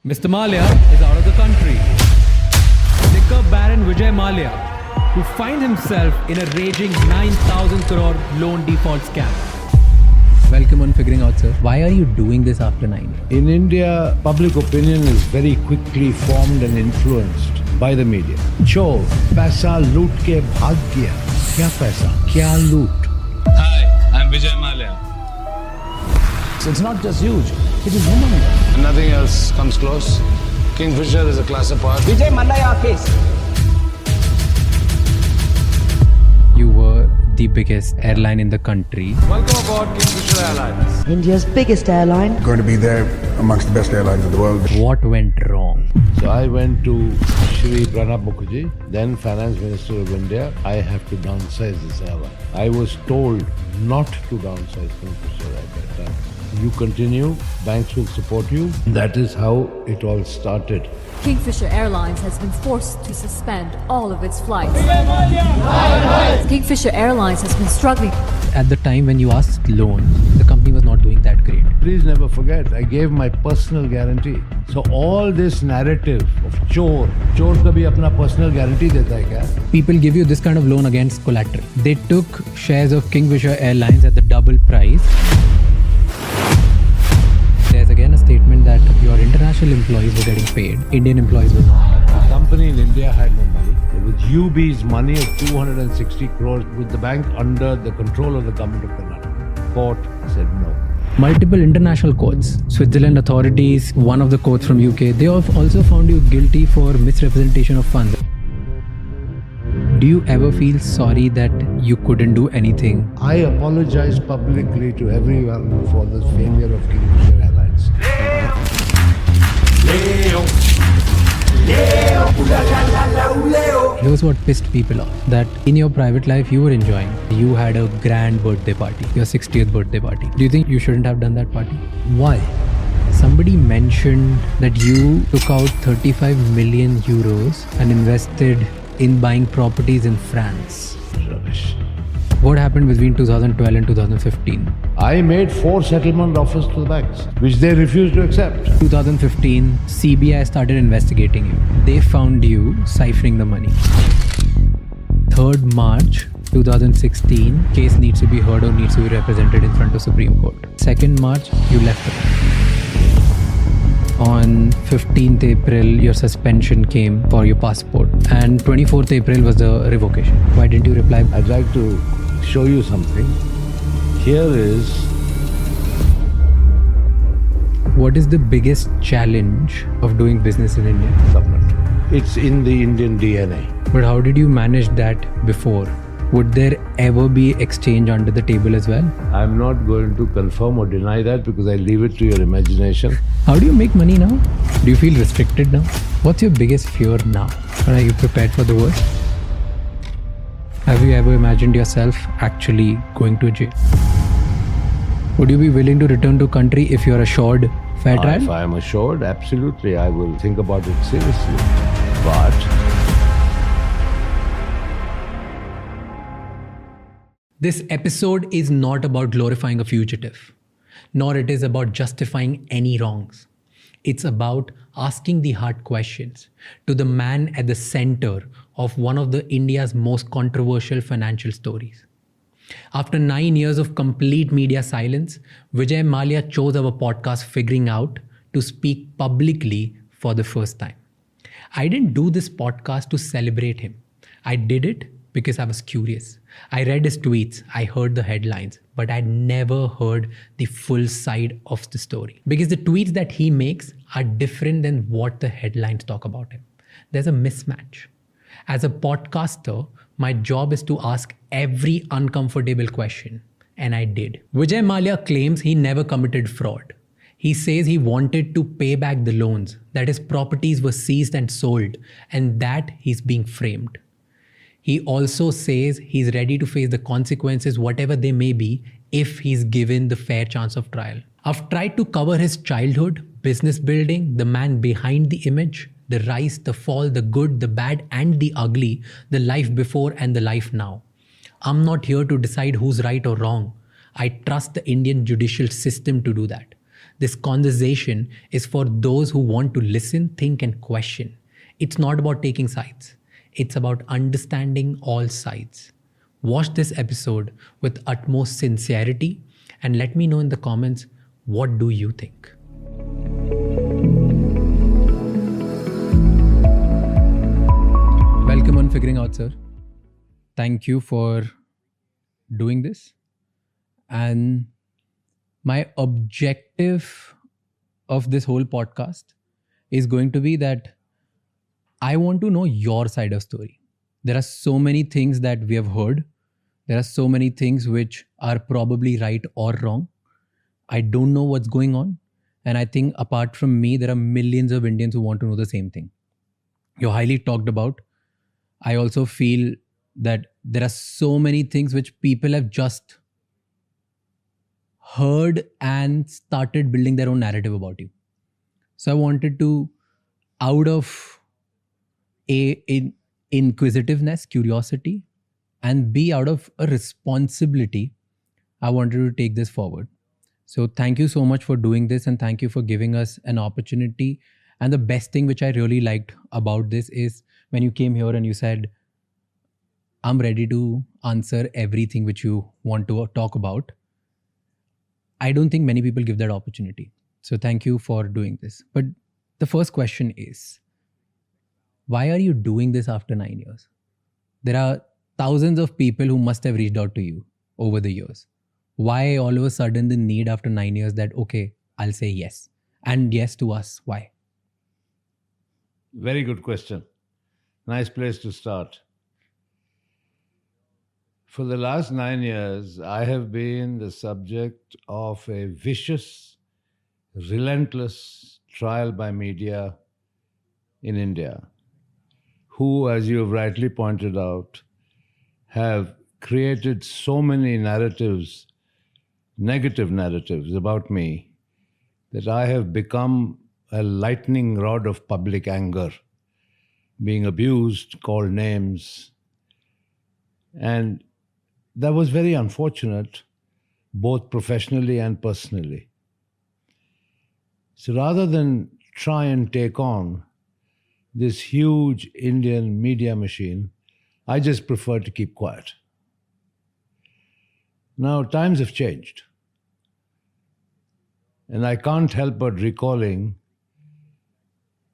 Mr. Malia is out of the country. Liquor Baron Vijay Malia, who finds himself in a raging 9,000 crore loan default scam. Welcome on Figuring Out, sir. Why are you doing this after 9? In India, public opinion is very quickly formed and influenced by the media. Chor, paisa loot ke bhag gaya. Kya paisa? Kya loot? Hi, I'm Vijay Malia. So it's not just huge, it is humongous. Nothing else comes close. Kingfisher is a class apart. Vijay Malia case. You were the biggest airline in the country. Welcome aboard Kingfisher Airlines. India's biggest airline. Going to be there amongst the best airlines in the world. What went wrong? So I went to Shri Pranab Mukherjee, then Finance Minister of India. I have to downsize this airline. I was told not to downsize Kingfisher at that time. You continue, banks will support you. That is how it all started. Kingfisher Airlines has been forced to suspend all of its flights. Kingfisher Airlines has been struggling. At the time when you asked loan, the company was not doing that great. Please never forget, I gave my personal guarantee. So all this narrative of chor kabhi apna personal guarantee deta hai kya? People give you this kind of loan against collateral. They took shares of Kingfisher Airlines at the double price. There's again a statement that your international employees were getting paid, Indian employees were not. The company in India had no money. With UB's money of 260 crores with the bank under the control of the government of Karnataka. Court said no. Multiple international courts, Switzerland authorities, one of the courts from UK, they have also found you guilty for misrepresentation of funds. Do you ever feel sorry that you couldn't do anything? I apologize publicly to everyone for the failure of Kingfisher Airlines. Here's what pissed people off. That in your private life you were enjoying. You had a grand birthday party, your 60th birthday party. Do you think you shouldn't have done that party? Why? Somebody mentioned that you took out 35 million euros and invested in buying properties in France. Rubbish. What happened between 2012 and 2015? I made 4 settlement offers to the banks, which they refused to accept. 2015, CBI started investigating you. They found you siphoning the money. 3rd March 2016, case needs to be heard or needs to be represented in front of Supreme Court. 2nd March, you left the bank. On 15th April, your suspension came for your passport, and 24th April was the revocation. Why didn't you reply? I'd like to show you something. Here is... What is the biggest challenge of doing business in India? government. It's in the Indian DNA. But how did you manage that before? Would there ever be exchange under the table as well? I'm not going to confirm or deny that because I leave it to your imagination. How do you make money now? Do you feel restricted now? What's your biggest fear now? Are you prepared for the worst? Have you ever imagined yourself actually going to jail? Would you be willing to return to country if you're assured fair trial? If I am assured, absolutely, I will think about it seriously. But This episode is not about glorifying a fugitive, nor it is about justifying any wrongs. It's about asking the hard questions to the man at the center of one of the India's most controversial financial stories. After 9 years of complete media silence, Vijay Malia chose our podcast Figuring Out to speak publicly for the first time. I didn't do this podcast to celebrate him. I did it because I was curious. I read his tweets, I heard the headlines, but I'd never heard the full side of the story. Because the tweets that he makes are different than what the headlines talk about him. There's a mismatch. As a podcaster, my job is to ask every uncomfortable question, and I did. Vijay Malia claims he never committed fraud. He says he wanted to pay back the loans, that his properties were seized and sold, and that he's being framed. He also says he's ready to face the consequences, whatever they may be, if he's given the fair chance of trial. I've tried to cover his childhood, business building, the man behind the image, the rise, the fall, the good, the bad, and the ugly, the life before and the life now. I'm not here to decide who's right or wrong. I trust the Indian judicial system to do that. This conversation is for those who want to listen, think, and question. It's not about taking sides, it's about understanding all sides. Watch this episode with utmost sincerity and let me know in the comments, what do you think? Welcome on Figuring Out, sir. Thank you for doing this. And my objective of this whole podcast is going to be that I want to know your side of story. There are so many things that we have heard. There are so many things which are probably right or wrong. I don't know what's going on. And I think apart from me, there are millions of Indians who want to know the same thing. You're highly talked about. I also feel that there are so many things which people have just heard and started building their own narrative about you. So I wanted to, out of in inquisitiveness, curiosity, and B, out of a responsibility, I wanted to take this forward. So thank you so much for doing this, and thank you for giving us an opportunity. And the best thing which I really liked about this is when you came here and you said, I'm ready to answer everything which you want to talk about. I don't think many people give that opportunity. So thank you for doing this. But the first question is, why are you doing this after 9 years? There are thousands of people who must have reached out to you over the years. Why all of a sudden the need after 9 years that, okay, I'll say yes. And yes to us. Why? Very good question. Nice place to start. For the last 9 years, I have been the subject of a vicious, relentless trial by media in India, who, as you have rightly pointed out, have created so many narratives, negative narratives about me, that I have become a lightning rod of public anger, being abused, called names. And that was very unfortunate, both professionally and personally. So rather than try and take on this huge Indian media machine, I just prefer to keep quiet. Now, times have changed. And I can't help but recalling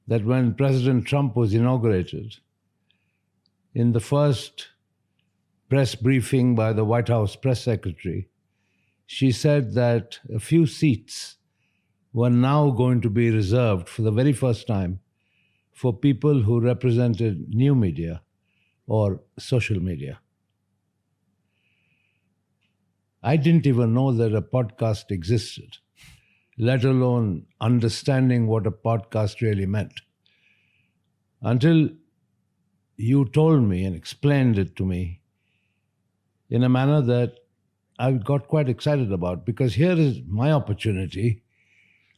that when President Trump was inaugurated, in the first press briefing by the White House press secretary, she said that a few seats were now going to be reserved for the very first time for people who represented new media or social media. I didn't even know that a podcast existed, let alone understanding what a podcast really meant, until you told me and explained it to me in a manner that I got quite excited about, because here is my opportunity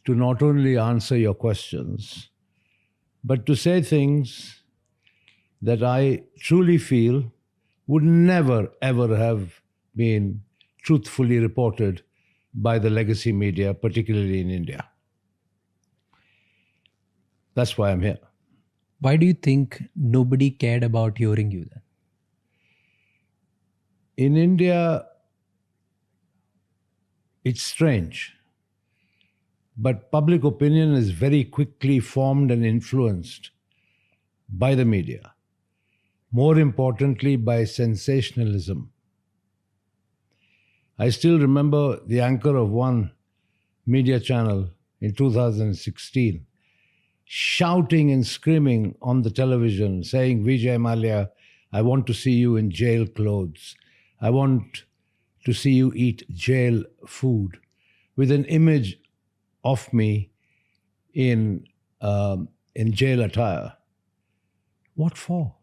to not only answer your questions, but to say things that I truly feel would never, ever have been truthfully reported by the legacy media, particularly in India. That's why I'm here. Why do you think nobody cared about hearing you then? In India, it's strange, but public opinion is very quickly formed and influenced by the media. More importantly, by sensationalism. I still remember the anchor of one media channel in 2016 shouting and screaming on the television, saying, Vijay Mallya, I want to see you in jail clothes. I want to see you eat jail food, with an image of me in jail attire. What for?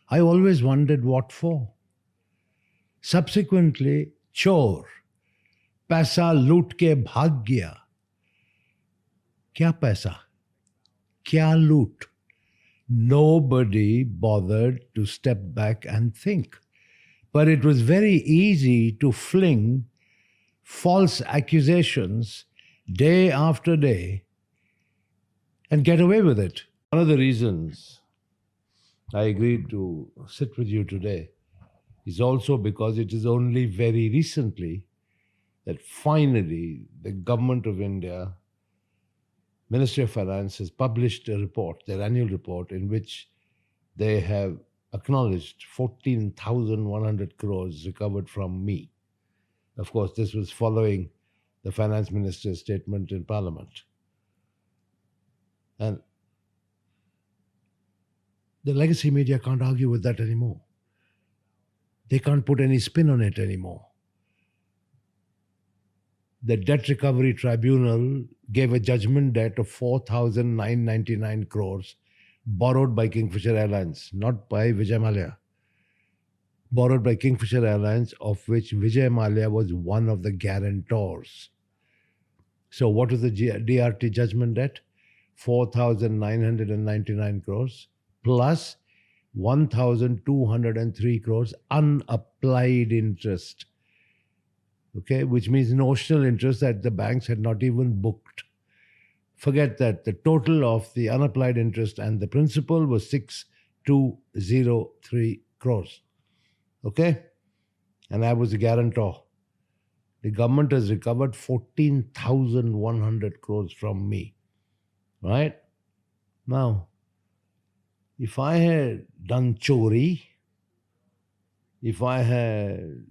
I always wondered what for. Subsequently, chor, paisa loot ke bhag gaya. Kya paisa? Kya loot? Nobody bothered to step back and think. But it was very easy to fling false accusations day after day and get away with it. One of the reasons I agreed to sit with you today is also because it is only very recently that finally the government of India, Ministry of Finance, has published a report, their annual report, in which they have acknowledged 14,100 crores recovered from me. Of course, this was following the finance minister's statement in Parliament. And the legacy media can't argue with that anymore. They can't put any spin on it anymore. The Debt Recovery Tribunal gave a judgment debt of 4,999 crores borrowed by Kingfisher Airlines, not by Vijay Mallya. Borrowed by Kingfisher Airlines, of which Vijay Mallya was one of the guarantors. So what is the DRT judgment debt? 4,999 crores plus 1,203 crores unapplied interest. Okay, which means notional interest that the banks had not even booked. Forget that. The total of the unapplied interest and the principal was 6,203 crores. Okay? And I was the guarantor. The government has recovered 14,100 crores from me. Right? Now, if I had done chori, if I had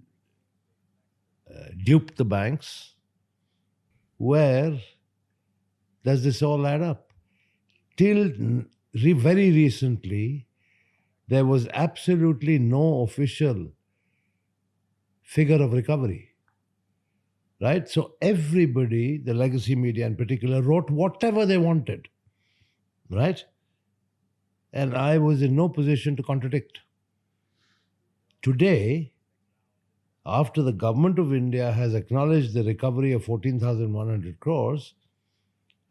duped the banks, where does this all add up? Till very recently, there was absolutely no official figure of recovery. Right? So everybody, the legacy media in particular, wrote whatever they wanted. Right? And I was in no position to contradict. Today, after the government of India has acknowledged the recovery of 14,100 crores,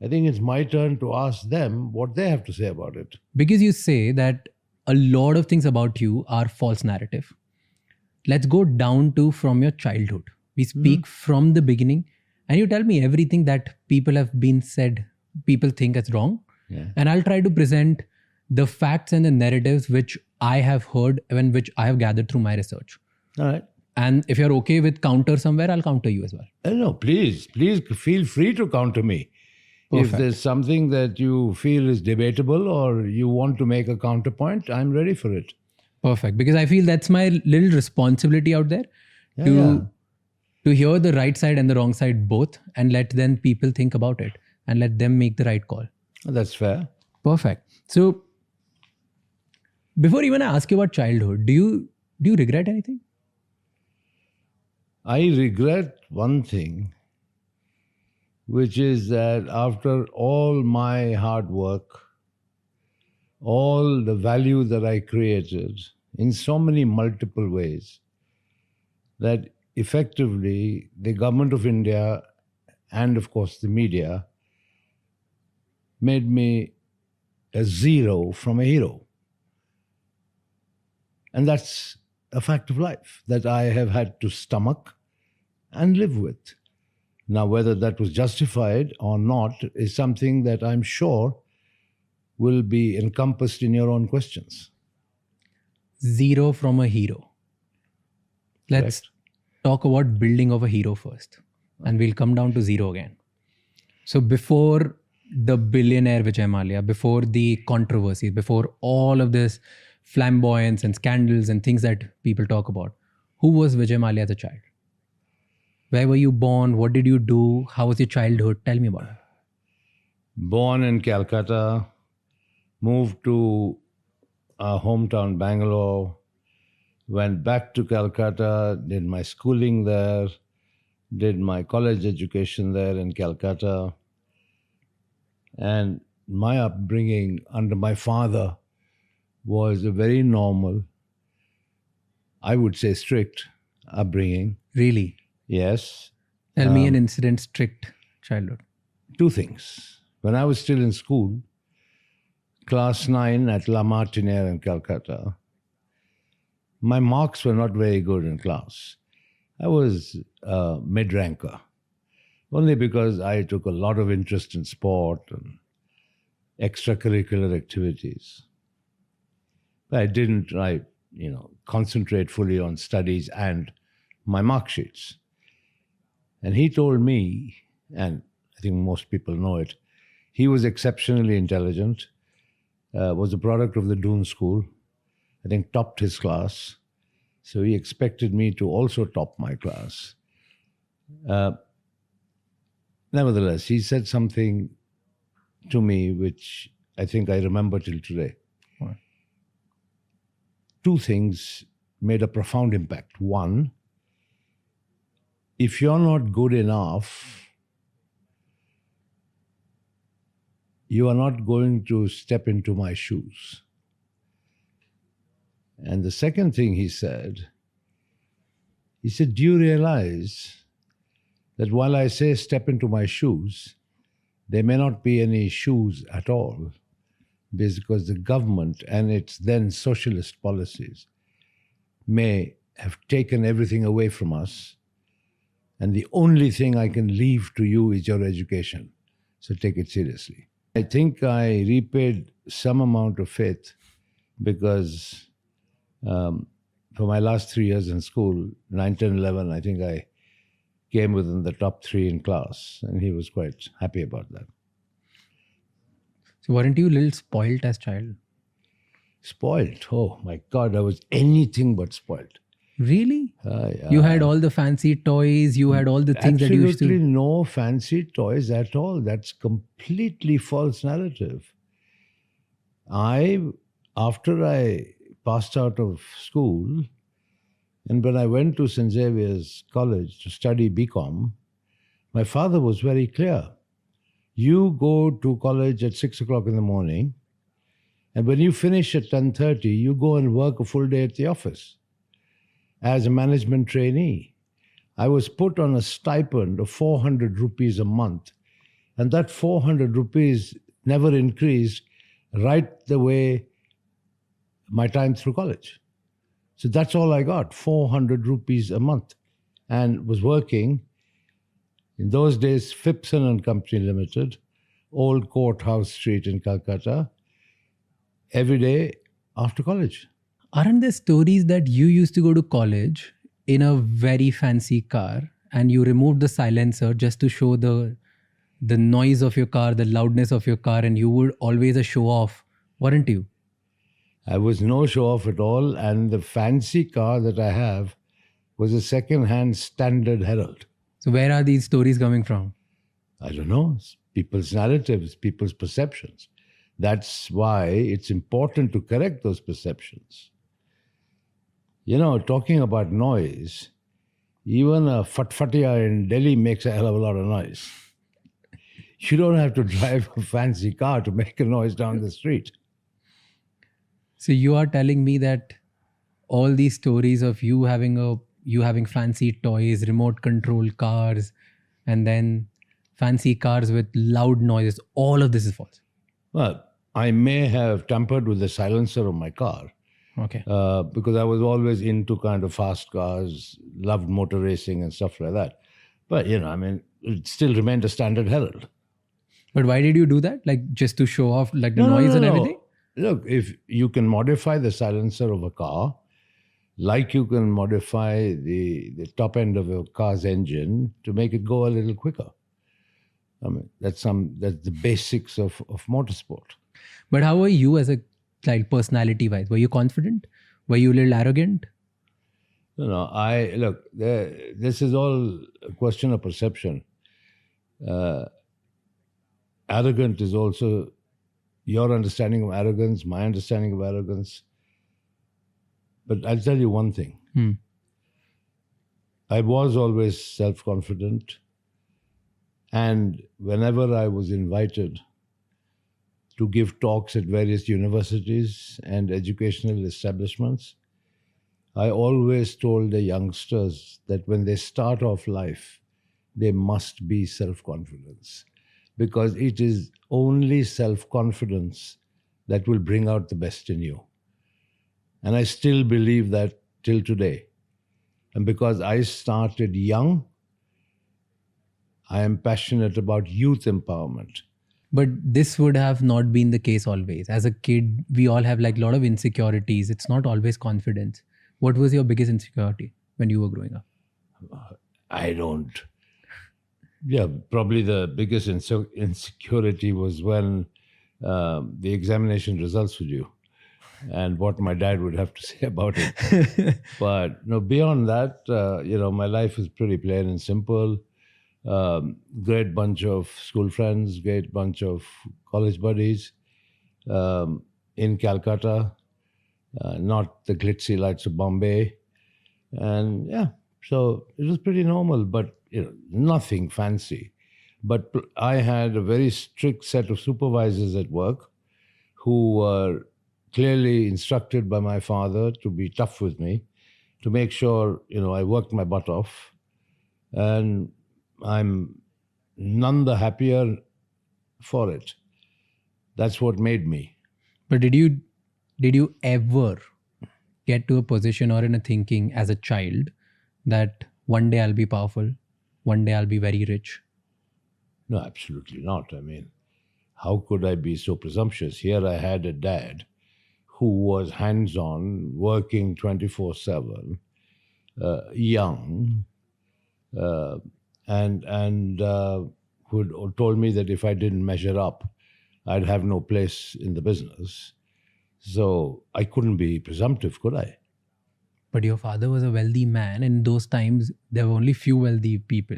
I think it's my turn to ask them what they have to say about it. Because you say that a lot of things about you are false narrative. Let's go down to from your childhood. We speak from the beginning, and you tell me everything that people have been said, people think is wrong. Yeah. And I'll try to present the facts and the narratives which I have heard and which I have gathered through my research. All right. And if you're okay with counter somewhere, I'll counter you as well. No, please feel free to counter me. Perfect. If there's something that you feel is debatable or you want to make a counterpoint, I'm ready for it. Perfect. Because I feel that's my little responsibility out there to hear the right side and the wrong side both, and let then people think about it and let them make the right call. That's fair. Perfect. So before even I ask you about childhood, do you regret anything? I regret one thing, which is that after all my hard work, all the value that I created in so many multiple ways, that effectively the government of India and of course the media made me a zero from a hero. And that's a fact of life that I have had to stomach and live with. Now, whether that was justified or not is something that I'm sure will be encompassed in your own questions. Zero from a hero. Let's talk about building of a hero first, and we'll come down to zero again. So before the billionaire Vijay Mallya, before the controversies, before all of this flamboyance and scandals and things that people talk about, who was Vijay Mallya as a child? Where were you born? What did you do? How was your childhood? Tell me about it. Born in Calcutta, moved to our hometown Bangalore, went back to Calcutta, did my schooling there, did my college education there in Calcutta. And my upbringing under my father was a very normal, I would say strict upbringing. Really? Yes. Tell me an incident, strict childhood. Two things. When I was still in school, class 9 at La Martiniere in Calcutta, my marks were not very good in class. I was a mid-ranker. Only because I took a lot of interest in sport and extracurricular activities. But I didn't, concentrate fully on studies and my mark sheets. And he told me, and I think most people know it, he was exceptionally intelligent, was a product of the Doon School, I think topped his class. So he expected me to also top my class. Nevertheless, he said something to me which I think I remember till today. What? Two things made a profound impact. One, if you're not good enough, you are not going to step into my shoes. And the second thing he said, do you realize that while I say step into my shoes, there may not be any shoes at all, because the government and its then socialist policies may have taken everything away from us, and the only thing I can leave to you is your education. So take it seriously. I think I repaid some amount of faith because for my last 3 years in school, 9, 10, 11, I think I came within the top 3 in class, and he was quite happy about that. So weren't you a little spoilt as child? Spoiled? Oh my God, I was anything but spoiled. Really? You had all the fancy toys, you had all the things that you used Absolutely to... no fancy toys at all. That's completely false narrative. After I passed out of school, and when I went to St. Xavier's College to study BCom, my father was very clear. You go to college at 6 o'clock in the morning, and when you finish at 10:30, you go and work a full day at the office as a management trainee. I was put on a stipend of 400 rupees a month, and that 400 rupees never increased right the way my time through college. So that's all I got, 400 rupees a month, and was working, in those days, Phipson and Company Limited, Old Courthouse Street in Calcutta, every day after college. Aren't there stories that you used to go to college in a very fancy car and you removed the silencer just to show the noise of your car, the loudness of your car, and you would always a show off, weren't you? I was no show off at all, and the fancy car that I have was a second-hand Standard Herald. So where are these stories coming from? I don't know. It's people's narratives, people's perceptions. That's why it's important to correct those perceptions. Talking about noise, even a fatfatia in Delhi makes a hell of a lot of noise. You don't have to drive a fancy car to make a noise down the street. So you are telling me that all these stories of you having fancy toys, remote control cars, and then fancy cars with loud noises, all of this is false. Well, I may have tampered with the silencer of my car. Okay. Because I was always into kind of fast cars, loved motor racing and stuff like that. But, it still remained a Standard Herald. But why did you do that? Like just to show off like the noise and everything? Look, if you can modify the silencer of a car, like you can modify the top end of a car's engine to make it go a little quicker. That's the basics of motorsport. But how were you as a child, personality-wise? Were you confident? Were you a little arrogant? This is all a question of perception. Arrogant is also your understanding of arrogance, my understanding of arrogance. But I'll tell you one thing. I was always self-confident. And whenever I was invited to give talks at various universities and educational establishments, I always told the youngsters that when they start off life, they must be self-confident, because it is only self-confidence that will bring out the best in you. And I still believe that till today. And because I started young, I am passionate about youth empowerment. But this would have not been the case always. As a kid, we all have like a lot of insecurities. It's not always confidence. What was your biggest insecurity when you were growing up? I don't. Yeah, probably the biggest insecurity was when the examination results were due, and what my dad would have to say about it. But no, beyond that, my life is pretty plain and simple. Great bunch of school friends, great bunch of college buddies in Calcutta, not the glitzy lights of Bombay. And yeah, so it was pretty normal, but nothing fancy. But I had a very strict set of supervisors at work who were clearly instructed by my father to be tough with me, to make sure I worked my butt off, and I'm none the happier for it. That's what made me. But did you ever get to a position or in a thinking as a child that one day I'll be powerful, one day I'll be very rich? No, absolutely not. I mean, how could I be so presumptuous? Here I had a dad who was hands-on, working 24/7, young, and who told me that if I didn't measure up, I'd have no place in the business. So I couldn't be presumptive, could I? But your father was a wealthy man. In those times, there were only few wealthy people.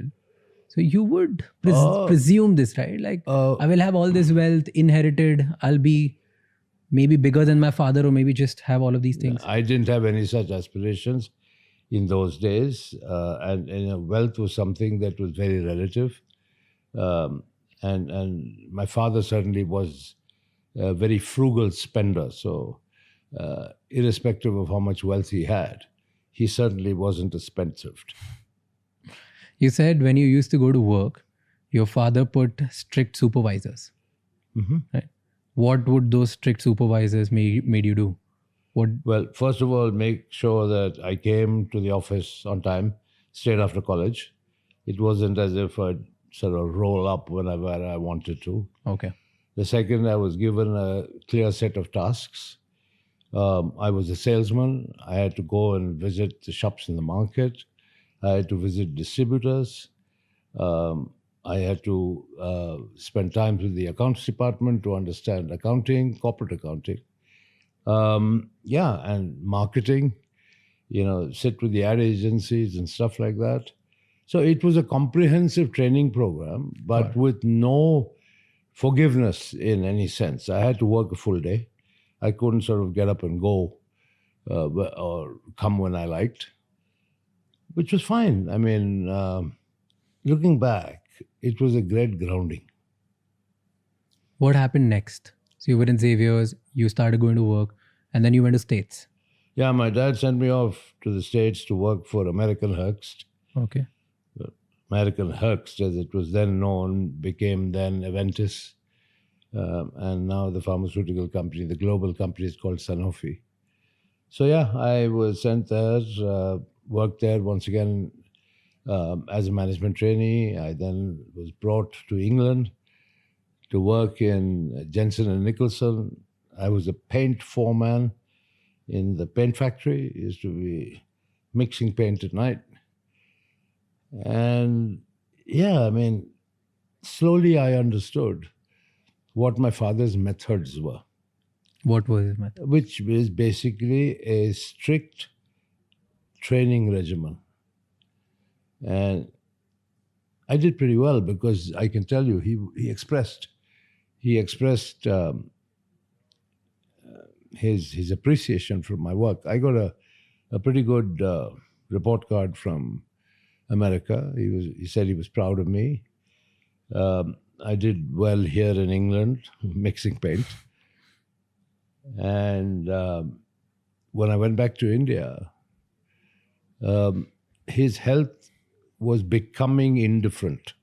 So you would presume this, right? Like, I will have all this wealth inherited. I'll be maybe bigger than my father, or maybe just have all of these things. I didn't have any such aspirations in those days. And wealth was something that was very relative. And my father certainly was a very frugal spender. So irrespective of how much wealth he had, he certainly wasn't a spendthrift. You said when you used to go to work, your father put strict supervisors. Right? What would those strict supervisors made you do? Well, first of all, make sure that I came to the office on time, straight after college. It wasn't as if I'd sort of roll up whenever I wanted to. Okay. The second, I was given a clear set of tasks. I was a salesman. I had to go and visit the shops in the market. I had to visit distributors. I had to spend time with the accounts department to understand accounting, corporate accounting. And marketing, sit with the ad agencies and stuff like that. So it was a comprehensive training program, but with no forgiveness in any sense. I had to work a full day. I couldn't sort of get up and go or come when I liked, which was fine. I mean, looking back, it was a great grounding. What happened next? So you were in Xavier's, you started going to work, and then you went to States. Yeah, my dad sent me off to the States to work for American Hearst. Okay. American Hearst, as it was then known, became then Aventis. And now the pharmaceutical company, the global company, is called Sanofi. So yeah, I was sent there, worked there once again as a management trainee. I then was brought to England to work in Jensen and Nicholson. I was a paint foreman in the paint factory. It used to be mixing paint at night. And yeah, I mean, slowly I understood what my father's methods were. What was his method? Which is basically a strict training regimen. And I did pretty well because I can tell you, he expressed his appreciation for my work. I got a pretty good report card from America. He said he was proud of me. I did well here in England, mixing paint. And when I went back to India, his health was becoming indifferent.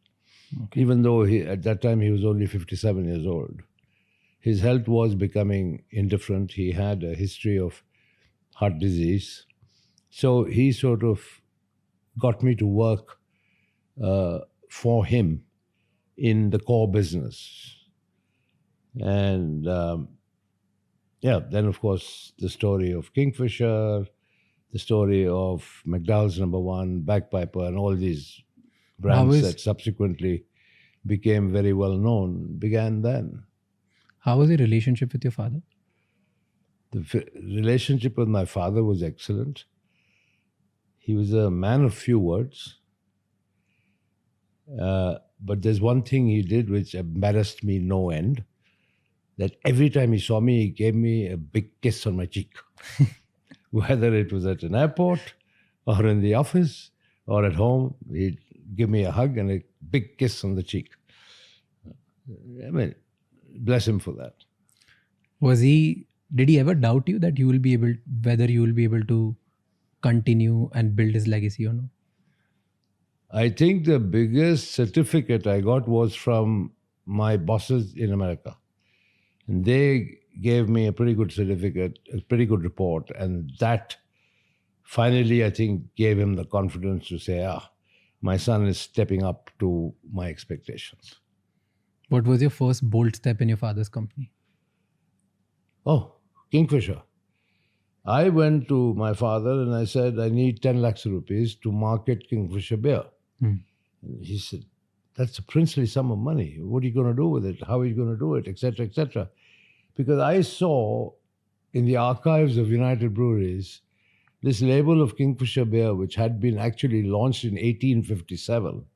Okay. Even though at that time he was only 57 years old. His health was becoming indifferent. He had a history of heart disease. So he sort of got me to work for him in the core business. And then of course the story of Kingfisher, the story of McDowell's Number One, Bagpiper, and all these brands that subsequently became very well known began then. How was your relationship with your father? The relationship with my father was excellent. He was a man of few words. But there's one thing he did which embarrassed me no end. That every time he saw me, he gave me a big kiss on my cheek. Whether it was at an airport or in the office or at home, he'd give me a hug and a big kiss on the cheek. I mean, bless him for that. Did he ever doubt you that whether you will be able to continue and build his legacy or not? I think the biggest certificate I got was from my bosses in America. And they gave me a pretty good certificate, a pretty good report. And that finally, I think, gave him the confidence to say, my son is stepping up to my expectations. What was your first bold step in your father's company? Oh, Kingfisher. I went to my father and I said, I need 10 lakhs rupees to market Kingfisher beer. And he said, that's a princely sum of money. What are you going to do with it? How are you going to do it? Etc., etc. Because I saw in the archives of United Breweries this label of Kingfisher beer, which had been actually launched in 1857,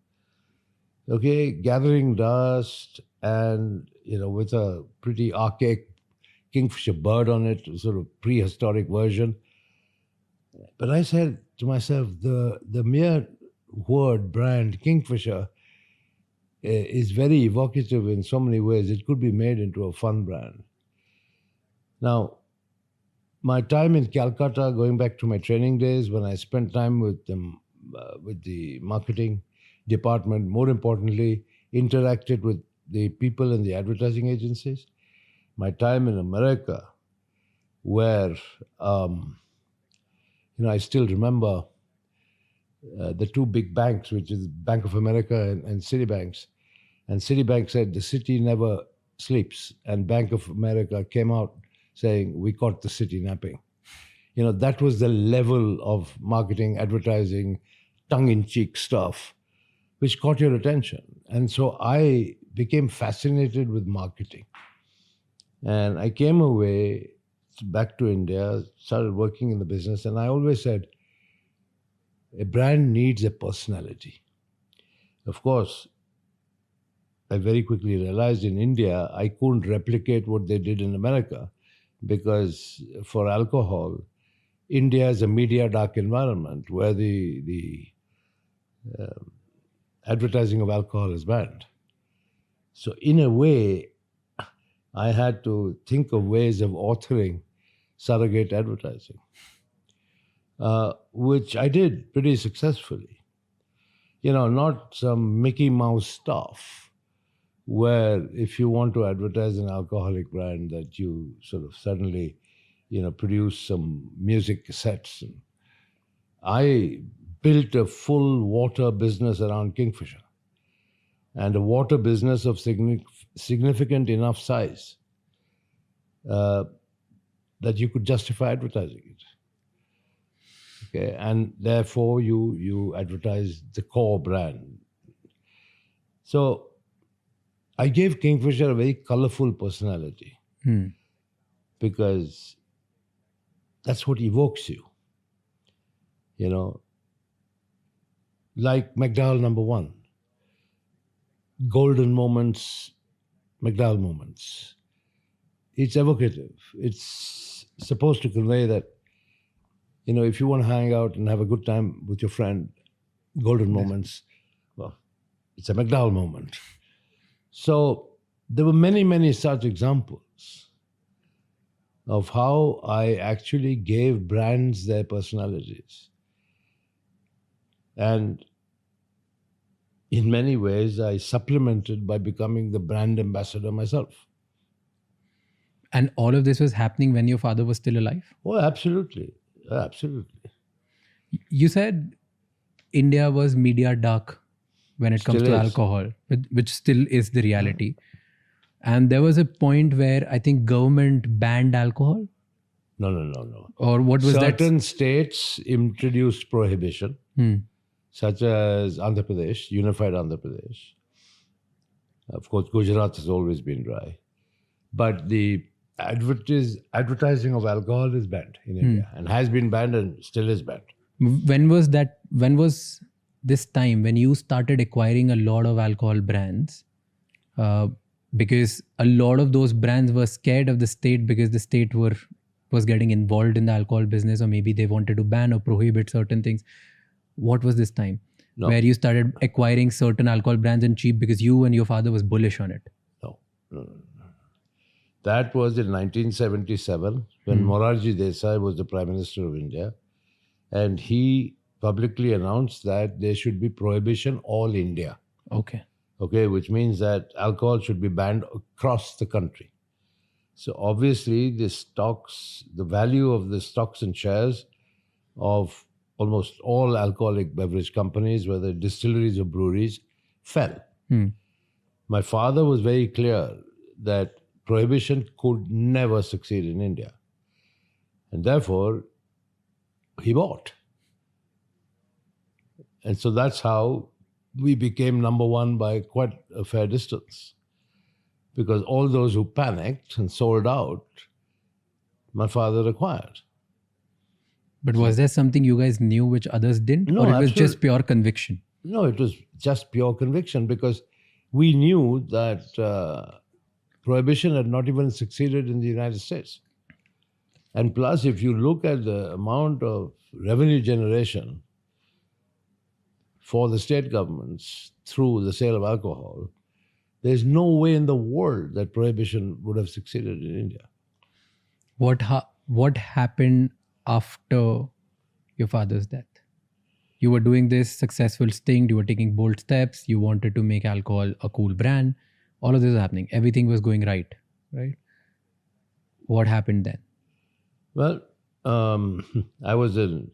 gathering dust and, with a pretty archaic Kingfisher bird on it, sort of prehistoric version. But I said to myself, the mere word brand Kingfisher is very evocative in so many ways. It could be made into a fun brand. Now, my time in Calcutta, going back to my training days, when I spent time with them, with the marketing department, more importantly, interacted with the people in the advertising agencies. My time in America, where, I still remember the two big banks, which is Bank of America and Citibanks. And Citibank said, the city never sleeps. And Bank of America came out saying, we caught the city napping. That was the level of marketing, advertising, tongue-in-cheek stuff, which caught your attention. And so I became fascinated with marketing. And I came away back to India, started working in the business, and I always said, a brand needs a personality. Of course, I very quickly realized in India, I couldn't replicate what they did in America because for alcohol, India is a media dark environment where the advertising of alcohol is banned. So in a way, I had to think of ways of authoring surrogate advertising, which I did pretty successfully. Not some Mickey Mouse stuff where if you want to advertise an alcoholic brand that you sort of suddenly, produce some music cassettes. And I built a full water business around Kingfisher and a water business of significant enough size that you could justify advertising it. Okay, and therefore you advertise the core brand. So I gave Kingfisher a very colorful personality because that's what evokes you. Like McDowell Number One, golden moments, McDowell moments. It's evocative. It's supposed to convey that, if you want to hang out and have a good time with your friend, golden moments, well, it's a McDowell moment. So there were many, many such examples of how I actually gave brands their personalities. And in many ways, I supplemented by becoming the brand ambassador myself. And all of this was happening when your father was still alive? Oh, absolutely. Absolutely. You said India was media dark when it comes Still to is. alcohol, which still is the reality. And there was a point where I think government banned alcohol, No. or what was that? Certain states introduced prohibition, such as Andhra Pradesh, unified Andhra Pradesh. Of course, Gujarat has always been dry. But the advertising of alcohol is banned in India and has been banned and still is banned. When was that? When was this time when you started acquiring a lot of alcohol brands? Because a lot of those brands were scared of the state because the state was getting involved in the alcohol business, or maybe they wanted to ban or prohibit certain things. What was this time where you started acquiring certain alcohol brands and cheap because you and your father was bullish on it? No. That was in 1977 when Morarji Desai was the Prime Minister of India, and he publicly announced that there should be prohibition all India. Okay, which means that alcohol should be banned across the country. So obviously the value of the stocks and shares of almost all alcoholic beverage companies, whether distilleries or breweries, fell. My father was very clear that prohibition could never succeed in India. And therefore, he bought. And so that's how we became number one by quite a fair distance. Because all those who panicked and sold out, my father acquired. But was there something you guys knew which others didn't? No, or it was just absolutely. pure conviction? No, it was just pure conviction because we knew that prohibition had not even succeeded in the United States. And plus, if you look at the amount of revenue generation for the state governments through the sale of alcohol, there's no way in the world that prohibition would have succeeded in India. What happened after your father's death? You were doing this successful sting, you were taking bold steps, you wanted to make alcohol a cool brand. All of this was happening. Everything was going right? What happened then? Well, I was in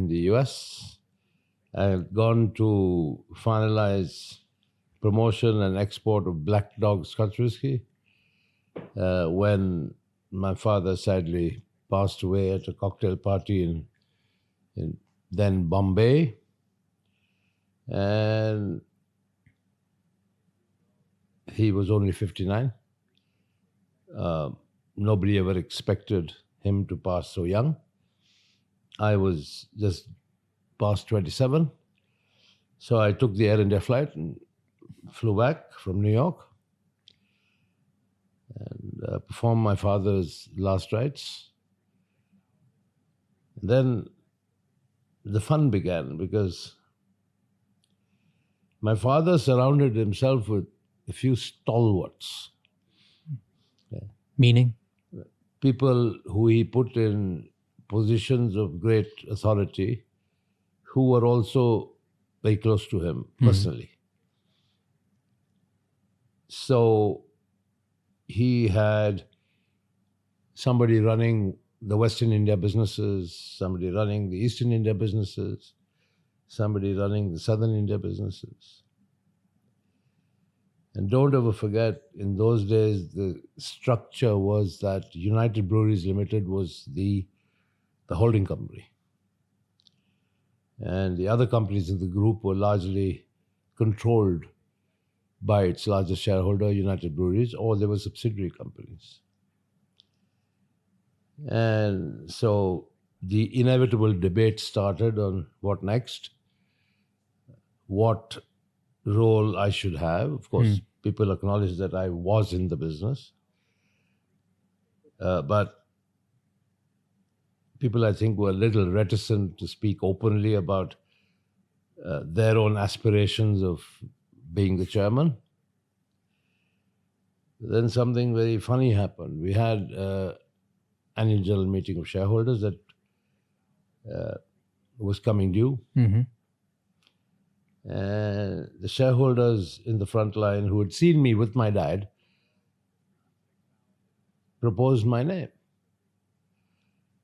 the US. I had gone to finalize promotion and export of Black Dog Scotch whiskey when my father sadly passed away at a cocktail party in then Bombay. And he was only 59. Nobody ever expected him to pass so young. I was just past 27. So I took the Air India flight and flew back from New York and performed my father's last rites. And then the fun began because my father surrounded himself with a few stalwarts. Meaning? People who he put in positions of great authority who were also very close to him personally. So he had somebody running the Western India businesses, somebody running the Eastern India businesses, somebody running the Southern India businesses. And don't ever forget, in those days, the structure was that United Breweries Limited was the holding company. And the other companies in the group were largely controlled by its largest shareholder, United Breweries, or they were subsidiary companies. And so the inevitable debate started on what next, what role I should have. Of course, people acknowledge that I was in the business. But people, I think, were a little reticent to speak openly about their own aspirations of being the chairman. Then something very funny happened. We had annual general meeting of shareholders that was coming due. And the shareholders in the front line who had seen me with my dad proposed my name.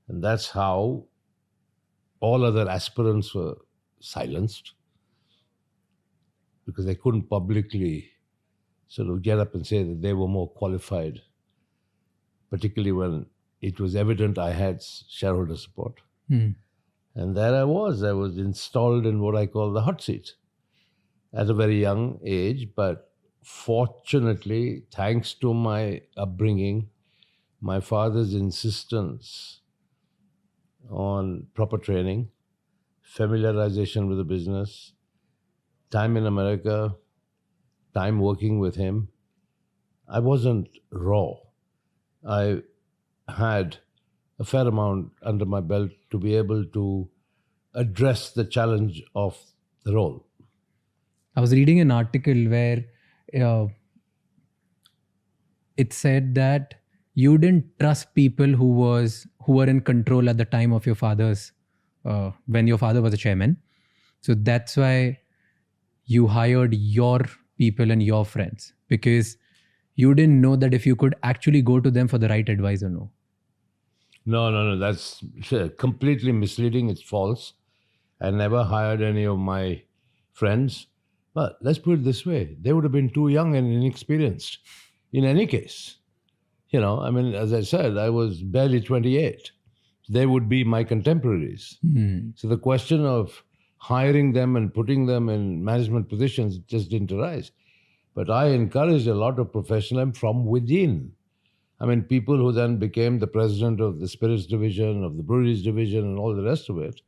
And that's how all other aspirants were silenced. because they couldn't publicly sort of get up and say that they were more qualified, particularly when it was evident I had shareholder support. And there I was installed in what I call the hot seat at a very young age. But fortunately, thanks to my upbringing, my father's insistence on proper training, familiarization with the business, time in America, time working with him, I wasn't raw. I had a fair amount under my belt to be able to address the challenge of the role. I was reading an article where uh, it said that you didn't trust people who were in control at the time of your father's when your father was a chairman. So that's why you hired your people and your friends, because you didn't know that if you could actually go to them for the right advice or no. No. That's completely misleading. It's false. I never hired any of my friends. But let's put it this way, they would have been too young and inexperienced in any case. You know, I mean, as I said, I was barely 28. They would be my contemporaries. So the question of hiring them and putting them in management positions just didn't arise. But I encouraged a lot of professionalism from within. I mean, people who then became the president of the spirits division, of the breweries division, and all the rest of it.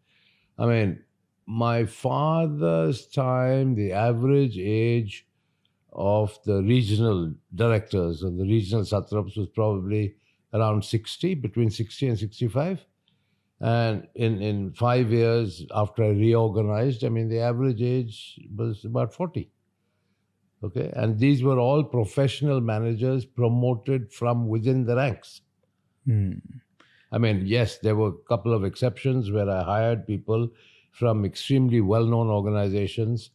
I mean, my father's time, the average age of the regional directors or the regional satraps was probably around 60, between 60 and 65. And in 5 years after I reorganized, I mean, the average age was about 40. Okay, and these were all professional managers promoted from within the ranks. I mean, yes, there were a couple of exceptions where I hired people from extremely well-known organizations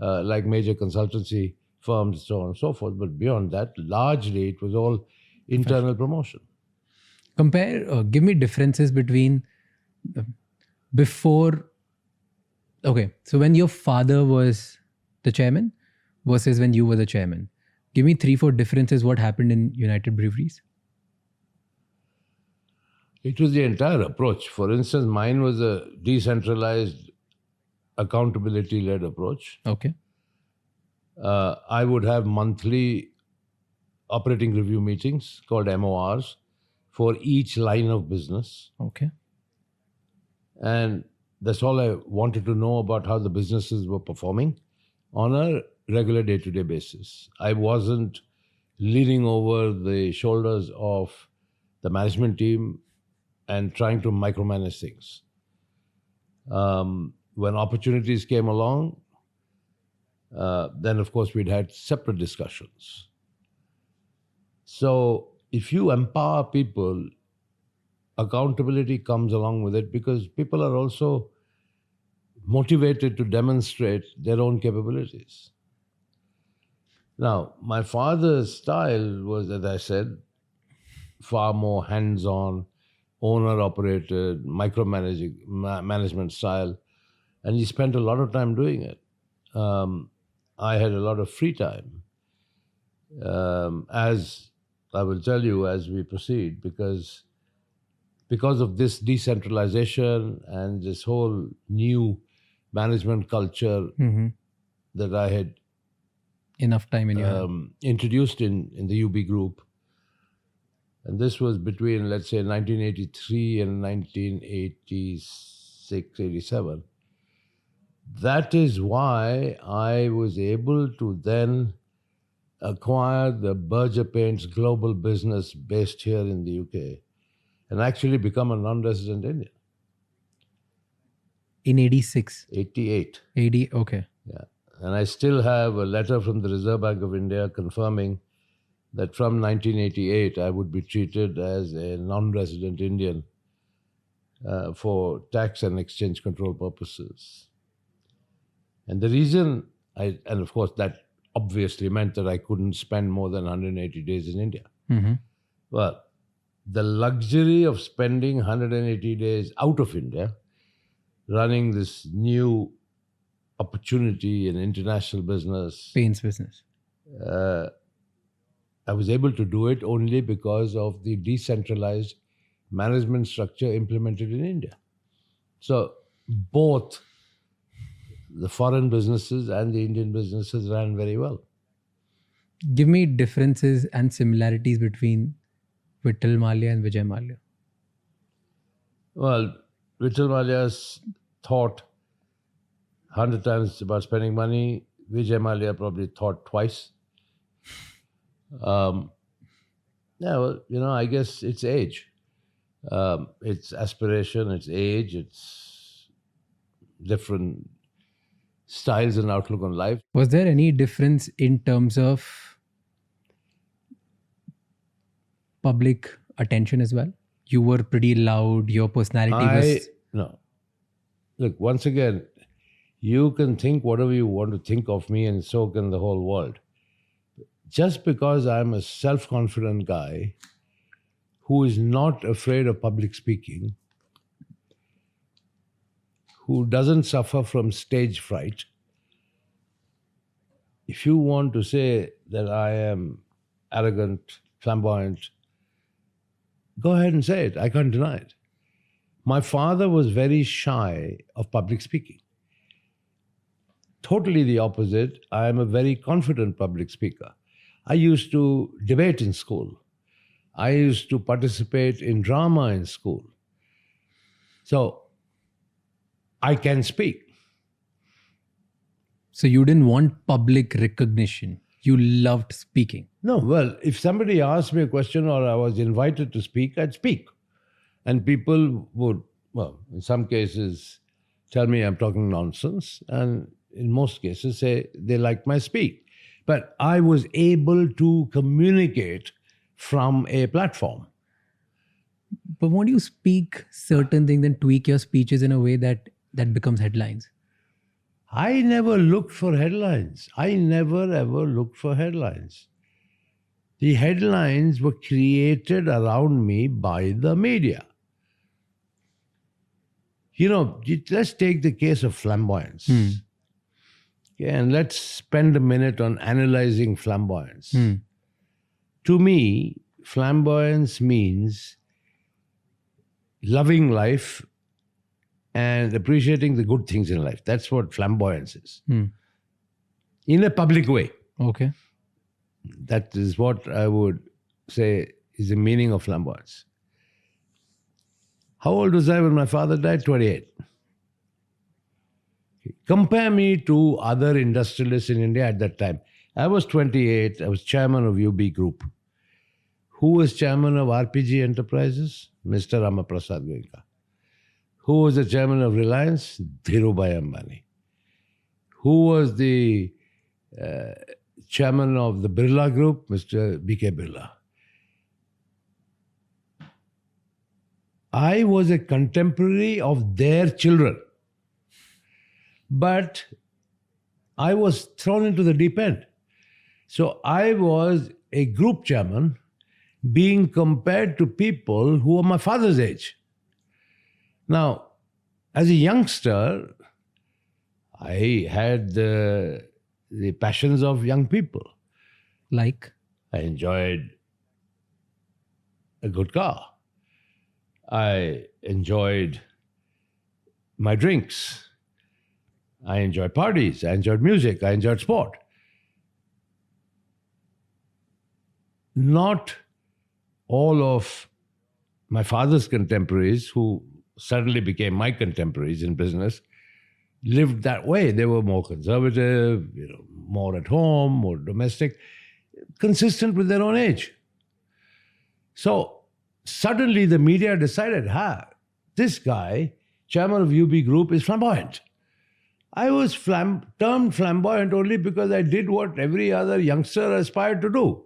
like major consultancy firms, so on and so forth. But beyond that, largely it was all internal promotion. Give me differences between before. Okay, so when your father was the chairman versus when you were the chairman. Give me 3-4 differences what happened in United Breweries. It was the entire approach. For instance, mine was a decentralized, accountability-led approach. Okay. I would have monthly operating review meetings called MORs for each line of business. Okay. And that's all I wanted to know about how the businesses were performing on a regular day-to-day basis. I wasn't leaning over the shoulders of the management team and trying to micromanage things. When opportunities came along, then of course we'd had separate discussions. So if you empower people, accountability comes along with it, because people are also motivated to demonstrate their own capabilities. Now, my father's style was, as I said, far more hands-on, owner-operated, micromanaging management style, and he spent a lot of time doing it. I had a lot of free time, as I will tell you as we proceed, because of this decentralization and this whole new management culture that I had Enough time in your hand. introduced in the UB group. And this was between, let's say, 1983 and 1986, 87. That is why I was able to then acquire the Berger Paints global business based here in the UK and actually become a non-resident Indian. In 86. 88. 80, okay. Yeah. And I still have a letter from the Reserve Bank of India confirming that from 1988 I would be treated as a non-resident Indian for tax and exchange control purposes. And the reason, and of course that obviously meant that I couldn't spend more than 180 days in India. Well, the luxury of spending 180 days out of India, running this new opportunity in international business. Paints business. I was able to do it only because of the decentralized management structure implemented in India. So both the foreign businesses and the Indian businesses ran very well. Give me differences and similarities between Vittal Mallya and Vijay Mallya. Well, Vittal Mallya's thought 100 times about spending money. Vijay Mallya probably thought twice. Yeah, well, I guess it's age. It's aspiration, it's age, it's different styles and outlook on life. Was there any difference in terms of public attention as well? You were pretty loud, your personality was... No. Look, once again, you can think whatever you want to think of me, and so can the whole world. Just because I'm a self-confident guy who is not afraid of public speaking, who doesn't suffer from stage fright, if you want to say that I am arrogant, flamboyant, go ahead and say it. I can't deny it. My father was very shy of public speaking. Totally the opposite. I am a very confident public speaker. I used to debate in school. I used to participate in drama in school. So I can speak. So you didn't want public recognition. You loved speaking. No, well, if somebody asked me a question or I was invited to speak, I'd speak. And people would, well, in some cases, tell me I'm talking nonsense. And in most cases, say they like my speak. But I was able to communicate from a platform. But won't you speak certain things and tweak your speeches in a way that becomes headlines? I never looked for headlines. I never ever looked for headlines. The headlines were created around me by the media. Let's take the case of flamboyance. Okay, and let's spend a minute on analyzing flamboyance. To me, flamboyance means loving life and appreciating the good things in life. That's what flamboyance is. In a public way. Okay. That is what I would say is the meaning of flamboyance. How old was I when my father died? 28. Compare me to other industrialists in India at that time. I was 28. I was chairman of UB Group. Who was chairman of RPG Enterprises? Mr. Ramaprasad Goenka. Who was the chairman of Reliance? Dhirubhai Ambani. Who was the chairman of the Birla Group? Mr. B.K. Birla. I was a contemporary of their children. But I was thrown into the deep end. So I was a group chairman being compared to people who were my father's age. Now, as a youngster, I had the passions of young people. Like? I enjoyed a good car. I enjoyed my drinks. I enjoyed parties. I enjoyed music. I enjoyed sport. Not all of my father's contemporaries, who suddenly became my contemporaries in business, lived that way. They were more conservative, more at home, more domestic, consistent with their own age. So suddenly the media decided, this guy, chairman of UB Group, is flamboyant. I was termed flamboyant only because I did what every other youngster aspired to do.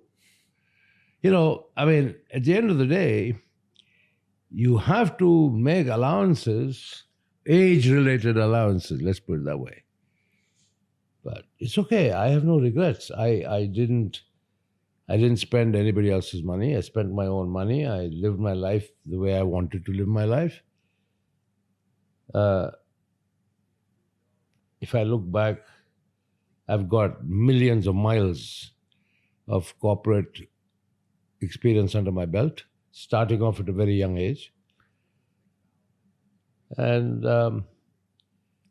At the end of the day, you have to make allowances, age-related allowances, let's put it that way. But it's okay. I have no regrets. I didn't spend anybody else's money. I spent my own money. I lived my life the way I wanted to live my life. if I look back, I've got millions of miles of corporate experience under my belt, starting off at a very young age. And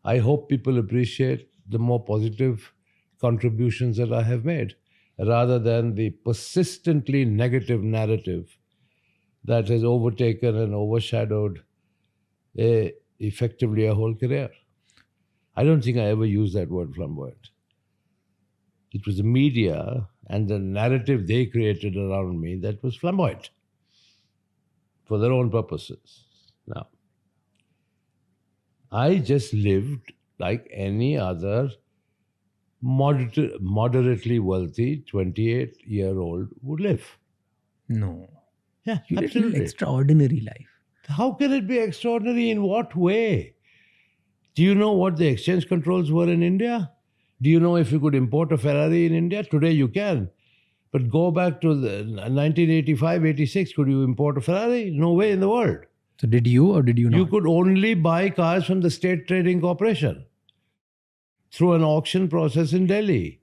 I hope people appreciate the more positive contributions that I have made rather than the persistently negative narrative that has overtaken and overshadowed effectively a whole career. I don't think I ever used that word flamboyant. It was the media and the narrative they created around me that was flamboyant for their own purposes. Now, I just lived like any other moderately wealthy 28-year-old would live. No. Yeah, You lived an absolutely. extraordinary life. How can it be extraordinary? In what way? Do you know what the exchange controls were in India? Do you know if you could import a Ferrari in India? Today you can. But go back to the 1985, 86, could you import a Ferrari? No way in the world. So did you or did you not? You could only buy cars from the State Trading Corporation through an auction process in Delhi.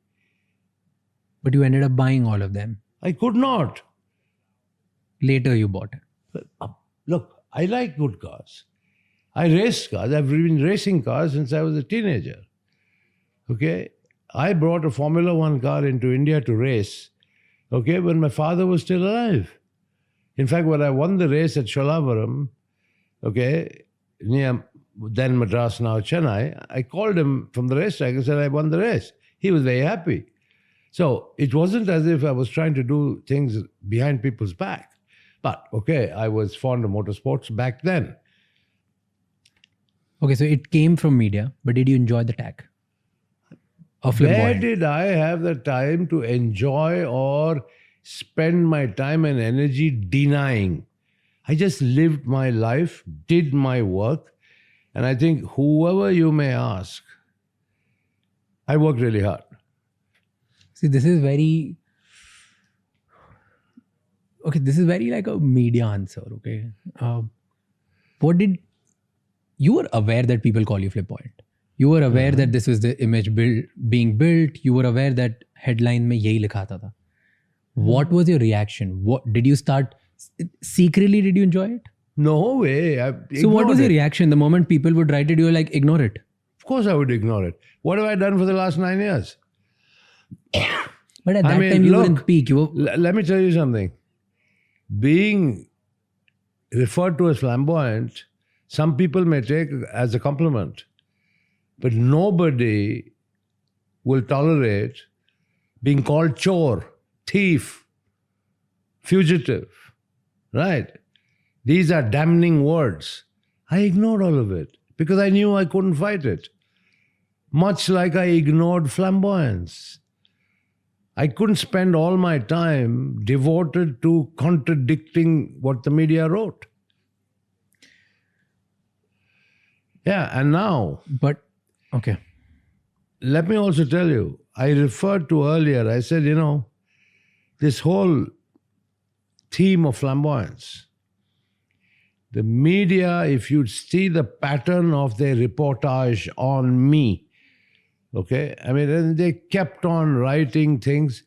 But you ended up buying all of them. I could not. Later you bought it. Look, I like good cars. I race cars. I've been racing cars since I was a teenager. Okay? I brought a Formula One car into India to race, okay, when my father was still alive. In fact, when I won the race at Sholavaram, okay, near then Madras, now Chennai, I called him from the racetrack and said, I won the race. He was very happy. So it wasn't as if I was trying to do things behind people's back. But, okay, I was fond of motorsports back then. Okay, so it came from media, but did you enjoy the tag? Of Where flamboyant? did I have the time to enjoy or spend my time and energy denying? I just lived my life, did my work, and I think whoever you may ask, I worked really hard. See, this is very... Okay, this is very like a media answer, okay? What did... You were aware that people call you flamboyant. You were aware that this was the image being built. You were aware that headline mein yahi likha tha. What was your reaction? What did you start... Secretly, did you enjoy it? No way. So what was your it. reaction? The moment people would write it, you were like, ignore it. Of course I would ignore it. What have I done for the last 9 years? But at that time, you were in peak. You were... Let me tell you something. Being referred to as flamboyant, some people may take as a compliment, but nobody will tolerate being called chore, thief, fugitive, right? These are damning words. I ignored all of it because I knew I couldn't fight it. Much like I ignored flamboyance. I couldn't spend all my time devoted to contradicting what the media wrote. Yeah, and now, But, okay. let me also tell you, I referred to earlier, I said, this whole theme of flamboyance, the media, if you see the pattern of their reportage on me, okay, I mean, they kept on writing things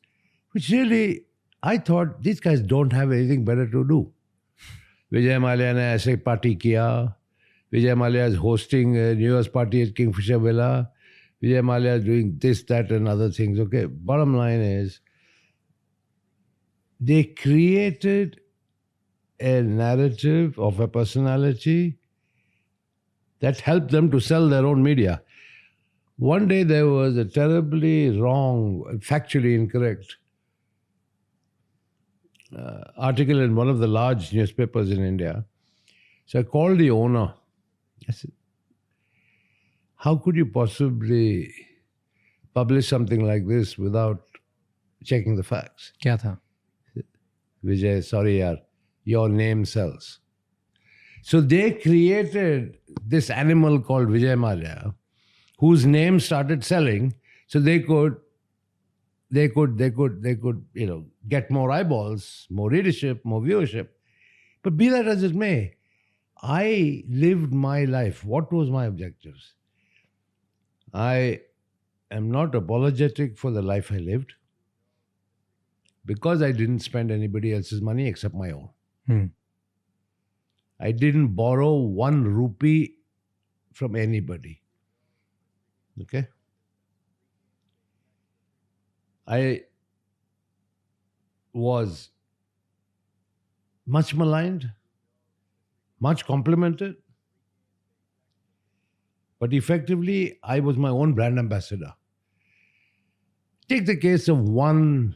which really, I thought, these guys don't have anything better to do. Vijay Mallya ne aise party kiya. Vijay Mallya is hosting a New Year's party at Kingfisher Villa. Vijay Mallya is doing this, that, and other things. Okay, bottom line is, they created a narrative of a personality that helped them to sell their own media. One day there was a terribly wrong, factually incorrect article in one of the large newspapers in India. So I called the owner. I said, how could you possibly publish something like this without checking the facts? Kya tha? Vijay, sorry yaar, your name sells. So they created this animal called Vijay Mallya, whose name started selling, so they could get more eyeballs, more readership, more viewership. But be that as it may, I lived my life. What was my objectives? I am not apologetic for the life I lived because I didn't spend anybody else's money except my own. Hmm. I didn't borrow 1 rupee from anybody. Okay? I was much maligned, much complimented, but effectively, I was my own brand ambassador. Take the case of one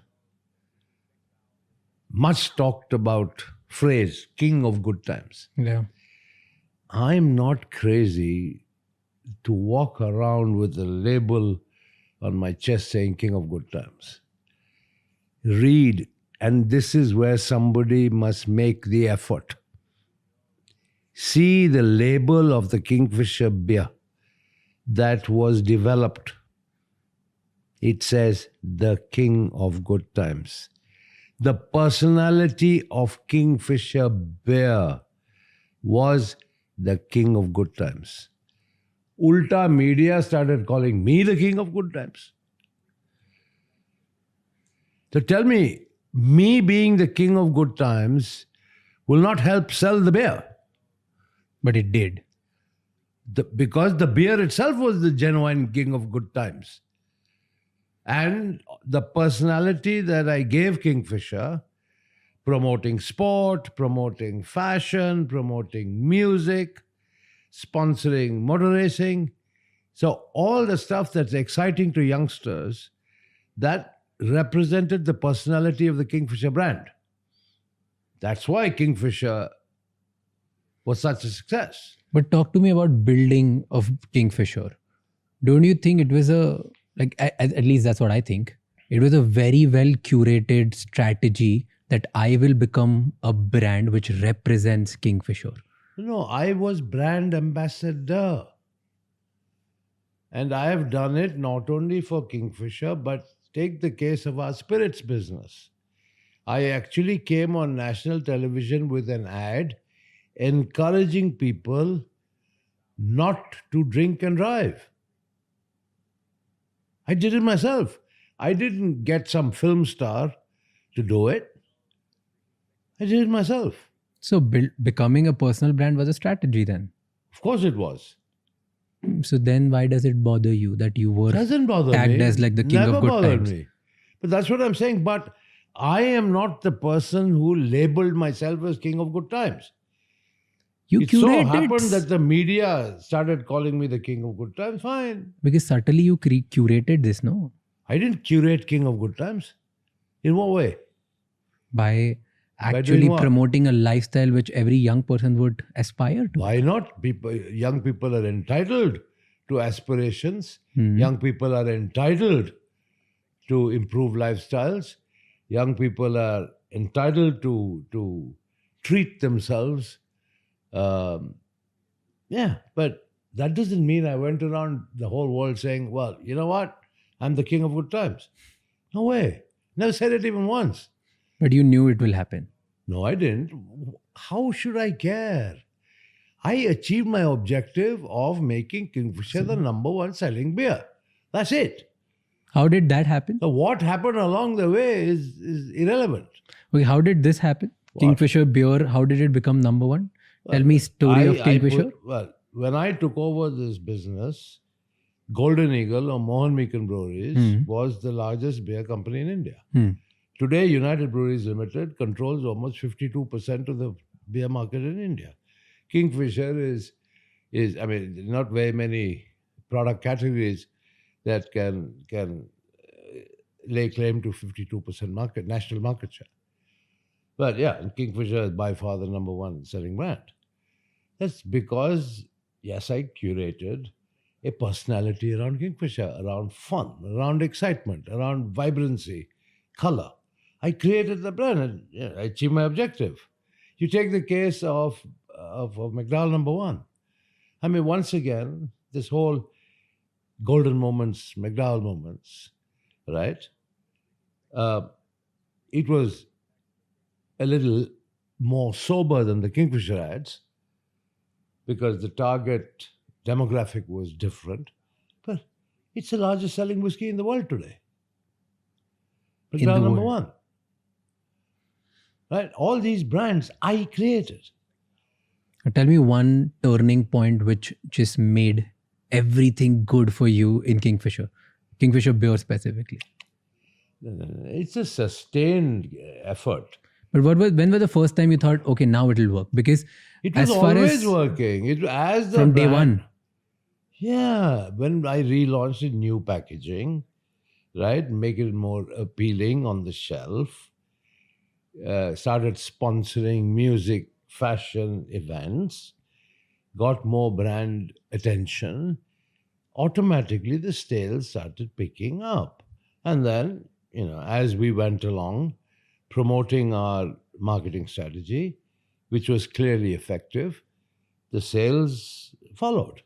much talked about phrase, king of good times. Yeah. I'm not crazy to walk around with a label on my chest saying king of good times. Read, and this is where somebody must make the effort. See the label of the Kingfisher beer that was developed. It says the king of good times. The personality of Kingfisher beer was the king of good times. Ulta media started calling me the king of good times. So tell me, me being the king of good times will not help sell the beer. But it did. Because the beer itself was the genuine king of good times. And the personality that I gave Kingfisher, promoting sport, promoting fashion, promoting music, sponsoring motor racing. So all the stuff that's exciting to youngsters, that represented the personality of the Kingfisher brand. That's why Kingfisher was such a success. But talk to me about building of Kingfisher. Don't you think it was at least that's what I think. It was a very well curated strategy that I will become a brand which represents Kingfisher. No, I was brand ambassador. And I have done it not only for Kingfisher, but take the case of our spirits business. I actually came on national television with an ad encouraging people not to drink and drive. I did it myself. I didn't get some film star to do it. I did it myself. So becoming a personal brand was a strategy then. Of course it was. So then why does it bother you that you were Doesn't bother tagged me. as like the king Never of good bothered times? me. But that's what I'm saying. But I am not the person who labeled myself as king of good times. You It so curated happened that the media started calling me the king of good times. Fine. because subtly you curated this, no? I didn't curate king of good times. In what way? By doing actually what? promoting a lifestyle which every young person would aspire to. Why not? Young people are entitled to aspirations. Young people are entitled to improve lifestyles. Young people are entitled to treat themselves. But that doesn't mean I went around the whole world saying, well, you know what? I'm the king of good times. No way. Never said it even once. But you knew it will happen. No, I didn't. How should I care? I achieved my objective of making Kingfisher the #1 selling beer. That's it. How did that happen? So what happened along the way is irrelevant. Okay, how did this happen? Kingfisher beer, how did it become #1? Tell me story of Kingfisher. When I took over this business, Golden Eagle or Mohan Meekan Breweries was the largest beer company in India. Today, United Breweries Limited controls almost 52% of the beer market in India. Kingfisher is not very many product categories that can lay claim to 52% national market share. But yeah, Kingfisher is by far the #1 selling brand. That's because, yes, I curated a personality around Kingfisher, around fun, around excitement, around vibrancy, color. I created the brand and I achieved my objective. You take the case of McDowell #1. I mean, once again, this whole golden moments, McDowell moments, right? It was a little more sober than the Kingfisher ads because the target demographic was different. But It's the largest selling whiskey in the world today. In the McDowell number world. one. Right? All these brands I created. Tell me one turning point which just made everything good for you in Kingfisher. Kingfisher beer specifically. It's a sustained effort. But when was the first time you thought, okay, now it'll work? Because It was as far always as working. It as the from day brand- one. Yeah, when I relaunched in new packaging, right, make it more appealing on the shelf, started sponsoring music, fashion events, got more brand attention, automatically the sales started picking up. And then, as we went along, promoting our marketing strategy, which was clearly effective, the sales followed.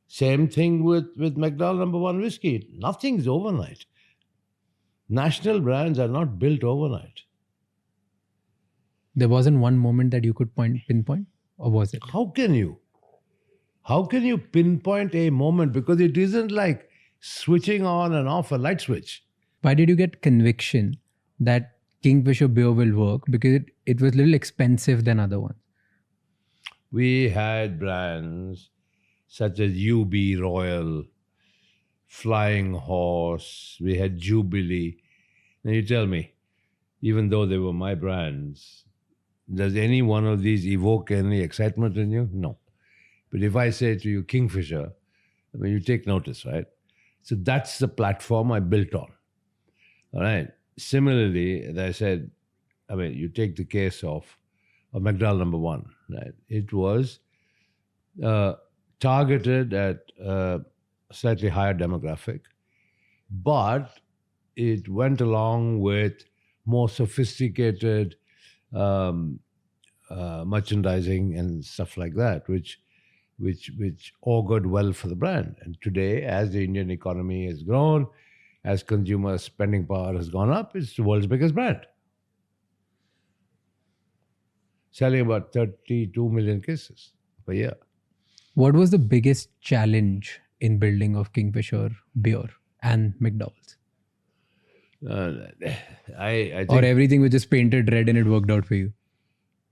Same thing with McDowell number one whiskey. Nothing's overnight. National brands are not built overnight. There wasn't one moment that you could pinpoint, or was it? How can you? How can you pinpoint a moment? Because it isn't like switching on and off a light switch. Why did you get conviction that Kingfisher beer will work? Because it was a little expensive than other ones. We had brands such as UB Royal, Flying Horse, we had Jubilee. Now you tell me, even though they were my brands, does any one of these evoke any excitement in you? No. But if I say to you Kingfisher, you take notice, right? So that's the platform I built on. All right. Similarly, as I said, you take the case of McDowell number one, right? It was targeted at a slightly higher demographic, but it went along with more sophisticated merchandising and stuff like that, which augured well for the brand. And today, as the Indian economy has grown, as consumer spending power has gone up, it's the world's biggest brand. Selling about 32 million cases per year. What was the biggest challenge in building of Kingfisher beer and McDowell's? I think Or everything was just painted red and it worked out for you?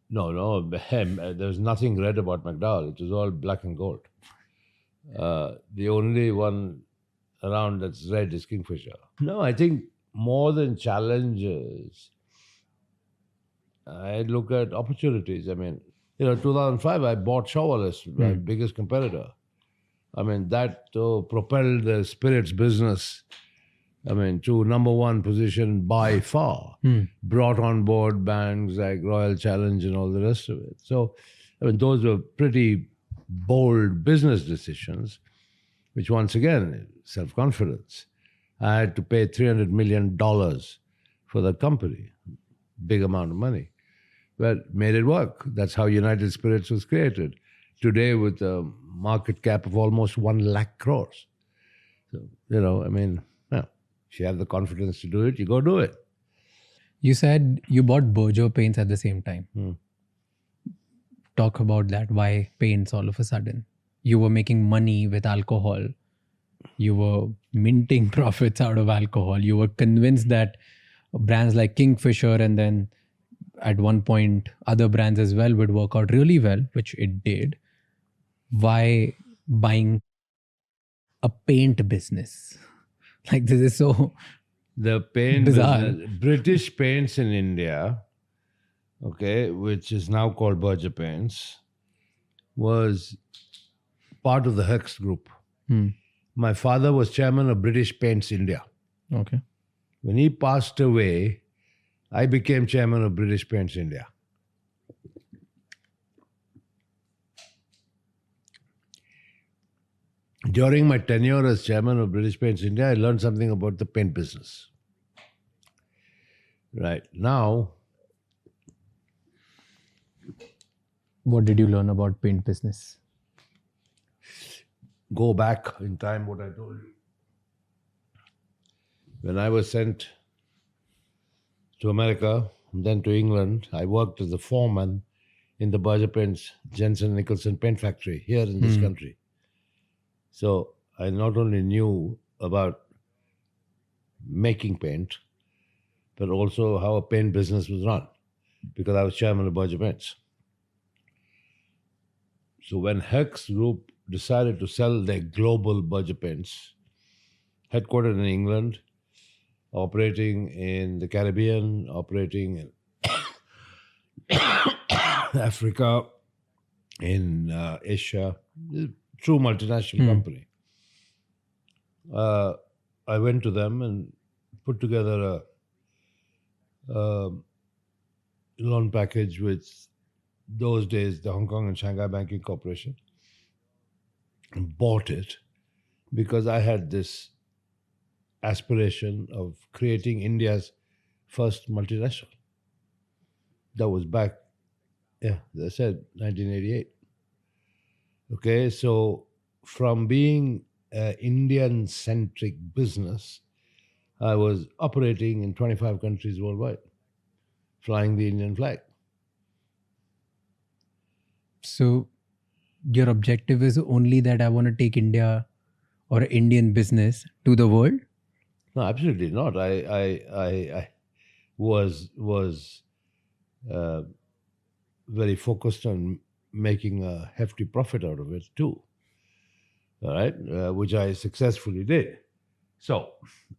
No, there was nothing red about McDowell. It was all black and gold. The only one around that's red is Kingfisher. No, I think more than challenges, I look at opportunities. 2005, I bought Shawwalis, my biggest competitor. That propelled the spirits business, to number one position by far. Brought on board bands like Royal Challenge and all the rest of it. So, those were pretty bold business decisions, which once again, self-confidence. I had to pay $300 million for the company. Big amount of money. But made it work. That's how United Spirits was created. Today, with a market cap of almost 1 lakh crores. So, if you have the confidence to do it, you go do it. You said you bought Berger paints at the same time. Talk about that. Why paints all of a sudden? You were making money with alcohol. You were minting profits out of alcohol. You were convinced that brands like Kingfisher and then at one point other brands as well would work out really well, which it did. Why buying a paint business? Like, this is so The paint bizarre. business, British Paints in India, which is now called Berger Paints, was part of the Hex Group. My father was chairman of British Paints India. Okay. When he passed away, I became chairman of British Paints India. During my tenure as chairman of British Paints India, I learned something about the paint business. Right. Now, What did you learn about paint business? go back in time what I told you. When I was sent to America, then to England, I worked as a foreman in the Berger Paints Jensen Nicholson paint factory here in this country. So I not only knew about making paint, but also how a paint business was run, because I was chairman of Berger Paints. So when Hex Group decided to sell their global Berger Paints, headquartered in England, operating in the Caribbean, operating in Africa, in Asia, true multinational company. I went to them and put together a loan package with those days the Hong Kong and Shanghai Banking Corporation, and bought it because I had this aspiration of creating India's first multinational. That was back, as I said, 1988. Okay, so from being an Indian-centric business, I was operating in 25 countries worldwide, flying the Indian flag. So your objective is only that I want to take India or Indian business to the world? No, absolutely not. I was very focused on making a hefty profit out of it too. All right, which I successfully did. So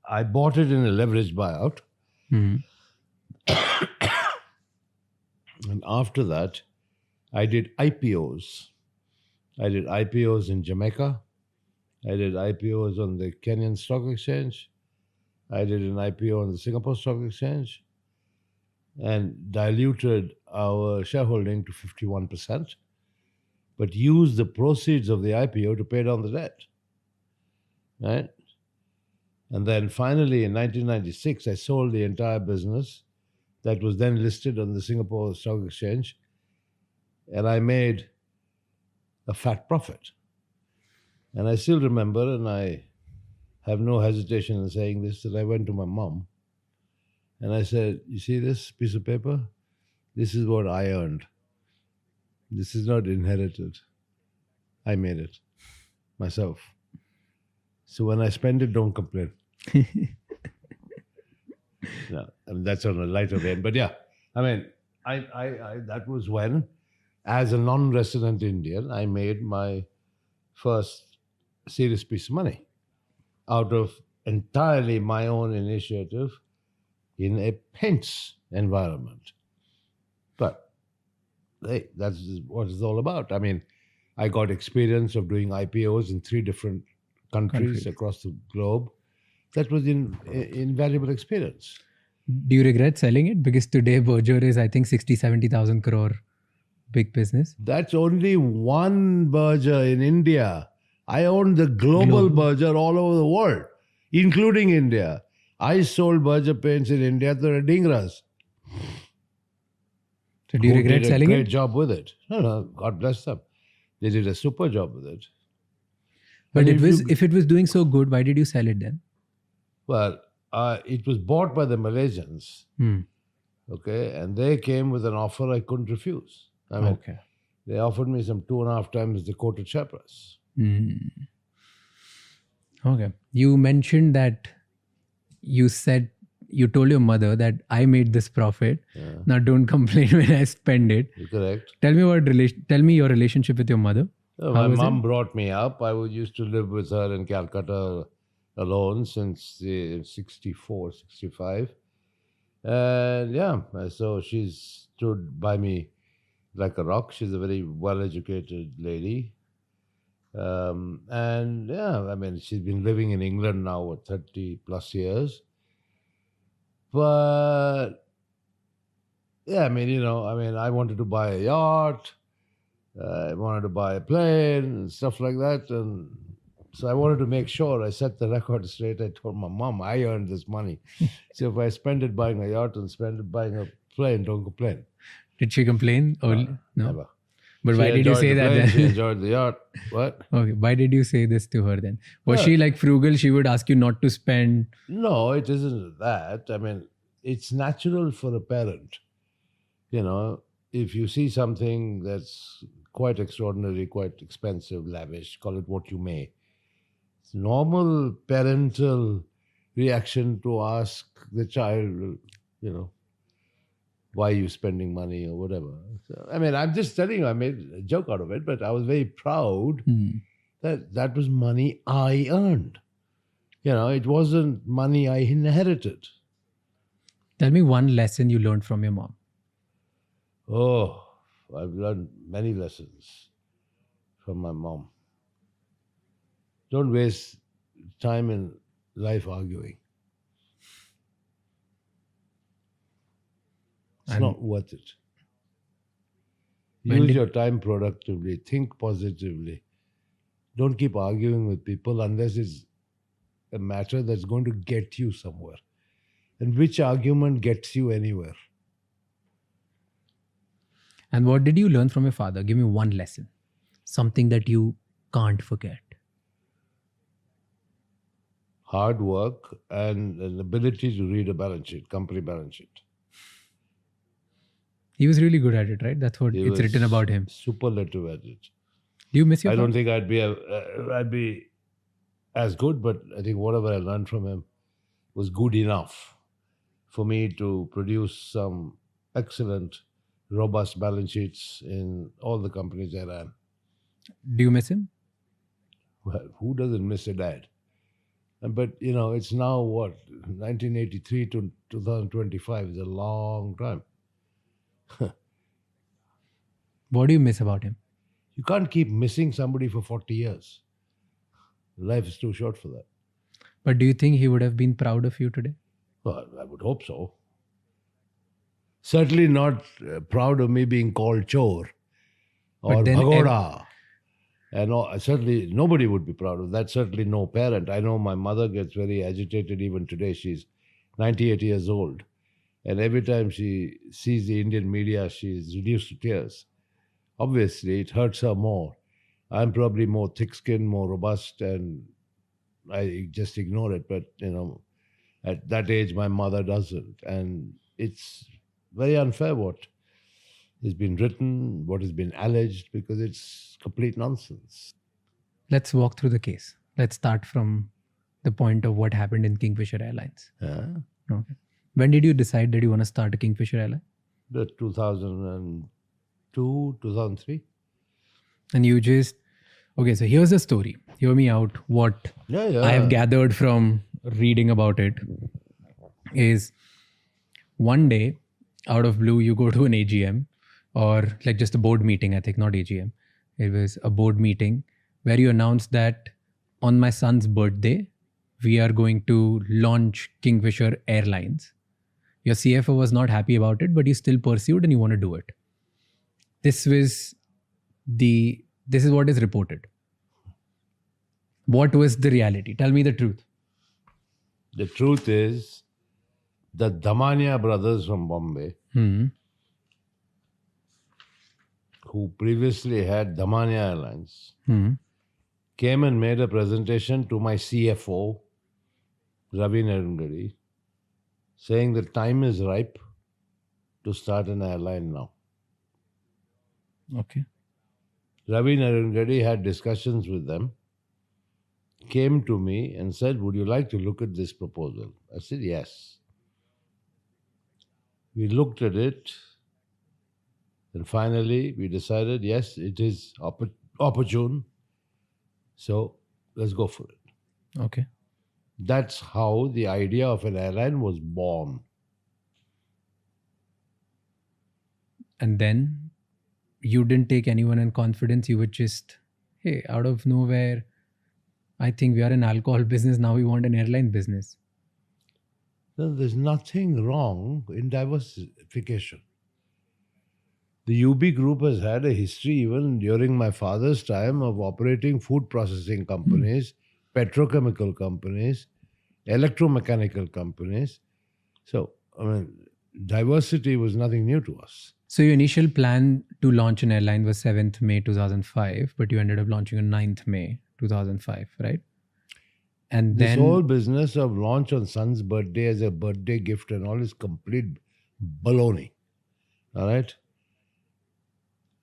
I bought it in a leveraged buyout, and after that, I did IPOs. I did IPOs in Jamaica. I did IPOs on the Kenyan Stock Exchange. I did an IPO on the Singapore Stock Exchange, and diluted our shareholding to 51%, but used the proceeds of the IPO to pay down the debt. Right? And then finally in 1996, I sold the entire business that was then listed on the Singapore Stock Exchange, and I made a fat profit. And I still remember, and I have no hesitation in saying this, that I went to my mom and I said, "You see this piece of paper? This is what I earned. This is not inherited. I made it myself. So when I spend it, don't complain." No, I mean, that's on a lighter vein. But yeah, I mean, I that was when, as a non-resident Indian, I made my first serious piece of money out of entirely my own initiative in a paints environment. But hey, that's what it's all about. I mean, I got experience of doing IPOs in 3 different countries across the globe. That was invaluable experience. Do you regret selling it? Because today Berger is, I think, 60,000-70,000 crore big business. That's only one Berger in India. I owned the global Berger all over the world, including India. I sold Berger paints in India to the Dingras. So do you regret selling Great it? job with it. No, God bless them. They did a super job with it. But And if it was doing so good, why did you sell it then? Well, it was bought by the Malaysians. Okay, and they came with an offer I couldn't refuse. I mean, they offered me some 2.5 times the quoted share price. Okay. You mentioned that you told your mother that I made this profit. Now don't complain when I spend it. Correct. Tell me your relationship with your mother. My mom brought me up. I used to live with her in Calcutta alone since 64, 65. And yeah, so she's stood by me like a rock. She's a very well-educated lady. And yeah, I mean, she's been living in England now for 30 plus years. But yeah, I wanted to buy a yacht. I wanted to buy a plane and stuff like that. And so I wanted to make sure I set the record straight. I told my mom, I earned this money. So if I spend it buying a yacht and spend it buying a plane, don't complain. Did she complain? No. Never. But why did you say that then? She enjoyed the yacht. What? Okay. Why did you say this to her then? Was she like frugal? She would ask you not to spend? No, it isn't that. I mean, it's natural for a parent. If you see something that's quite extraordinary, quite expensive, lavish, call it what you may. It's normal parental reaction to ask the child, why are you spending money or whatever. So, I mean, I'm just telling you, I made a joke out of it, but I was very proud that that was money I earned. It wasn't money I inherited. Tell me one lesson you learned from your mom. Oh, I've learned many lessons from my mom. Don't waste time in life arguing. It's And not worth it. when Use did- your time productively. Think positively. Don't keep arguing with people unless it's a matter that's going to get you somewhere. And which argument gets you anywhere? And what did you learn from your father? Give me one lesson. Something that you can't forget. Hard work and an ability to read a balance sheet, company balance sheet. He was really good at it, right? That's what He it's was written about him. superlative at it. Do you miss your I father? don't think I'd be as good, but I think whatever I learned from him was good enough for me to produce some excellent, robust balance sheets in all the companies I ran. Do you miss him? Well, who doesn't miss a dad? But it's now what 1983 to 2025 is a long time. What do you miss about him? You can't keep missing somebody for 40 years. Life is too short for that. But do you think he would have been proud of you today? Well, I would hope so. Certainly not proud of me being called chore or But then bhagoda. And certainly nobody would be proud of that. Certainly no parent. I know my mother gets very agitated even today. She's 98 years old. And every time she sees the Indian media, she's reduced to tears. Obviously, it hurts her more. I'm probably more thick-skinned, more robust, and I just ignore it. But, at that age, my mother doesn't. And it's very unfair what has been written, what has been alleged, because it's complete nonsense. Let's walk through the case. Let's start from the point of what happened in Kingfisher Airlines. Yeah. Okay. When did you decide that you want to start a Kingfisher Airline? The 2002, 2003. And you just, okay, so here's the story. Hear me out. What Yeah. I have gathered from reading about it is one day, out of blue, you go to an AGM or like just a board meeting, I think, not AGM. It was a board meeting where you announced that on my son's birthday, we are going to launch Kingfisher Airlines. Your CFO was not happy about it, but you still pursued and you want to do it. This is what is reported. What was the reality? Tell me the truth. The truth is, the Damania brothers from Bombay, who previously had Damania Airlines, came and made a presentation to my CFO, Ravi Narungadi, saying the time is ripe to start an airline now. Okay. Ravi Narungadi had discussions with them, came to me and said, would you like to look at this proposal? I said, yes. We looked at it and finally we decided, yes, it is opportune. So let's go for it. Okay. That's how the idea of an airline was born. And then you didn't take anyone in confidence. You would just, hey, out of nowhere, I think we are an alcohol business. Now we want an airline business. No, there's nothing wrong in diversification. The UB group has had a history even during my father's time of operating food processing companies, petrochemical companies, electromechanical companies. So, diversity was nothing new to us. So your initial plan to launch an airline was 7th May 2005, but you ended up launching on 9th May 2005, right? And This then whole business of launch on son's birthday as a birthday gift and all is complete baloney. All right?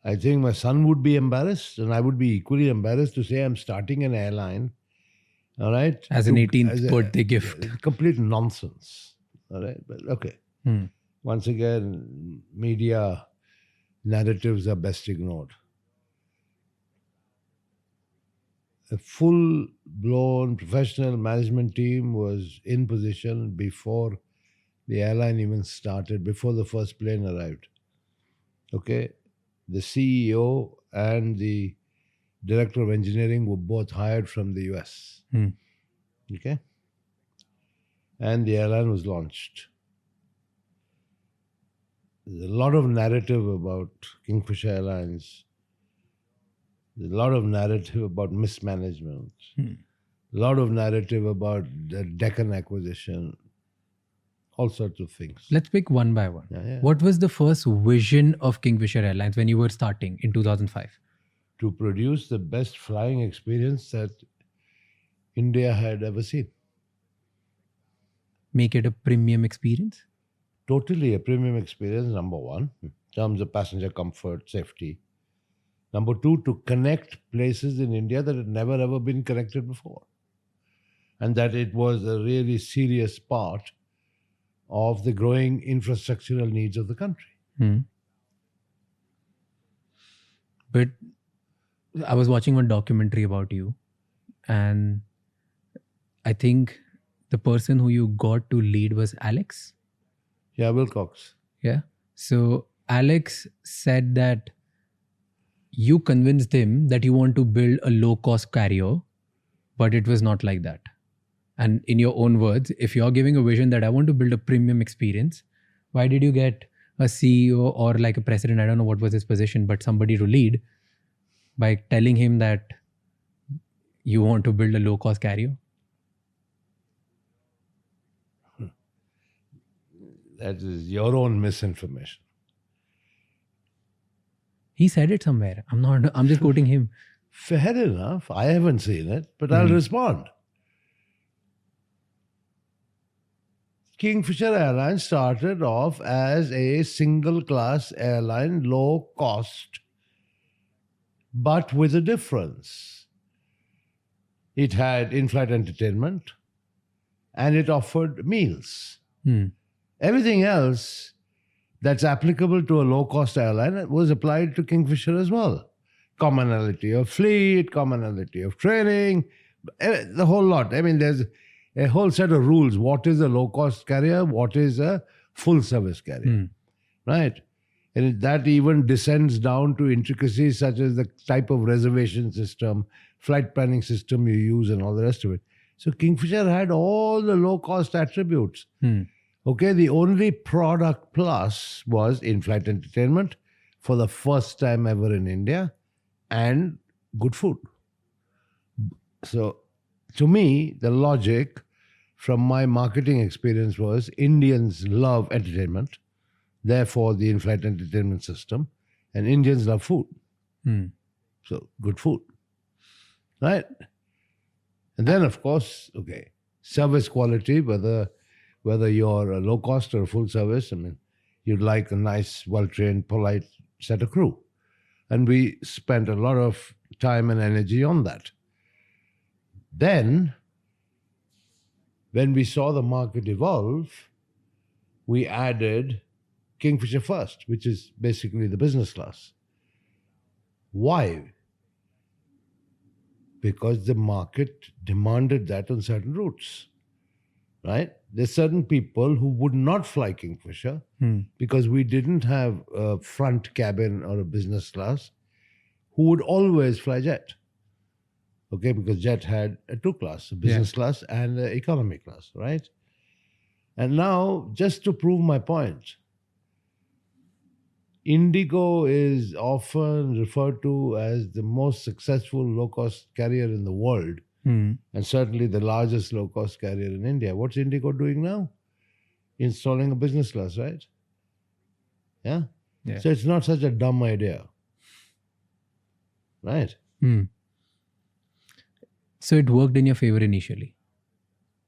I think my son would be embarrassed and I would be equally embarrassed to say I'm starting an airline All right? As an 18th birthday gift. Complete nonsense. All right? But okay. Once again, media narratives are best ignored. A full-blown professional management team was in position before the airline even started, before the first plane arrived. Okay? The CEO and the director of engineering were both hired from the US. Okay? And the airline was launched. There's a lot of narrative about Kingfisher Airlines. There's a lot of narrative about mismanagement. A lot of narrative about the Deccan acquisition. All sorts of things. Let's pick one by one. Yeah. What was the first vision of Kingfisher Airlines when you were starting in 2005? To produce the best flying experience that India had ever seen. Make it a premium experience? Totally a premium experience, number one, in terms of passenger comfort, safety. Number two, to connect places in India that had never ever been connected before. And that it was a really serious part of the growing infrastructural needs of the country. But I was watching one documentary about you, and I think the person who you got to lead was Alex. Yeah, Wilcox. Yeah. So Alex said that you convinced him that you want to build a low-cost carrier, but it was not like that. And in your own words, if you're giving a vision that I want to build a premium experience, why did you get a CEO or like a president, I don't know what was his position, but somebody to lead by telling him that you want to build a low-cost carrier? That is your own misinformation. He said it somewhere. I'm just quoting him. Fair enough. I haven't seen it, but I'll respond. Kingfisher Airlines started off as a single-class airline, low cost, but with a difference. It had in-flight entertainment and it offered meals. Everything else that's applicable to a low-cost airline was applied to Kingfisher as well. Commonality of fleet, commonality of training, the whole lot. I mean, there's a whole set of rules. What is a low-cost carrier? What is a full-service carrier? Right? And that even descends down to intricacies such as the type of reservation system, flight planning system you use, and all the rest of it. So Kingfisher had all the low-cost attributes. Okay, the only product plus was in-flight entertainment for the first time ever in India and good food. So to me, the logic from my marketing experience was Indians love entertainment, therefore the in-flight entertainment system, and Indians love food. So good food, right? And then of course, okay, service quality, whether you're a low cost or a full service, I mean, you'd like a nice, well-trained, polite set of crew. And we spent a lot of time and energy on that. Then, when we saw the market evolve, we added Kingfisher First, which is basically the business class. Why? Because the market demanded that on certain routes. Right? There's certain people who would not fly Kingfisher because we didn't have a front cabin or a business class, who would always fly jet. Okay, because jet had a two class, a business class and an economy class, right? And now, just to prove my point, Indigo is often referred to as the most successful low-cost carrier in the world. And certainly the largest low-cost carrier in India. What's Indigo doing now? Installing a business class, right? Yeah? So it's not such a dumb idea. Right? So it worked in your favor initially.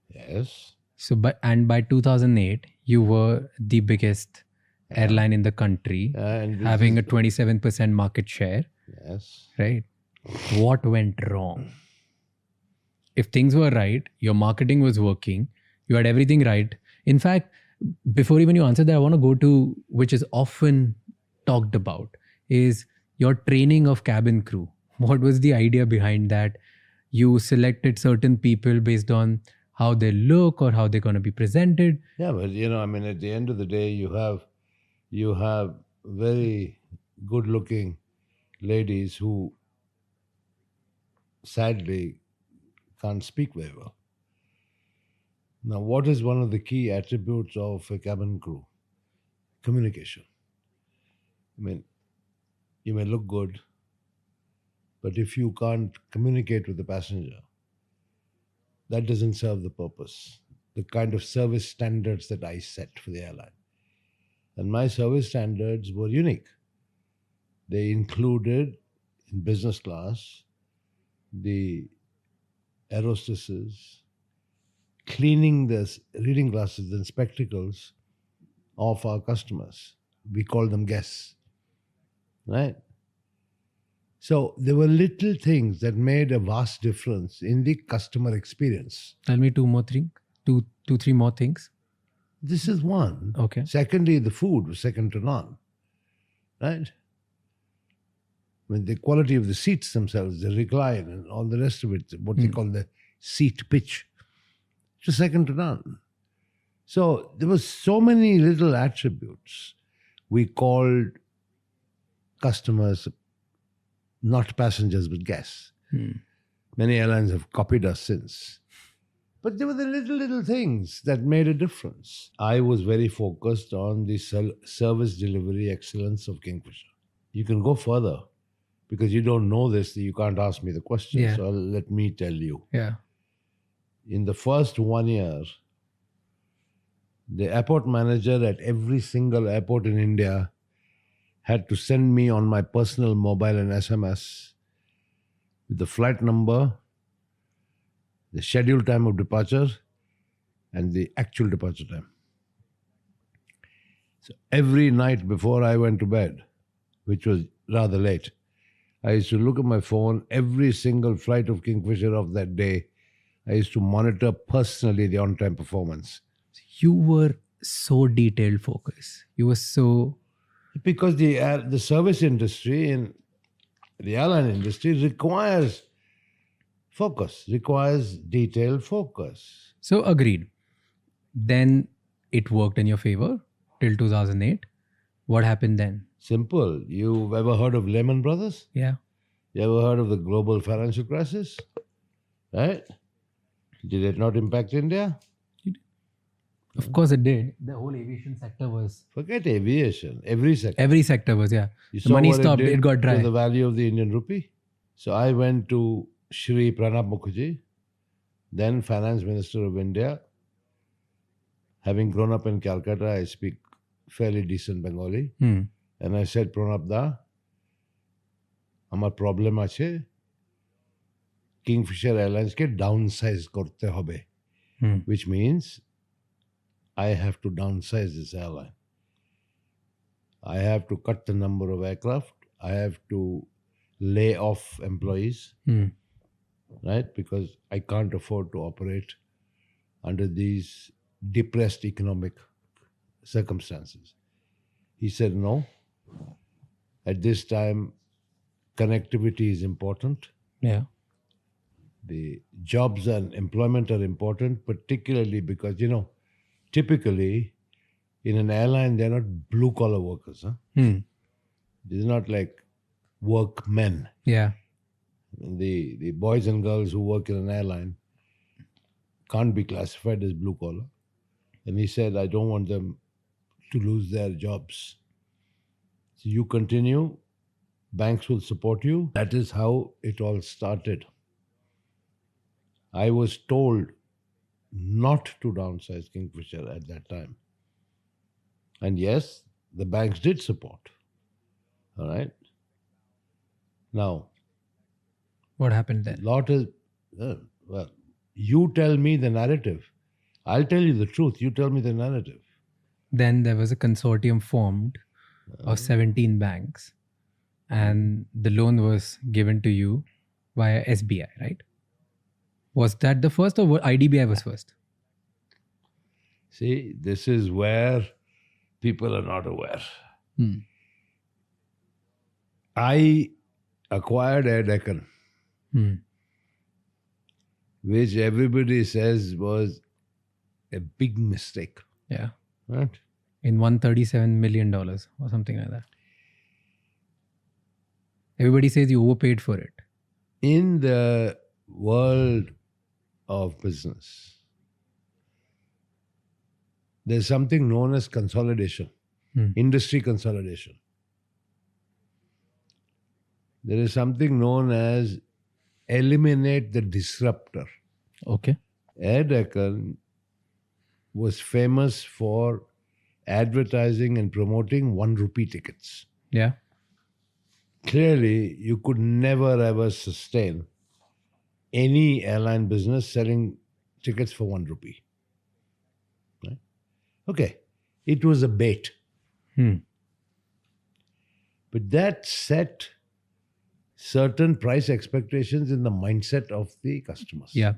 Yes. So by 2008, you were the biggest airline in the country, And having a 27% market share. Yes. Right? What went wrong? if things were right, your marketing was working, you had everything right. In fact, before even you answer that, I want to go to which is often talked about is your training of cabin crew. What was the idea behind that? You selected certain people based on how they look or how they're going to be presented. Yeah, but I mean, at the end of the day, you have very good-looking ladies who sadly can't speak very well. Now, what is one of the key attributes of a cabin crew? Communication. I mean, you may look good, but if you can't communicate with the passenger, that doesn't serve the purpose. The kind of service standards that I set for the airline. And my service standards were unique. They included, in business class, the air hostesses cleaning the reading glasses and spectacles of our customers. We call them guests, right? So there were little things that made a vast difference in the customer experience. Tell me three more things. This is one. Okay. Secondly, the food was second to none, right? I mean, the quality of the seats themselves, the recline and all the rest of it, what they call the seat pitch, it was second to none. So there were so many little attributes. We called customers not passengers but guests. Many airlines have copied us since. But there were the little things that made a difference. I was very focused on the service delivery excellence of Kingfisher. You can go further because you don't know this, you can't ask me the question. Yeah. So let me tell you. Yeah. In the first 1 year, the airport manager at every single airport in India had to send me on my personal mobile an SMS with the flight number, the scheduled time of departure, and the actual departure time. So every night before I went to bed, which was rather late, I used to look at my phone, every single flight of Kingfisher of that day. I used to monitor personally the on-time performance. You were so detailed focused. You were so... Because the service industry and the airline industry requires focus, requires detailed focus. So agreed. Then it worked in your favor till 2008. What happened then? Simple. You've ever heard of Lehman Brothers? Yeah. You ever heard of the global financial crisis? Right? Did it not impact India? Of course it did. The whole aviation sector was... Forget aviation. Every sector. Every sector was, yeah. You The saw money what stopped, did it got dry. to the value of the Indian rupee. So I went to Shri Pranab Mukherjee, then Finance Minister of India. Having grown up in Calcutta, I speak fairly decent Bengali. And I said, Pranab da, আমার problem আছে Kingfisher Airlines কে downsize করতে হবে, which means I have to downsize this airline. I have to cut the number of aircraft. I have to lay off employees, right? Because I can't afford to operate under these depressed economic circumstances. He said, no. At this time, connectivity is important. Yeah. The jobs and employment are important, particularly because, typically in an airline, they're not blue-collar workers. These are not like workmen. Yeah. The boys and girls who work in an airline can't be classified as blue-collar. And he said, I don't want them to lose their jobs. So you continue, banks will support you. That is how it all started. I was told not to downsize Kingfisher at that time. And yes, the banks did support. All right. Now, What happened then? well, you tell me the narrative. I'll tell you the truth. You tell me the narrative. Then there was a consortium formed of 17 banks and the loan was given to you via SBI, right? Was that the first or IDBI was first? See, this is where people are not aware. I acquired Air Deccan, which everybody says was a big mistake. Yeah. Right? In $137 million or something like that. Everybody says you overpaid for it. In the world of business, there's something known as consolidation, industry consolidation. There is something known as eliminate the disruptor. Okay. Air Deccan was famous for advertising and promoting 1 rupee tickets. Yeah. Clearly, you could never ever sustain any airline business selling tickets for 1 rupee. Right? Okay, it was a bait. But that set certain price expectations in the mindset of the customers. Yeah.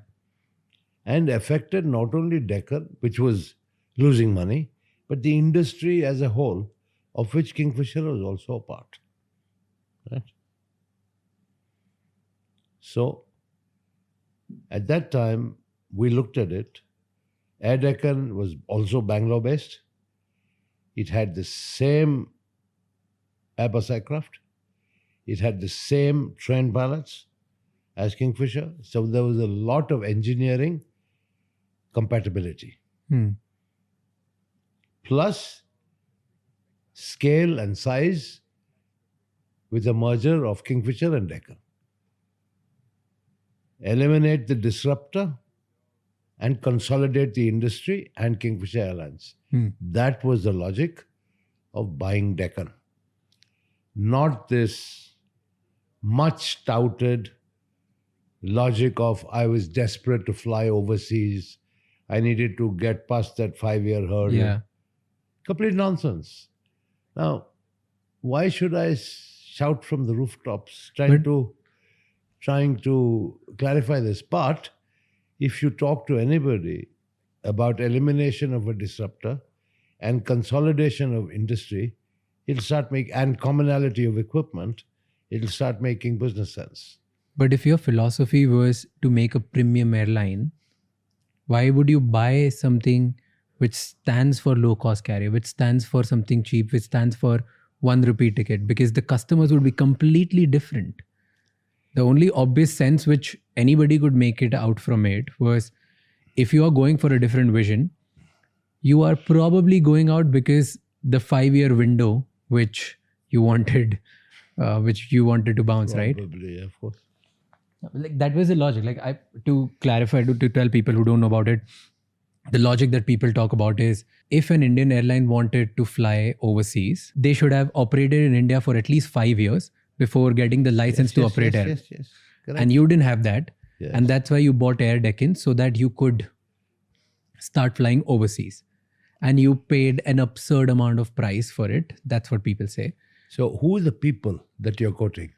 And affected not only Deccan, which was losing money, but the industry as a whole, of which Kingfisher was also a part. Right? So, at that time, we looked at it. Air Deccan was also Bangalore based. It had the same Airbus aircraft. It had the same trained pilots as Kingfisher. So there was a lot of engineering compatibility. Plus scale and size with the merger of Kingfisher and Deccan. Eliminate the disruptor and consolidate the industry and Kingfisher Airlines. That was the logic of buying Deccan. Not this much touted logic of I was desperate to fly overseas. I needed to get past that 5-year hurdle. Yeah. Complete nonsense. Now, why should I shout from the rooftops trying to clarify this? But if you talk to anybody about elimination of a disruptor and consolidation of industry, it'll start and commonality of equipment, it'll start making business sense. But if your philosophy was to make a premium airline, why would you buy something which stands for low cost carrier, which stands for something cheap, which stands for 1 rupee ticket? Because the customers would be completely different. The only obvious sense which anybody could make it out from it was, if you are going for a different vision, you are probably going out because the 5-year window which you wanted to bounce, right? Probably, of course. Like that was the logic. Like to clarify, to tell people who don't know about it, the logic that people talk about is, if an Indian airline wanted to fly overseas, they should have operated in India for at least 5 years before getting the license to operate air. Yes. Correct. And you didn't have that. Yes. And that's why you bought Air Deccan, so that you could start flying overseas. And you paid an absurd amount of price for it. That's what people say. So who are the people that you're quoting?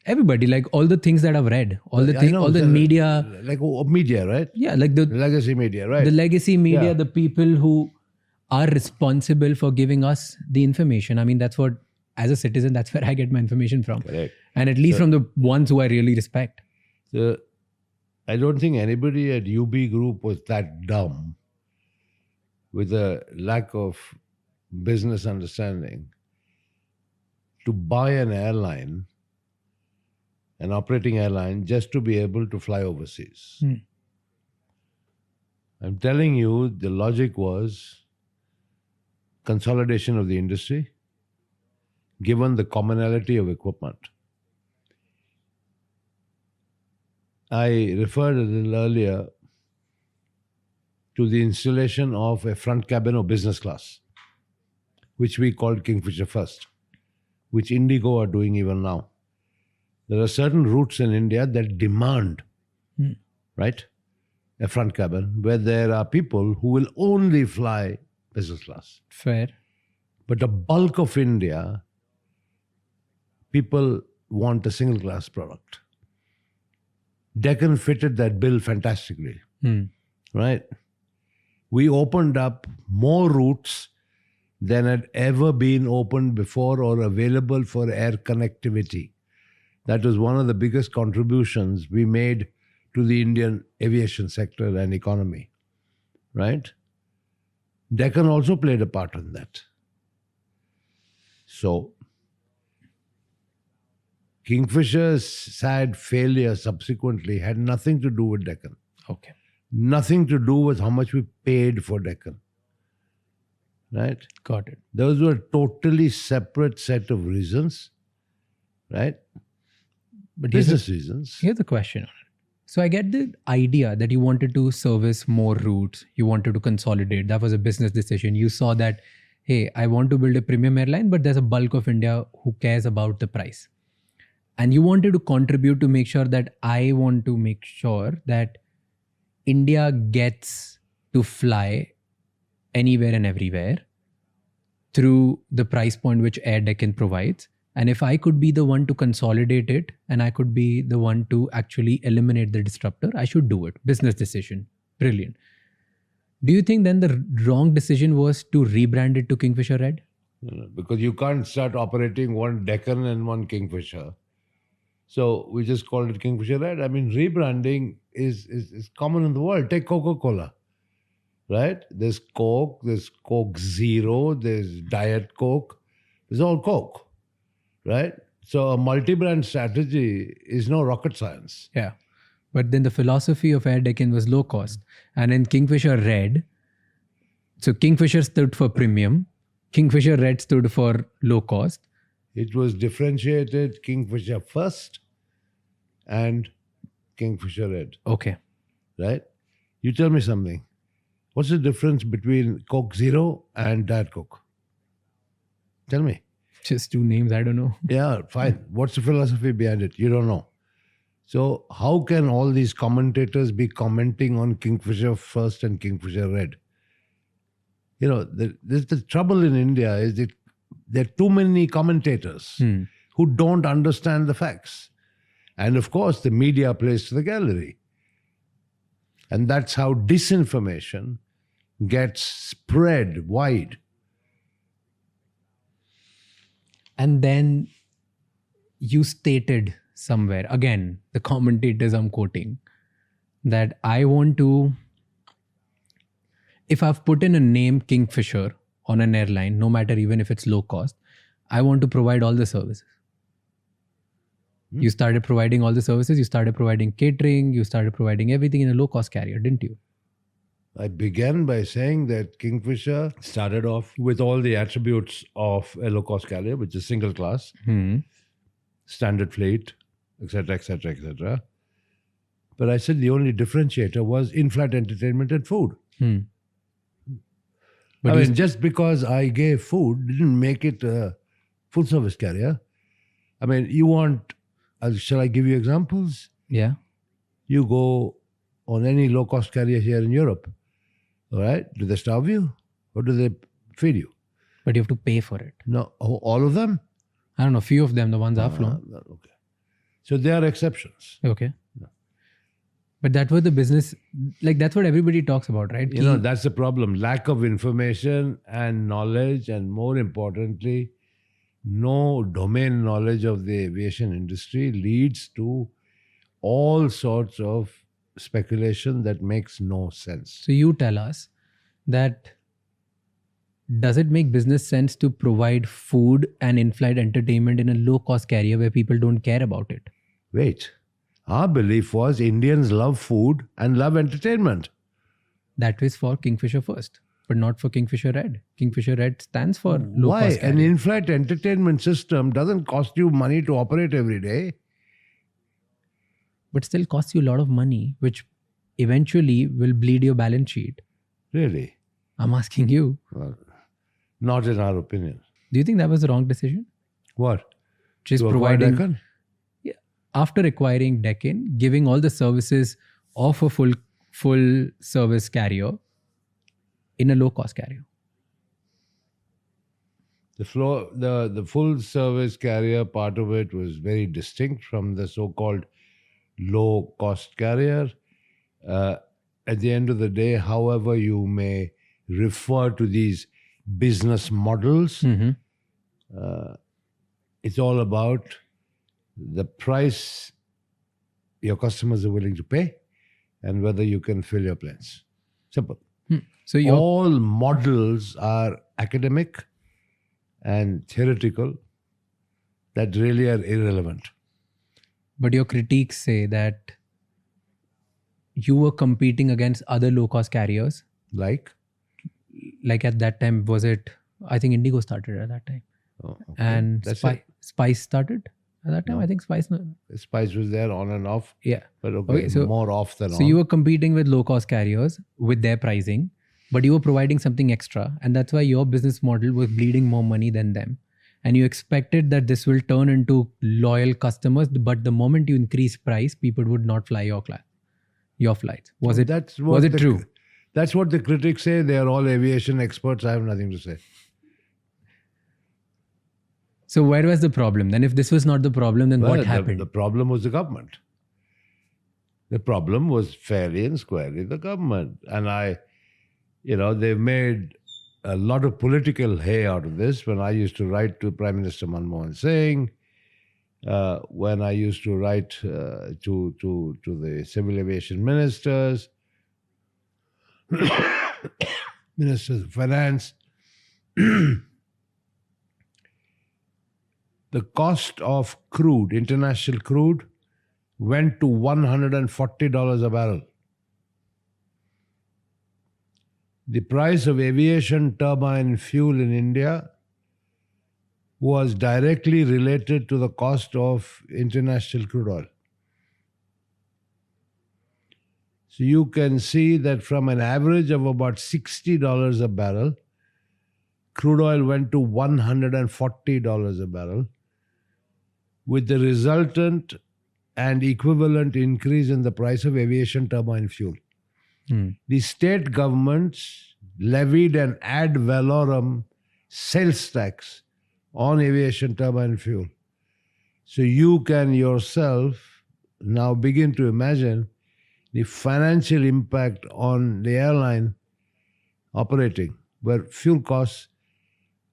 Everybody, like all the things that I've read, all the media. Like media, right? Yeah, like the legacy media, right? The legacy media, Yeah. the people who are responsible for giving us the information. I mean, that's what, as a citizen, that's where I get my information from. Correct. And at least from the ones who I really respect. So, I don't think anybody at UB Group was that dumb with a lack of business understanding to buy an airline, an operating airline, just to be able to fly overseas. I'm telling you, the logic was consolidation of the industry, given the commonality of equipment. I referred a little earlier to the installation of a front cabin of business class, which we called Kingfisher First, which Indigo are doing even now. There are certain routes in India that demand, right, a front cabin, where there are people who will only fly business class. Fair. But the bulk of India, people want a single class product. Deccan fitted that bill fantastically. Right? We opened up more routes than had ever been opened before or available for air connectivity. That was one of the biggest contributions we made to the Indian aviation sector and economy. Right? Deccan also played a part in that. So, Kingfisher's sad failure subsequently had nothing to do with Deccan. Okay. Nothing to do with how much we paid for Deccan. Right? Got it. Those were totally separate set of reasons. Right? But Business reasons. Here's the question on it. So I get the idea that you wanted to service more routes. You wanted to consolidate. That was a business decision. You saw that, hey, I want to build a premium airline, but there's a bulk of India who cares about the price. And you wanted to contribute to make sure that I want to make sure that India gets to fly anywhere and everywhere through the price point which Air Deccan provides. And if I could be the one to consolidate it and I could be the one to actually eliminate the disruptor, I should do it. Business decision. Brilliant. Do you think then the wrong decision was to rebrand it to Kingfisher Red? Because you can't start operating one Deccan and one Kingfisher. So we just called it Kingfisher Red. I mean, rebranding is common in the world. Take Coca-Cola, right? There's Coke, there's Coke Zero, there's Diet Coke. There's all Coke, right? So a multi-brand strategy is no rocket science. Yeah. But then the philosophy of Air Deccan was low cost. And in Kingfisher Red, so Kingfisher stood for premium, Kingfisher Red stood for low cost. It was differentiated Kingfisher first and Kingfisher Red. Okay. Right? You tell me something. What's the difference between Coke Zero and Diet Coke? Tell me. Just two names, I don't know. Yeah, fine. What's the philosophy behind it? You don't know. So how can all these commentators be commenting on Kingfisher first and Kingfisher Red? You know, the trouble in India is that there are too many commentators who don't understand the facts. And of course, the media plays to the gallery. And that's how disinformation gets spread wide. And then you stated somewhere, again, the commentators I'm quoting, that I want to, if I've put in a name Kingfisher on an airline, no matter even if it's low cost, I want to provide all the services. You started providing all the services, you started providing catering, you started providing everything in a low cost carrier, didn't you? I began by saying that Kingfisher started off with all the attributes of a low-cost carrier, which is single class, standard fleet, etc., etc., etc. But I said the only differentiator was in-flight entertainment and food. But I mean, just because I gave food didn't make it a full-service carrier. I mean, you want, shall I give you examples? Yeah. You go on any low-cost carrier here in Europe, all right? Do they starve you or do they feed you? But you have to pay for it. No, all of them? I don't know, few of them, the ones I've flown. Okay. So there are exceptions. Okay. But that was the business, like that's what everybody talks about, right? You know, that's the problem. Lack of information and knowledge, and more importantly, no domain knowledge of the aviation industry leads to all sorts of speculation that makes no sense. So you tell us that does it make business sense to provide food and in-flight entertainment in a low-cost carrier where people don't care about it? Wait. Our belief was Indians love food and love entertainment. That is for Kingfisher first, but not for Kingfisher Red. Kingfisher Red stands for Why? low-cost carrier. An in-flight entertainment system doesn't cost you money to operate every day. But still costs you a lot of money, which eventually will bleed your balance sheet. Really? I'm asking you. Well, not in our opinion. Do you think that was the wrong decision? What? Just To acquire providing, Deccan? after acquiring Deccan, giving all the services of a full service carrier in a low cost carrier. The full service carrier part of it was very distinct from the so-called low-cost carrier. At the end of the day, however you may refer to these business models, it's all about the price your customers are willing to pay and whether you can fill your planes. Simple. So your All models are academic and theoretical that really are irrelevant. but your critiques say that you were competing against other low cost carriers. Like? Like at that time, was it? I think Indigo started at that time, Oh, okay. and That's it. Spice started at that time. No. I think Spice. Spice was there on and off, Yeah. but Okay, so- more off than So on. you were competing with low cost carriers with their pricing, but you were providing something extra, and that's why your business model was bleeding more money than them. And you expected that this will turn into loyal customers, but the moment you increase price, people would not fly your flights. Was it? That's what Was it the- true? That's what the critics say. They are all aviation experts. I have nothing to say. So where was the problem? Then if this was not the problem, then Well, what happened? The problem was the government. The problem was fairly and squarely the government. And they've made a lot of political hay out of this. When I used to write to Prime Minister Manmohan Singh, when I used to write to the civil aviation ministers, ministers of finance, the cost of crude, international crude, went to $140 a barrel. The price of aviation turbine fuel in India was directly related to the cost of international crude oil. So you can see that from an average of about $60 a barrel, crude oil went to $140 a barrel, with the resultant and equivalent increase in the price of aviation turbine fuel. The state governments levied an ad valorem sales tax on aviation turbine fuel. So you can yourself now begin to imagine the financial impact on the airline operating, where fuel costs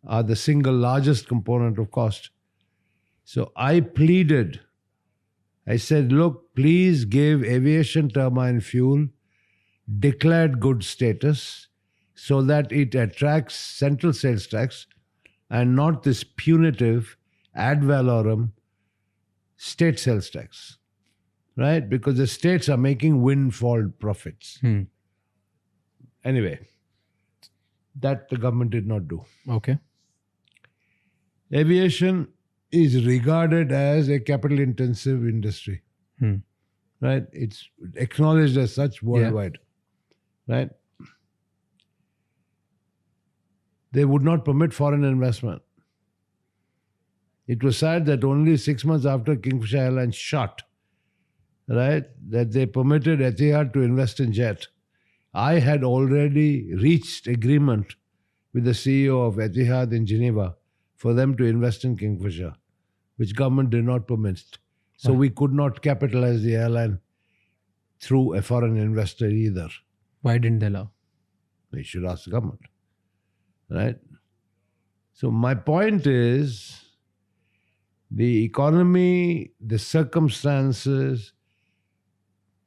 are the single largest component of cost. So I pleaded, I said, look, please give aviation turbine fuel declared good status so that it attracts central sales tax and not this punitive ad valorem state sales tax, right? Because the states are making windfall profits. Anyway, that the government did not do. Okay. Aviation is regarded as a capital intensive industry, right? It's acknowledged as such worldwide, right? They would not permit foreign investment. It was said that only 6 months after Kingfisher Airlines shut, right, that they permitted Etihad to invest in jet. I had already reached agreement with the CEO of Etihad in Geneva for them to invest in Kingfisher, which government did not permit. So we could not capitalize the airline through a foreign investor either. Why didn't they allow? You should ask the government, right? So my point is, the economy, the circumstances,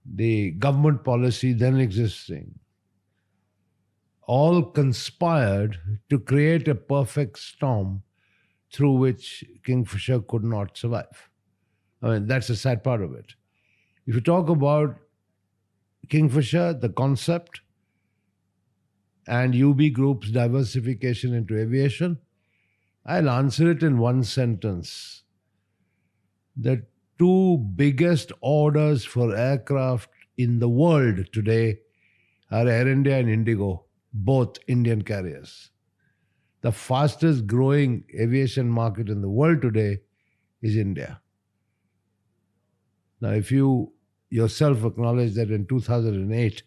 the government policy then existing, all conspired to create a perfect storm through which Kingfisher could not survive. I mean, that's the sad part of it. If you talk about Kingfisher, the concept, and UB Group's diversification into aviation, I'll answer it in one sentence. The two biggest orders for aircraft in the world today are Air India and Indigo, both Indian carriers. The fastest growing aviation market in the world today is India. Now, if you yourself acknowledge that in 2008,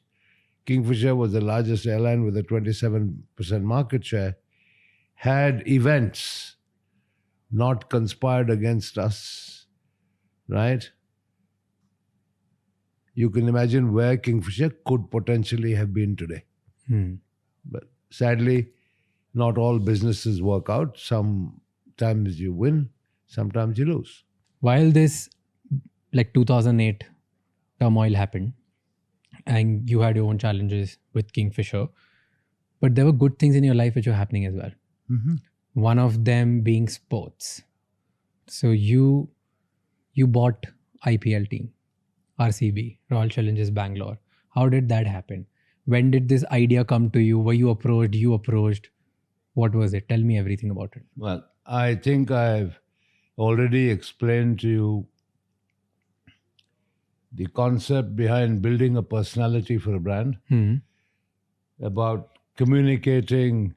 Kingfisher was the largest airline with a 27% market share, had events not conspired against us, right? you can imagine where Kingfisher could potentially have been today. But sadly, not all businesses work out. Sometimes you win, sometimes you lose. While this, like 2008 turmoil happened, and you had your own challenges with Kingfisher, but there were good things in your life which were happening as well. One of them being sports. So you bought IPL team, RCB, Royal Challengers Bangalore. How did that happen? When did this idea come to you? Were you approached? You approached? What was it? Tell me everything about it. Well, I think I've already explained to you the concept behind building a personality for a brand, about communicating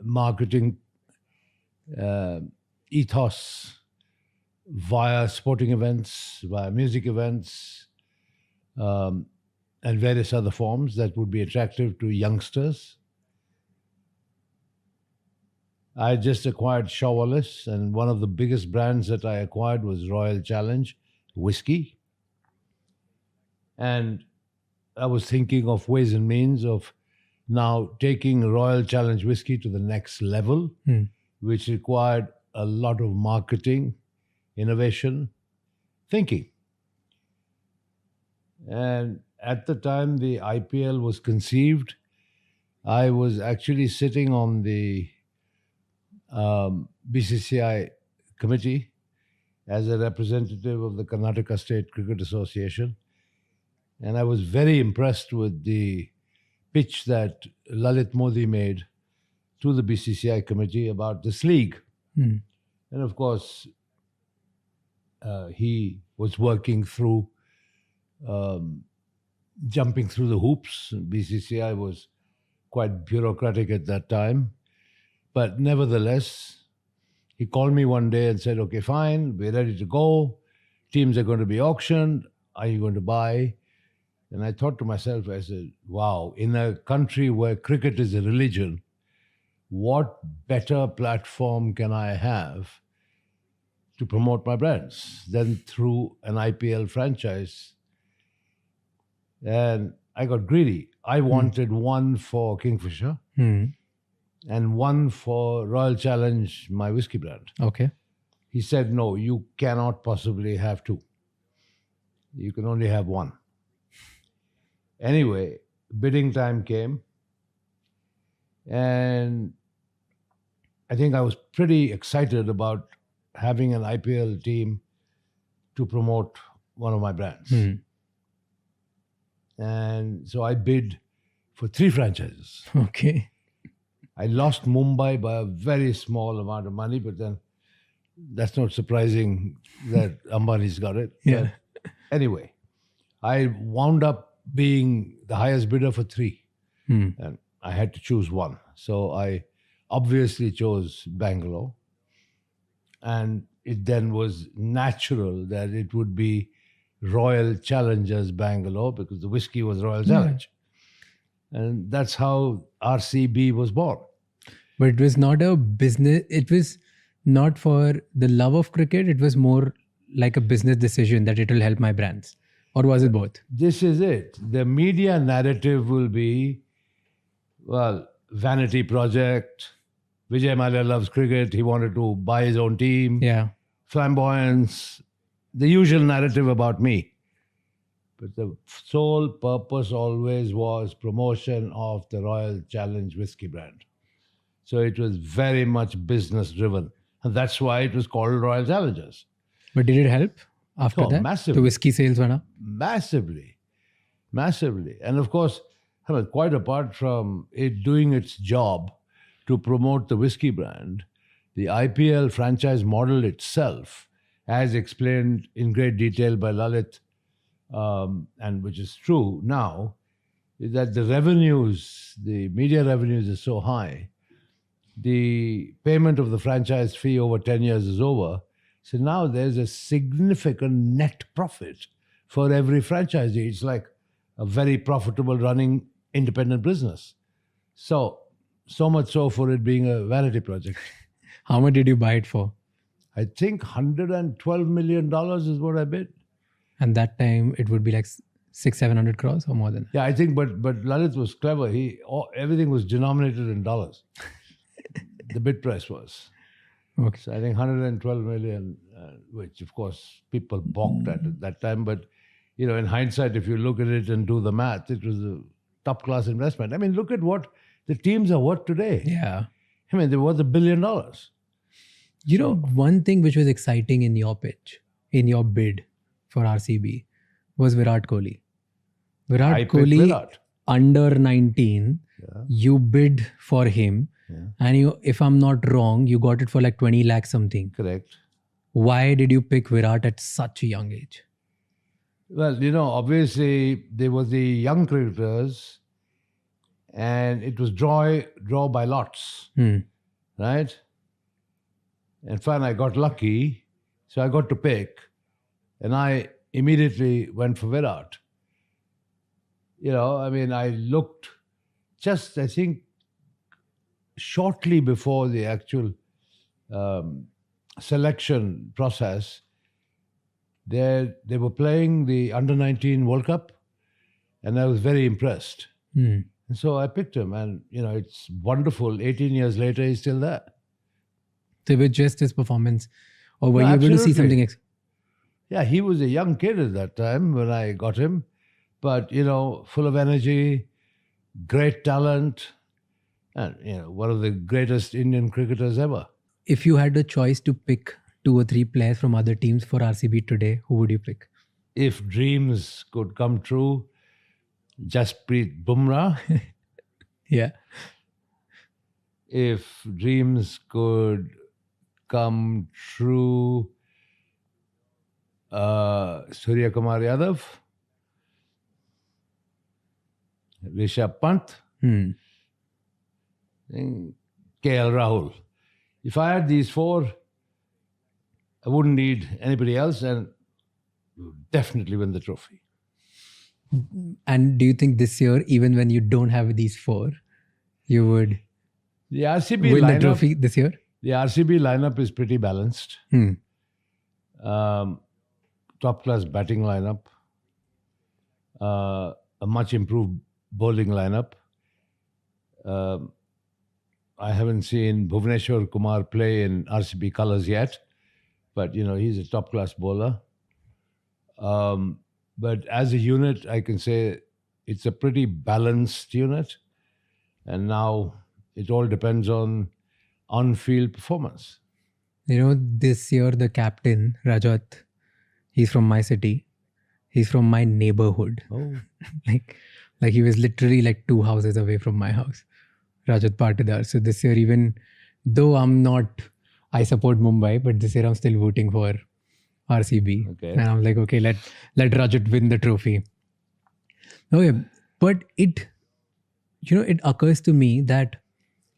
marketing ethos via sporting events, via music events, and various other forms that would be attractive to youngsters. I just acquired Shaw Wallace, and one of the biggest brands that I acquired was Royal Challenge whiskey. And I was thinking of ways and means of now taking Royal Challenge whiskey to the next level, which required a lot of marketing, innovation, thinking. And at the time the IPL was conceived, I was actually sitting on the BCCI committee as a representative of the Karnataka State Cricket Association. And I was very impressed with the pitch that Lalit Modi made to the BCCI committee about this league. And of course, he was working through jumping through the hoops. BCCI was quite bureaucratic at that time. But nevertheless, he called me one day and said, okay, fine, we're ready to go. Teams are going to be auctioned. Are you going to buy? And I thought to myself, I said, wow, in a country where cricket is a religion, what better platform can I have to promote my brands than through an IPL franchise? And I got greedy. I wanted one for Kingfisher and one for Royal Challenge, my whiskey brand. Okay. He said, no, you cannot possibly have two. You can only have one. Anyway, bidding time came, and I think I was pretty excited about having an IPL team to promote one of my brands. And so I bid for 3 franchises. Okay. I lost Mumbai by a very small amount of money, but then that's not surprising that Ambani's got it. Yeah. But anyway, I wound up being the highest bidder for 3. And I had to choose one. So I obviously chose Bangalore. And it then was natural that it would be Royal Challengers Bangalore because the whiskey was Royal Challenge. And that's how RCB was born. But it was not a business, it was not for the love of cricket, it was more like a business decision that it will help my brands. Or was it both? This is it. The media narrative will be, well, vanity project. Vijay Mallya loves cricket. He wanted to buy his own team. Yeah. Flamboyance. The usual narrative about me. But the sole purpose always was promotion of the Royal Challenge whiskey brand. So it was very much business driven. And that's why it was called Royal Challengers. But did it help after that? Massively. The whiskey sales went up? Massively. Massively. And of course, I mean, quite apart from it doing its job to promote the whiskey brand, the IPL franchise model itself, as explained in great detail by Lalit, and which is true now, is that the revenues, the media revenues are so high, the payment of the franchise fee over 10 years is over. So now there's a significant net profit for every franchisee. It's like a very profitable running independent business. So much so for it being a vanity project. How much did you buy it for? I think $112 million is what I bid. And that time it would be like 600-700 crores or more than that. Yeah, I think, but Lalit was clever. Everything was denominated in dollars. The bid price was. Okay. So I think 112 million, which of course people balked at that time. But in hindsight, if you look at it and do the math, it was a top class investment. I mean, look at what the teams are worth today. Yeah. I mean, they're worth $1 billion. One thing which was exciting in your pitch, in your bid for RCB, was Virat Kohli. Virat I picked Kohli, Virat. under 19, you bid for him. And if I'm not wrong, you got it for like 20 lakhs something. Correct. Why did you pick Virat at such a young age? Well, obviously there were the young cricketers, and it was draw by lots, right? And fine, I got lucky, so I got to pick, and I immediately went for Virat. I looked just, I think, shortly before the actual selection process. They were playing the Under-19 World Cup, and I was very impressed. And so I picked him, and it's wonderful. 18 years later, he's still there. So with just his performance, or were you able to see something? Yeah, he was a young kid at that time when I got him, but full of energy, great talent, and one of the greatest Indian cricketers ever. If you had the choice to pick 2 or 3 players from other teams for RCB today, who would you pick? If dreams could come true, Jasprit Bumrah. Yeah. If dreams could come true, Surya Kumar Yadav, Rishabh Pant, and KL Rahul. If I had these 4, I wouldn't need anybody else, and definitely win the trophy. And do you think this year, even when you don't have these 4, you would The RCB win lineup, the trophy this year? The RCB lineup is pretty balanced. Top class batting lineup, a much improved bowling lineup. I haven't seen Bhuvneshwar Kumar play in RCB colours yet, but he's a top class bowler. But as a unit, I can say it's a pretty balanced unit, and now it all depends on on-field performance. This year the captain, Rajat, he's from my city. He's from my neighborhood. Oh. like he was literally like 2 houses away from my house. Rajat Patidar. So this year, even though I support Mumbai, but this year I'm still voting for RCB. Okay. And I'm like, okay, let Rajat win the trophy. Okay, but it occurs to me that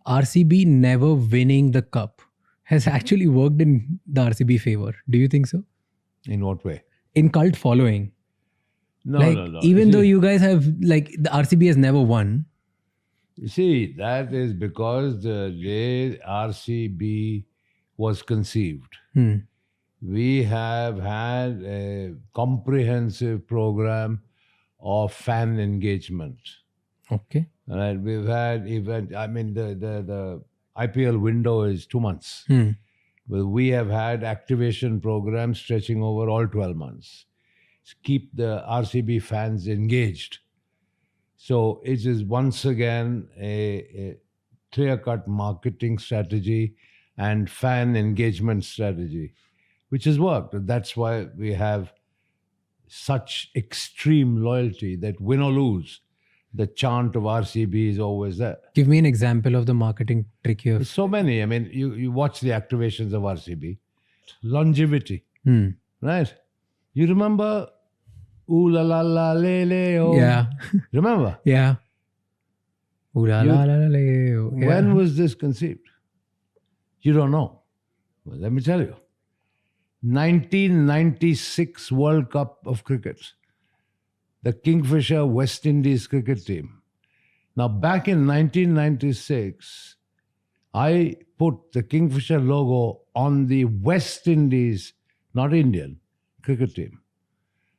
RCB never winning the cup has actually worked in the RCB favor. Do you think so? In what way? In cult following. No. Even though you guys have, the RCB has never won. You see, that is because the day RCB was conceived. We have had a comprehensive program of fan engagement. Okay. Right? We've had the IPL window is 2 months. Well, we have had activation programs stretching over all 12 months to keep the RCB fans engaged. So it is once again a clear-cut marketing strategy and fan engagement strategy, which has worked. That's why we have such extreme loyalty that win or lose, the chant of RCB is always there. Give me an example of the marketing trick you have. There's so many. I mean, you watch the activations of RCB. Longevity, right? You remember Ooh la la la le le oh? Yeah. Remember? Yeah. Ooh la la la la le, oh. Yeah. When was this conceived? You don't know. Well, let me tell you. 1996 World Cup of Cricket. The Kingfisher West Indies cricket team. Now, back in 1996, I put the Kingfisher logo on the West Indies, not Indian, cricket team.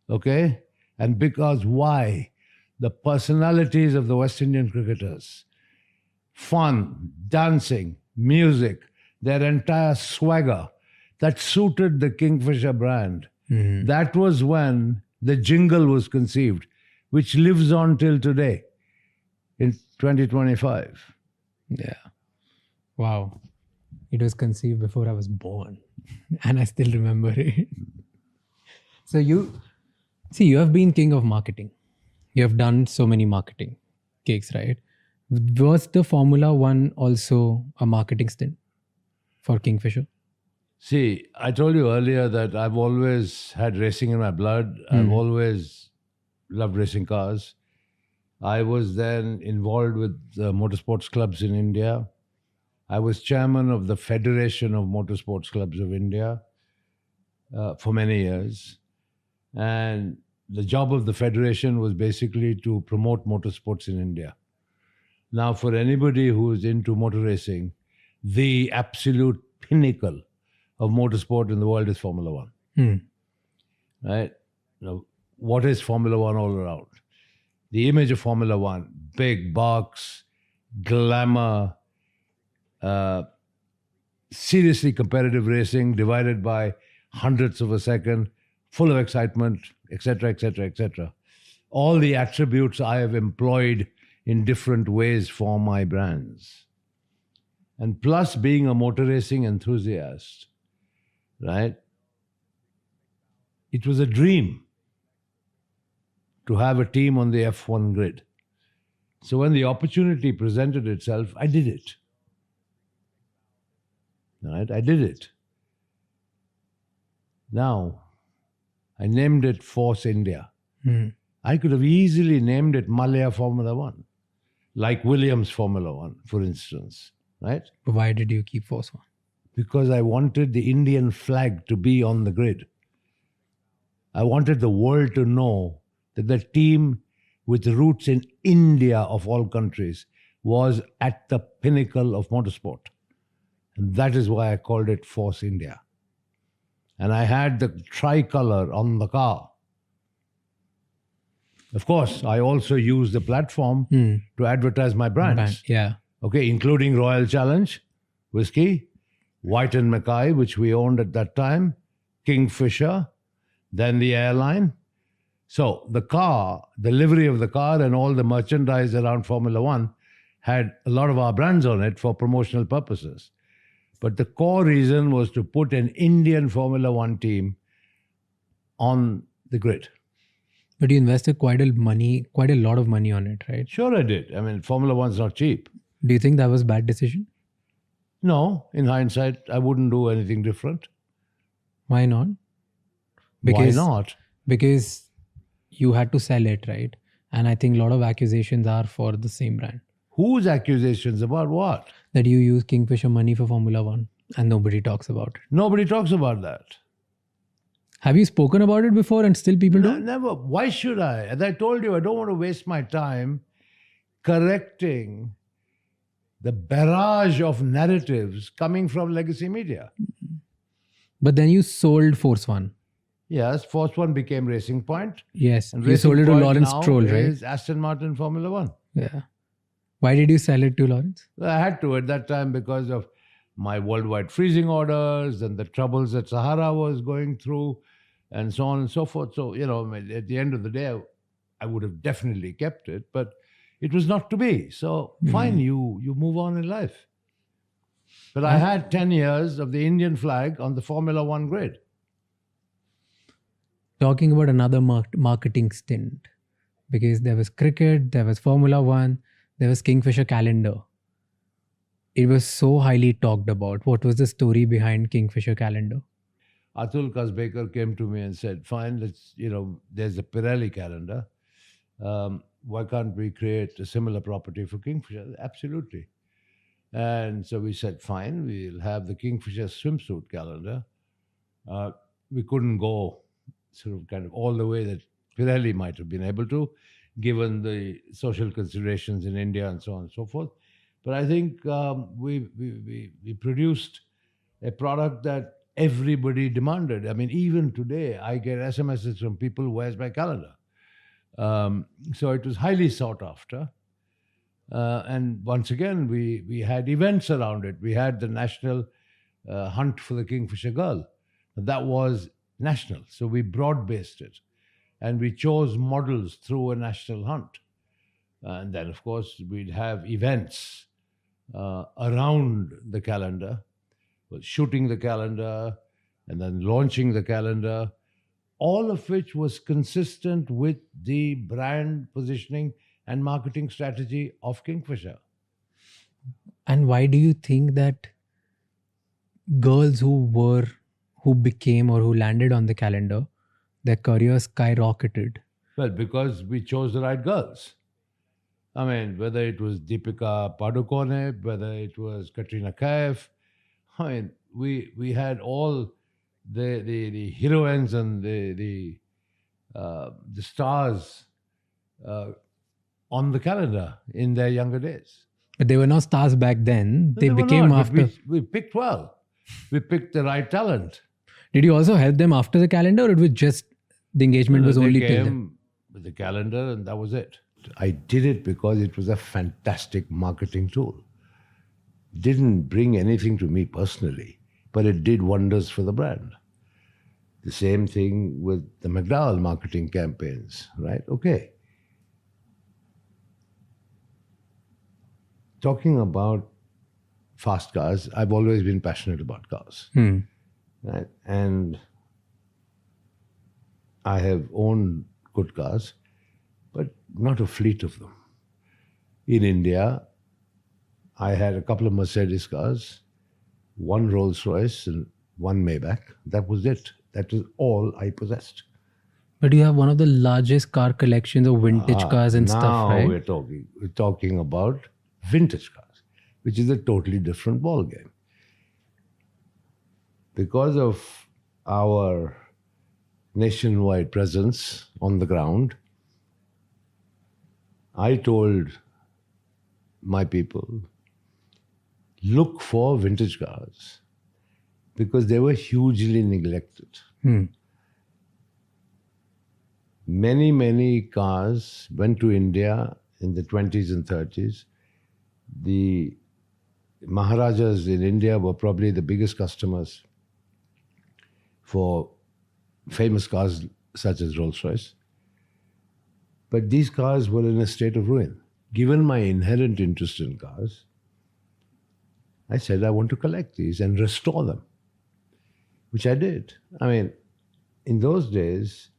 Okay? And because why? The personalities of the West Indian cricketers, fun, dancing, music, their entire swagger that suited the Kingfisher brand. That was when the jingle was conceived, which lives on till today in 2025. Yeah. Wow. It was conceived before I was born. And I still remember it. So you have been king of marketing. You have done so many marketing gigs, right? Was the Formula One also a marketing stint for Kingfisher? See, I told you earlier that I've always had racing in my blood. I've always loved racing cars. I was then involved with the motorsports clubs in India. I was chairman of the Federation of Motorsports Clubs of India for many years. And the job of the federation was basically to promote motorsports in India. Now, for anybody who is into motor racing, the absolute pinnacle of motorsport in the world is Formula One. Right? Now, what is Formula One all around? The image of Formula One, big box, glamour, seriously competitive racing divided by hundredths of a second, full of excitement, etc., etc., etc. All the attributes I have employed in different ways for my brands. And plus being a motor racing enthusiast, right? It was a dream to have a team on the F1 grid. So when the opportunity presented itself, I did it. Right? I did it. Now, I named it Force India. I could have easily named it Malaya Formula One, like Williams Formula One, for instance. Right? Why did you keep Force One? Because I wanted the Indian flag to be on the grid. I wanted the world to know that the team with roots in India of all countries was at the pinnacle of motorsport. And that is why I called it Force India. And I had the tricolor on the car. Of course, I also used the platform to advertise my brands. Yeah. Okay, including Royal Challenge, whiskey, White and Mackay, which we owned at that time, Kingfisher, then the airline. So the car, the livery of the car and all the merchandise around Formula One had a lot of our brands on it for promotional purposes. But the core reason was to put an Indian Formula One team on the grid. But you invested quite a lot of money on it, right? Sure I did. I mean, Formula One's not cheap. Do you think that was a bad decision? No, in hindsight, I wouldn't do anything different. Why not? Why not? Because you had to sell it, right? And I think a lot of accusations are for the same brand. Whose accusations about what? That you use Kingfisher money for Formula One and nobody talks about it. Nobody talks about that. Have you spoken about it before and still people don't? Never. Why should I? As I told you, I don't want to waste my time correcting the barrage of narratives coming from legacy media. But then you sold Force One. Yes, Force One became Racing Point. Yes. And You Racing sold it to Point Lawrence now Stroll, right? is Aston Martin Formula One. Yeah. Why did you sell it to Lawrence? I had to at that time because of my worldwide freezing orders and the troubles that Sahara was going through and so on and so forth. So, at the end of the day, I would have definitely kept it, but it was not to be. So fine, you move on in life. But I had 10 years of the Indian flag on the Formula One grid. Talking about another marketing stint, because there was cricket, there was Formula One, there was Kingfisher calendar. It was so highly talked about. What was the story behind Kingfisher calendar? Atul Kasbekar came to me and said, fine, there's a Pirelli calendar. Why can't we create a similar property for Kingfisher? Absolutely. And so we said, fine, we'll have the Kingfisher swimsuit calendar. We couldn't go sort of kind of all the way that Pirelli might have been able to, given the social considerations in India and so on and so forth. But I think we produced a product that everybody demanded. I mean, even today, I get SMSs from people, where's my calendar? So it was highly sought after. And once again, we had events around it. We had the national hunt for the Kingfisher girl. That was national. So we broad-based it. And we chose models through a national hunt. And then, of course, we'd have events around the calendar, shooting the calendar, and then launching the calendar, all of which was consistent with the brand positioning and marketing strategy of Kingfisher. And why do you think that girls who became or who landed on the calendar, their careers skyrocketed? Well, because we chose the right girls. I mean, whether it was Deepika Padukone, whether it was Katrina Kaif, I mean, we had all the heroines and the stars on the calendar in their younger days. But they were not stars back then. They were became not, after. We picked well. We picked the right talent. Did you also help them after the calendar, or it was just the engagement was They only till then? came with the calendar, and that was it. I did it because it was a fantastic marketing tool. Didn't bring anything to me personally, but it did wonders for the brand. The same thing with the McDowell marketing campaigns, right? Okay. Talking about fast cars, I've always been passionate about cars. Right? And I have owned good cars, but not a fleet of them. In India, I had a couple of Mercedes cars, one Rolls Royce and one Maybach. That was it. That was all I possessed. But you have one of the largest car collections of vintage cars and stuff, Now right? we're talking about vintage cars, which is a totally different ballgame. Because of our nationwide presence on the ground, I told my people, look for vintage cars because they were hugely neglected. Many cars went to India in the 20s and 30s. The Maharajas in India were probably the biggest customers for famous cars such as Rolls-Royce. But these cars were in a state of ruin. Given my inherent interest in cars, I said I want to collect these and restore them, which I did. I mean, in those days,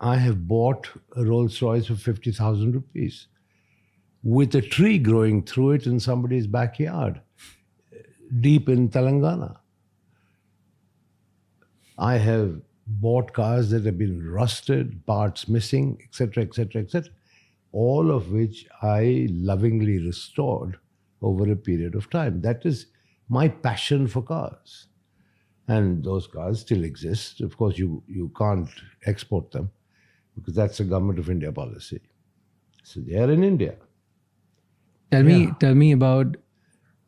I have bought a Rolls-Royce for 50,000 rupees with a tree growing through it in somebody's backyard, deep in Telangana. I have bought cars that have been rusted, parts missing, etc., etc., etc., all of which I lovingly restored over a period of time. That is my passion for cars. And those cars still exist. Of course, you can't export them because that's a Government of India policy. So they are in India. Tell me about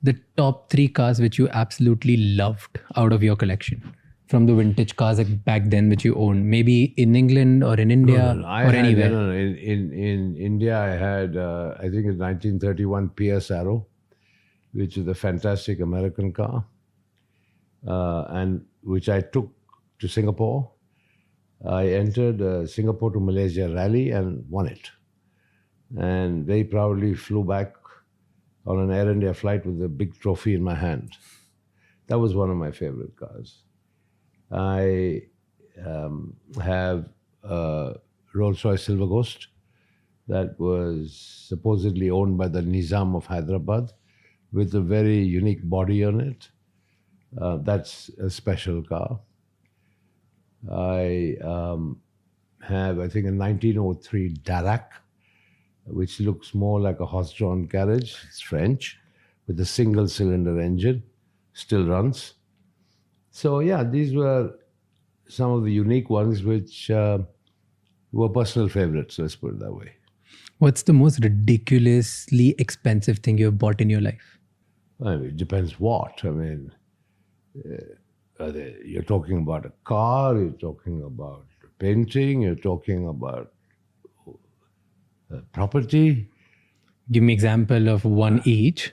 the top 3 cars which you absolutely loved out of your collection from the vintage cars back then which you owned, maybe in England or in India or anywhere. In India, I had, I think it's 1931 PS Arrow, which is a fantastic American car, and which I took to Singapore. I entered Singapore to Malaysia rally and won it. And very proudly flew back on an Air India flight with a big trophy in my hand. That was one of my favorite cars. I have a Rolls-Royce Silver Ghost that was supposedly owned by the Nizam of Hyderabad with a very unique body on it. That's a special car. I have, I think, a 1903 Darracq, which looks more like a horse-drawn carriage. It's French, with a single-cylinder engine, still runs. So yeah, these were some of the unique ones which were personal favorites, let's put it that way. What's the most ridiculously expensive thing you've bought in your life? I mean, it depends what. I mean, You're talking about a car, you're talking about painting, you're talking about property. Give me example of one each.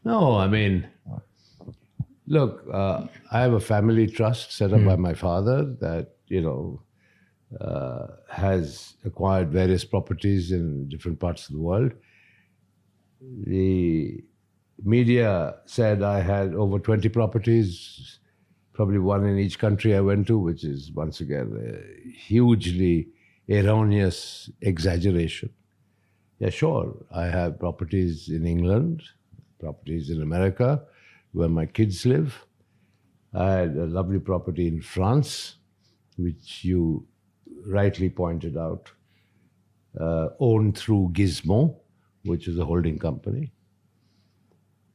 No, I mean, look, I have a family trust set up by my father that, has acquired various properties in different parts of the world. The media said I had over 20 properties, probably one in each country I went to, which is, once again, a hugely erroneous exaggeration. Yeah, sure, I have properties in England, properties in America, where my kids live. I had a lovely property in France, which you rightly pointed out, owned through Gizmo, which is a holding company.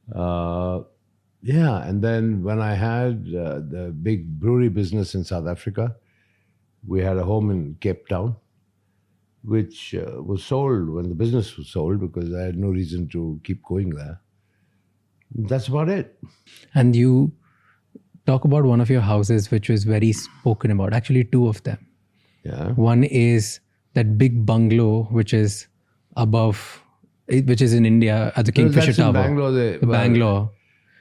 And then when I had the big brewery business in South Africa, we had a home in Cape Town, which was sold when the business was sold because I had no reason to keep going there. That's about it. And you talk about one of your houses which was very spoken about, actually two of them. Yeah. One is that big bungalow which is in India at the Kingfisher That's in Tower. Bangalore. Bangalore.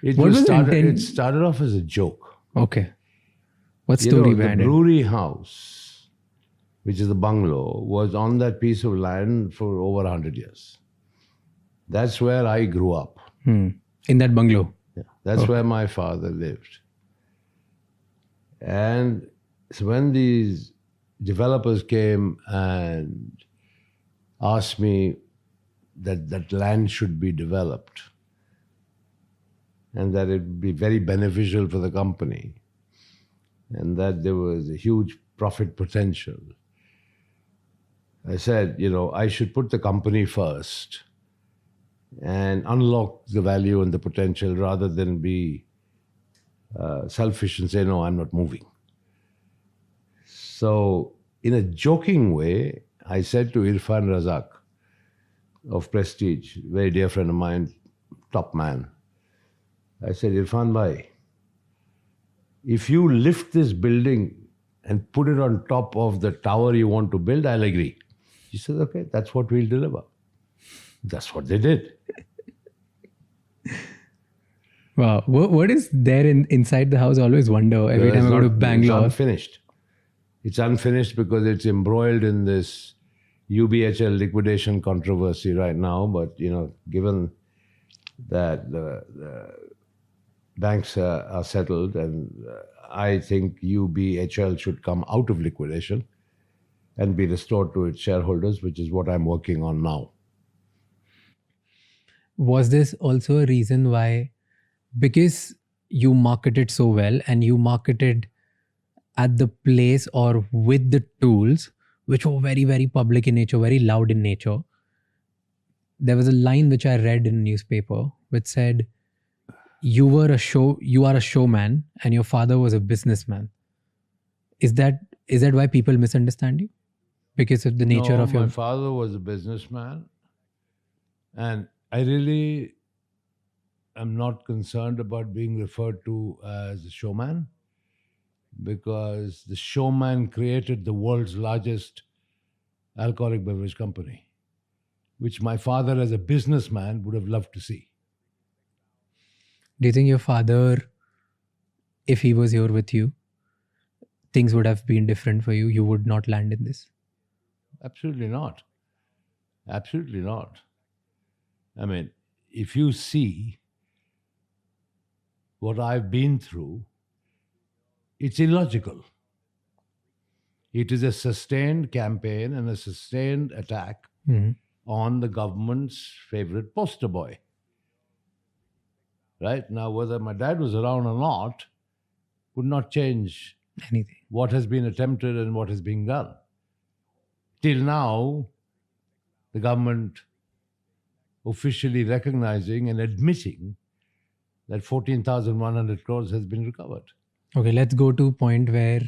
It What was the intent? It started off as a joke. Okay. What story The behind it? brewery house, which is the bungalow, was on that piece of land for over 100 years. That's where I grew up. In that bungalow. Yeah. That's where my father lived. And so when these developers came and asked me that land should be developed and that it would be very beneficial for the company and that there was a huge profit potential, I said, I should put the company first and unlock the value and the potential rather than be selfish and say, no, I'm not moving. So in a joking way, I said to Irfan Razak of Prestige, very dear friend of mine, top man, I said, Irfan bhai, if you lift this building and put it on top of the tower you want to build, I'll agree. He said, okay, that's what we'll deliver. That's what they did. Wow. What is there inside the house? I always wonder every time I go to Bangalore. It's unfinished. It's unfinished because it's embroiled in this UBHL liquidation controversy right now. But, given that the banks are settled, and I think UBHL should come out of liquidation and be restored to its shareholders, which is what I'm working on now. Was this also a reason why, because you marketed so well and you marketed at the place or with the tools which were very, very public in nature, very loud in nature, there was a line which I read in a newspaper which said, you are a showman and your father was a businessman. Is that why people misunderstand you? Because of the nature of your... My father was a businessman, and I really am not concerned about being referred to as a showman, because the showman created the world's largest alcoholic beverage company, which my father as a businessman would have loved to see. Do you think your father, if he was here with you, things would have been different for you? You would not land in this? Absolutely not. Absolutely not. I mean, if you see what I've been through, it's illogical. It is a sustained campaign and a sustained attack on the government's favorite poster boy. Right? Now, whether my dad was around or not would not change Anything. What has been attempted and what is being done. Till now, the government officially recognizing and admitting that 14,100 crores has been recovered. Okay, let's go to a point where,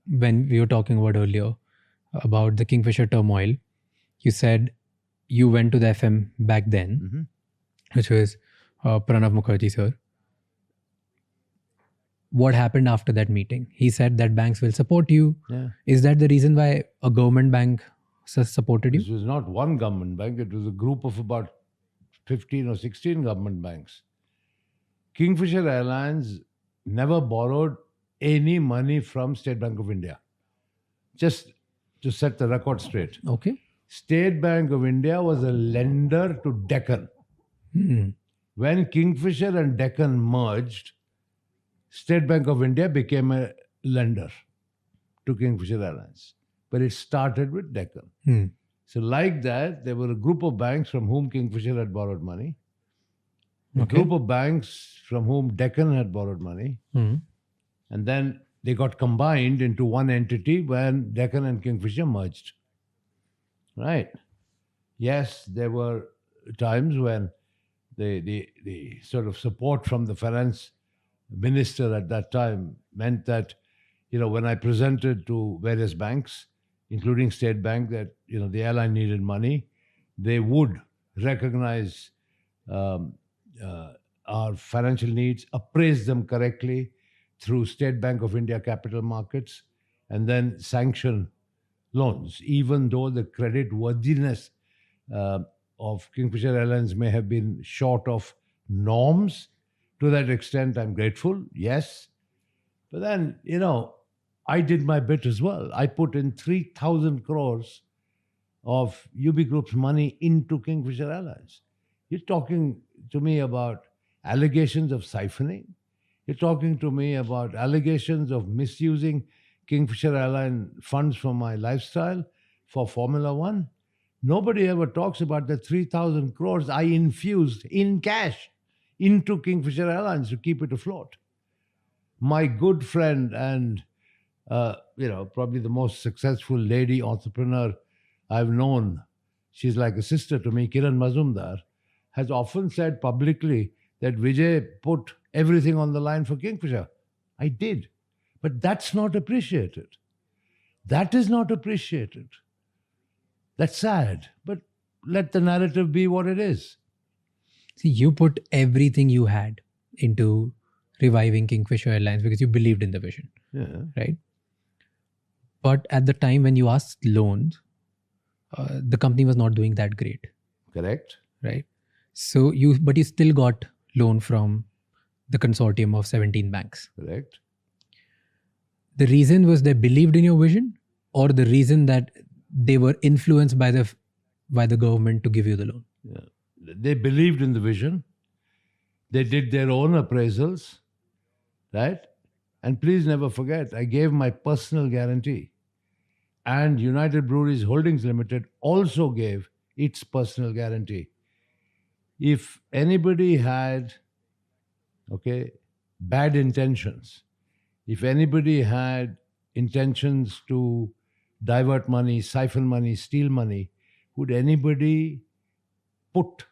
when we were talking about earlier about the Kingfisher turmoil, you said you went to the FM back then, which was Pranav Mukherjee sir. what happened after that meeting? He said that banks will support you. Yeah. Is that the reason why a government bank supported you? This was not one government bank, it was a group of about 15 or 16 government banks. Kingfisher Airlines never borrowed any money from State Bank of India. Just to set the record straight. Okay. State Bank of India was a lender to Deccan. When Kingfisher and Deccan merged, State Bank of India became a lender to Kingfisher Airlines. But it started with Deccan. So like that, there were a group of banks from whom Kingfisher had borrowed money, a group of banks from whom Deccan had borrowed money, and then they got combined into one entity when Deccan and Kingfisher merged. Right. Yes, there were times when the sort of support from the finance minister at that time meant that, when I presented to various banks, including State Bank, that, the airline needed money, they would recognize our financial needs, appraise them correctly through State Bank of India capital markets, and then sanction loans, even though the credit worthiness of Kingfisher Airlines may have been short of norms. To that extent, I'm grateful, yes. But then, I did my bit as well. I put in 3,000 crores of UB Group's money into Kingfisher Airlines. You're talking to me about allegations of siphoning. You're talking to me about allegations of misusing Kingfisher Airline funds from my lifestyle for Formula One. Nobody ever talks about the 3,000 crores I infused in cash into Kingfisher Airlines to keep it afloat. My good friend and, probably the most successful lady entrepreneur I've known, she's like a sister to me, Kiran Mazumdar, has often said publicly that Vijay put everything on the line for Kingfisher. I did. But that's not appreciated. That is not appreciated. That's sad. But let the narrative be what it is. See, you put everything you had into reviving Kingfisher Airlines because you believed in the vision. Yeah. Right? But at the time when you asked loans, the company was not doing that great. Correct. Right? So you still got loan from the consortium of 17 banks. Correct. The reason was they believed in your vision, or the reason that they were influenced by the government to give you the loan? Yeah. They believed in the vision. They did their own appraisals, right? And please never forget, I gave my personal guarantee. And United Breweries Holdings Limited also gave its personal guarantee. If anybody had, bad intentions, if anybody had intentions to divert money, siphon money, steal money, would anybody put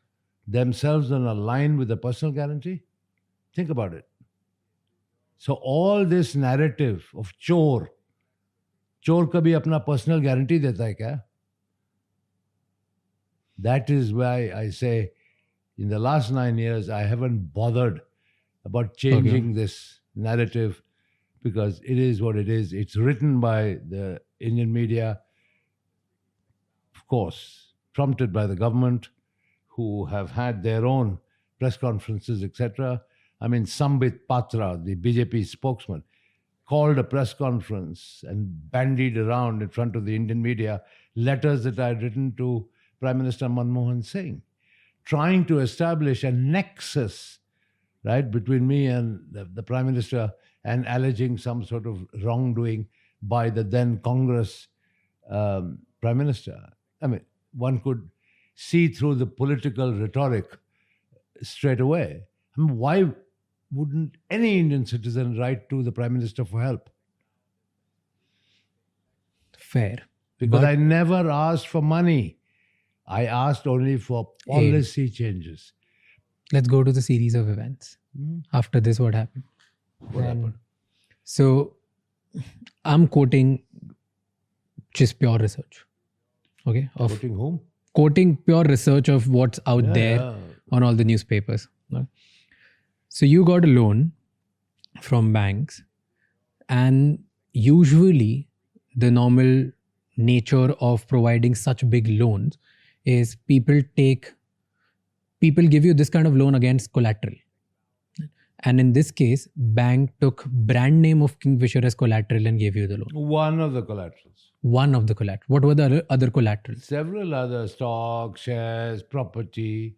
themselves on a line with a personal guarantee? Think about it. So all this narrative of चोर कभी अपना personal guarantee देता है क्या? That is why I say in the last 9 years, I haven't bothered about changing this narrative, because it is what it is. It's written by the Indian media, of course, prompted by the government, who have had their own press conferences, etc. I mean, Sambit Patra, the BJP spokesman, called a press conference and bandied around in front of the Indian media letters that I had written to Prime Minister Manmohan Singh, trying to establish a nexus, right, between me and the Prime Minister, and alleging some sort of wrongdoing by the then Congress Prime Minister. I mean, one could see through the political rhetoric straight away. I mean, why wouldn't any Indian citizen write to the Prime Minister for help? Fair. Because I never asked for money. I asked only for policy changes. Let's go to the series of events. After this, what happened? What happened? So, I'm quoting just pure research. Okay? Quoting whom? Quoting pure research of what's out there on all the newspapers. So, you got a loan from banks, and usually the normal nature of providing such big loans is people give you this kind of loan against collateral. And in this case, bank took brand name of Kingfisher as collateral and gave you the loan. One of the collaterals. One of the collateral. What were the other collaterals? Several other stocks, shares, property.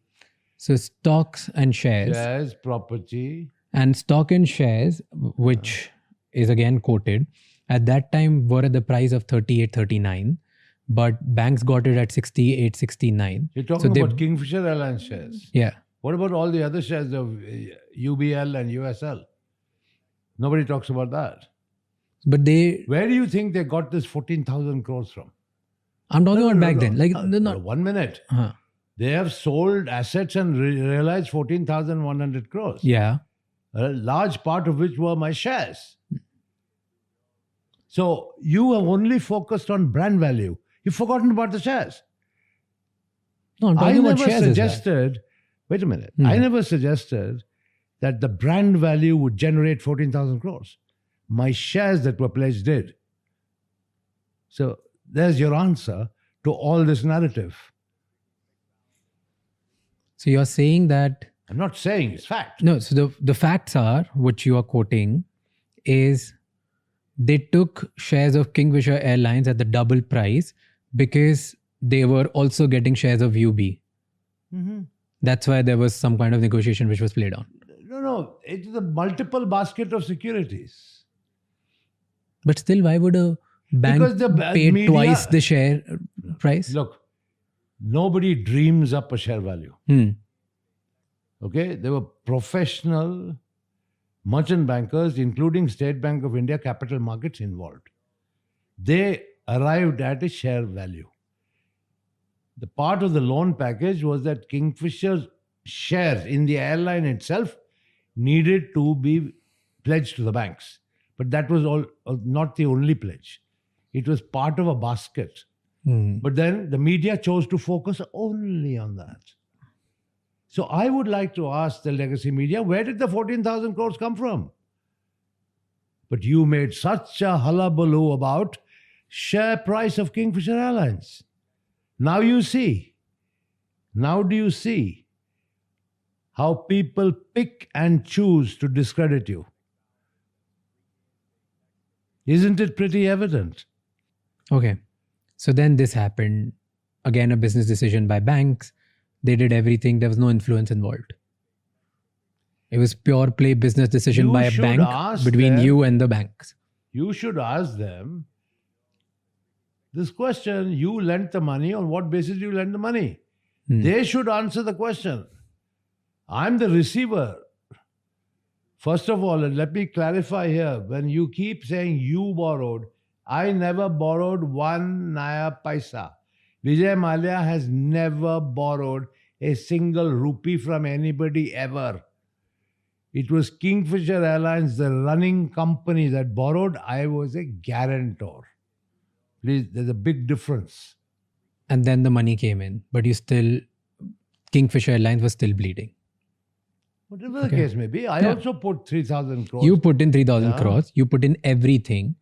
So stocks and shares. Shares, property. And stock and shares, which is again quoted, at that time were at the price of 38, 39, but banks got it at 68, 69. You're talking about Kingfisher Airlines shares. Yeah. What about all the other shares of UBL and USL? Nobody talks about that. But where do you think they got this 14,000 crores from? I'm talking about back then. Like, not. 1 minute. They have sold assets and realized 14,100 crores. Yeah. A large part of which were my shares. So you have only focused on brand value. You've forgotten about the shares. No, I'm talking about shares. Suggested, wait a minute. I never suggested that the brand value would generate 14,000 crores. My shares that were pledged did. So there's your answer to all this narrative. So you're saying that... I'm not saying, it's fact. No, so the facts are, which you are quoting, is they took shares of Kingfisher Airlines at the double price because they were also getting shares of UB. Mm-hmm. That's why there was some kind of negotiation which was played on. No, it's a multiple basket of securities. But still, why would a bank pay twice the share price? Look, nobody dreams up a share value. Okay, there were professional merchant bankers, including State Bank of India capital markets involved. They arrived at a share value. The part of the loan package was that Kingfisher's shares in the airline itself needed to be pledged to the banks. But that was not the only pledge. It was part of a basket. But then the media chose to focus only on that. So I would like to ask the legacy media, where did the 14,000 crores come from? But you made such a hullabaloo about share price of Kingfisher Airlines. Now you see. Now do you see how people pick and choose to discredit you? Isn't it pretty evident? Okay. So then this happened. Again, a business decision by banks. They did everything. There was no influence involved. It was pure play business decision by a bank between you and the banks. You should ask them this question. You lent the money. On what basis do you lend the money? They should answer the question. I'm the receiver. First of all, and let me clarify here, when you keep saying you borrowed, I never borrowed one naya paisa. Vijay Mallya has never borrowed a single rupee from anybody ever. It was Kingfisher Airlines, the running company, that borrowed. I was a guarantor. Please, there's a big difference. And then the money came in, but Kingfisher Airlines was still bleeding. Whatever the case may be, I also put 3,000 crores. You put in 3,000 crores, you put in everything,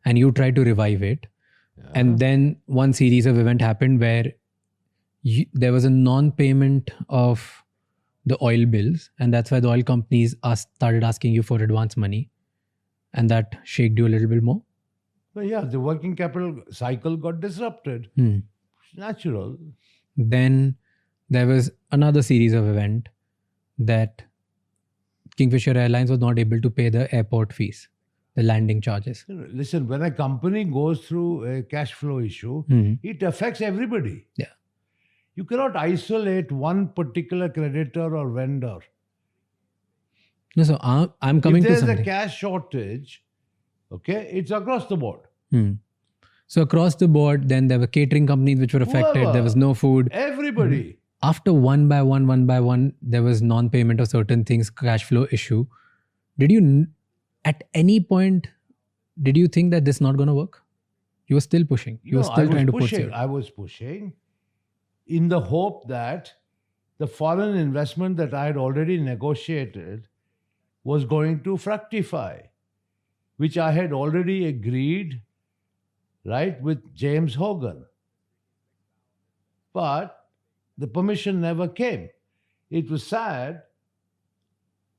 and you tried to revive it. And then one series of events happened where there was a non-payment of the oil bills, and that's why the oil companies started asking you for advance money, and that shaked you a little bit more. But yeah, the working capital cycle got disrupted. It's natural. Then there was another series of events that Kingfisher Airlines was not able to pay the airport fees, the landing charges. Listen, when a company goes through a cash flow issue, it affects everybody. Yeah. You cannot isolate one particular creditor or vendor. No, so I'm coming to something. If there's a cash shortage, okay, it's across the board. So across the board, then there were catering companies which were affected. Whoever. There was no food. Everybody. After one by one, there was non-payment of certain things, cash flow issue. Did you, at any point, did you think that this is not going to work? You were still pushing. You were still trying to push it. I was pushing in the hope that the foreign investment that I had already negotiated was going to fructify, which I had already agreed, right, with James Hogan. But the permission never came. It was sad,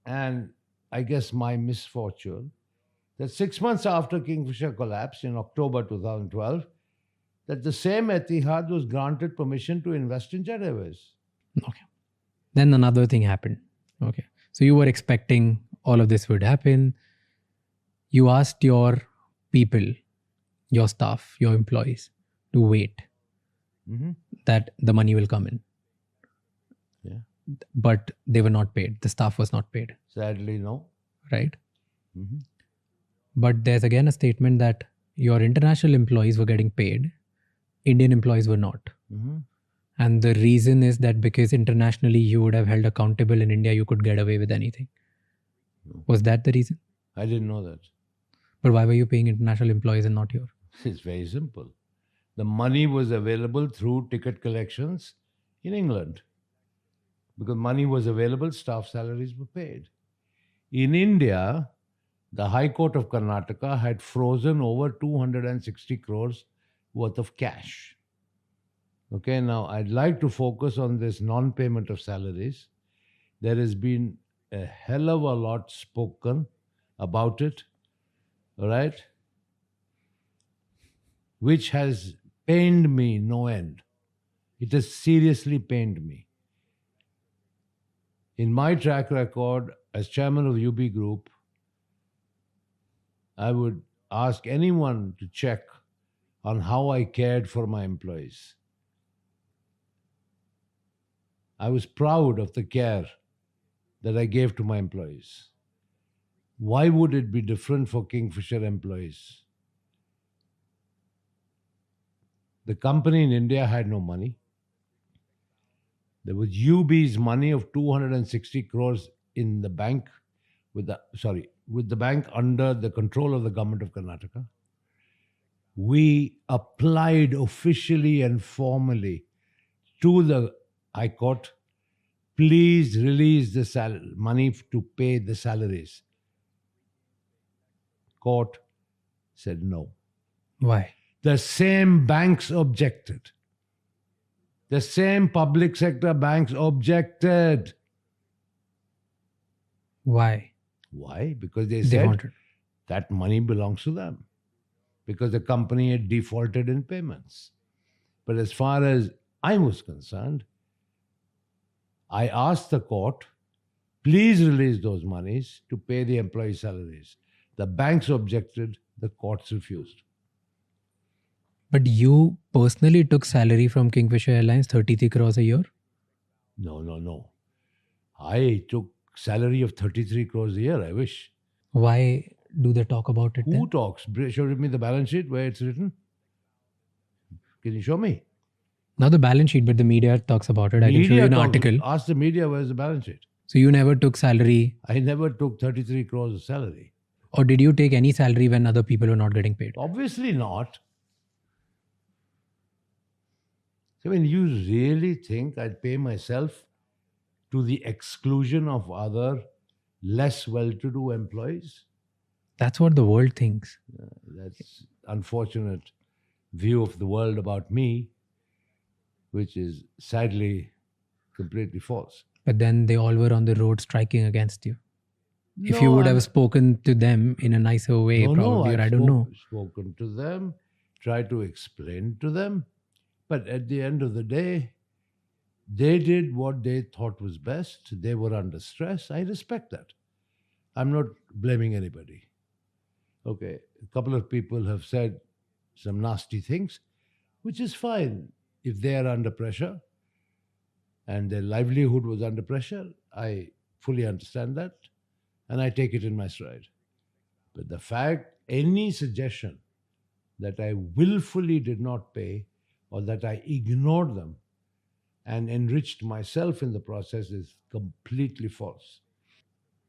and I guess my misfortune, that 6 months after Kingfisher collapsed in October 2012, that the same Etihad was granted permission to invest in Jet Airways. Okay. Then another thing happened. Okay. So you were expecting all of this would happen. You asked your people, your staff, your employees to wait that the money will come in. Yeah. But they were not paid. The staff was not paid. Sadly, no. Right? But there's again a statement that your international employees were getting paid, Indian employees were not. And the reason is that because internationally you would have held accountable, in India you could get away with anything. Was that the reason? I didn't know that. But why were you paying international employees and not your? It's very simple. The money was available through ticket collections in England. Because money was available, staff salaries were paid. In India, the High Court of Karnataka had frozen over 260 crores worth of cash. Okay, now I'd like to focus on this non-payment of salaries. There has been a hell of a lot spoken about it, all right, which has pained me no end. It has seriously pained me. In my track record as chairman of UB Group, I would ask anyone to check on how I cared for my employees. I was proud of the care that I gave to my employees. Why would it be different for Kingfisher employees? The company in India had no money. There was UB's money of 260 crores in the bank with the bank under the control of the government of Karnataka. We applied officially and formally to the High Court, please release the money to pay the salaries. Court said no. Why? The same banks objected. The same public sector banks objected. Why? Why? Because they They said wanted. that money belongs to them. Because the company had defaulted in payments. But as far as I was concerned, I asked the court, please release those monies to pay the employee salaries. The banks objected, the courts refused. But you personally took salary from Kingfisher Airlines, 33 crores a year? No. I took salary of 33 crores a year, I wish. Why do they talk about it Who then? talks? Show me the balance sheet where it's written. Can you show me? Not the balance sheet, but the media talks about it. I can show you an article. Ask the media where's the balance sheet. So you never took salary, I never took 33 crores of salary. or did you take any salary when other people were not getting paid? Obviously not. I mean, you really think I'd pay myself to the exclusion of other less well-to-do employees? That's what the world thinks. That's unfortunate view of the world about me, which is sadly completely false. But then they all were on the road striking against you. If you No, would I'm- have spoken to them in a nicer way, probably, or I don't know. Spoken to them, tried to explain to them, but at the end of the day, they did what they thought was best. They were under stress. I respect that. I'm not blaming anybody. Okay, a couple of people have said some nasty things, which is fine if they are under pressure and their livelihood was under pressure. I fully understand that and I take it in my stride. But the fact, any suggestion that I willfully did not pay or that I ignored them and enriched myself in the process is completely false.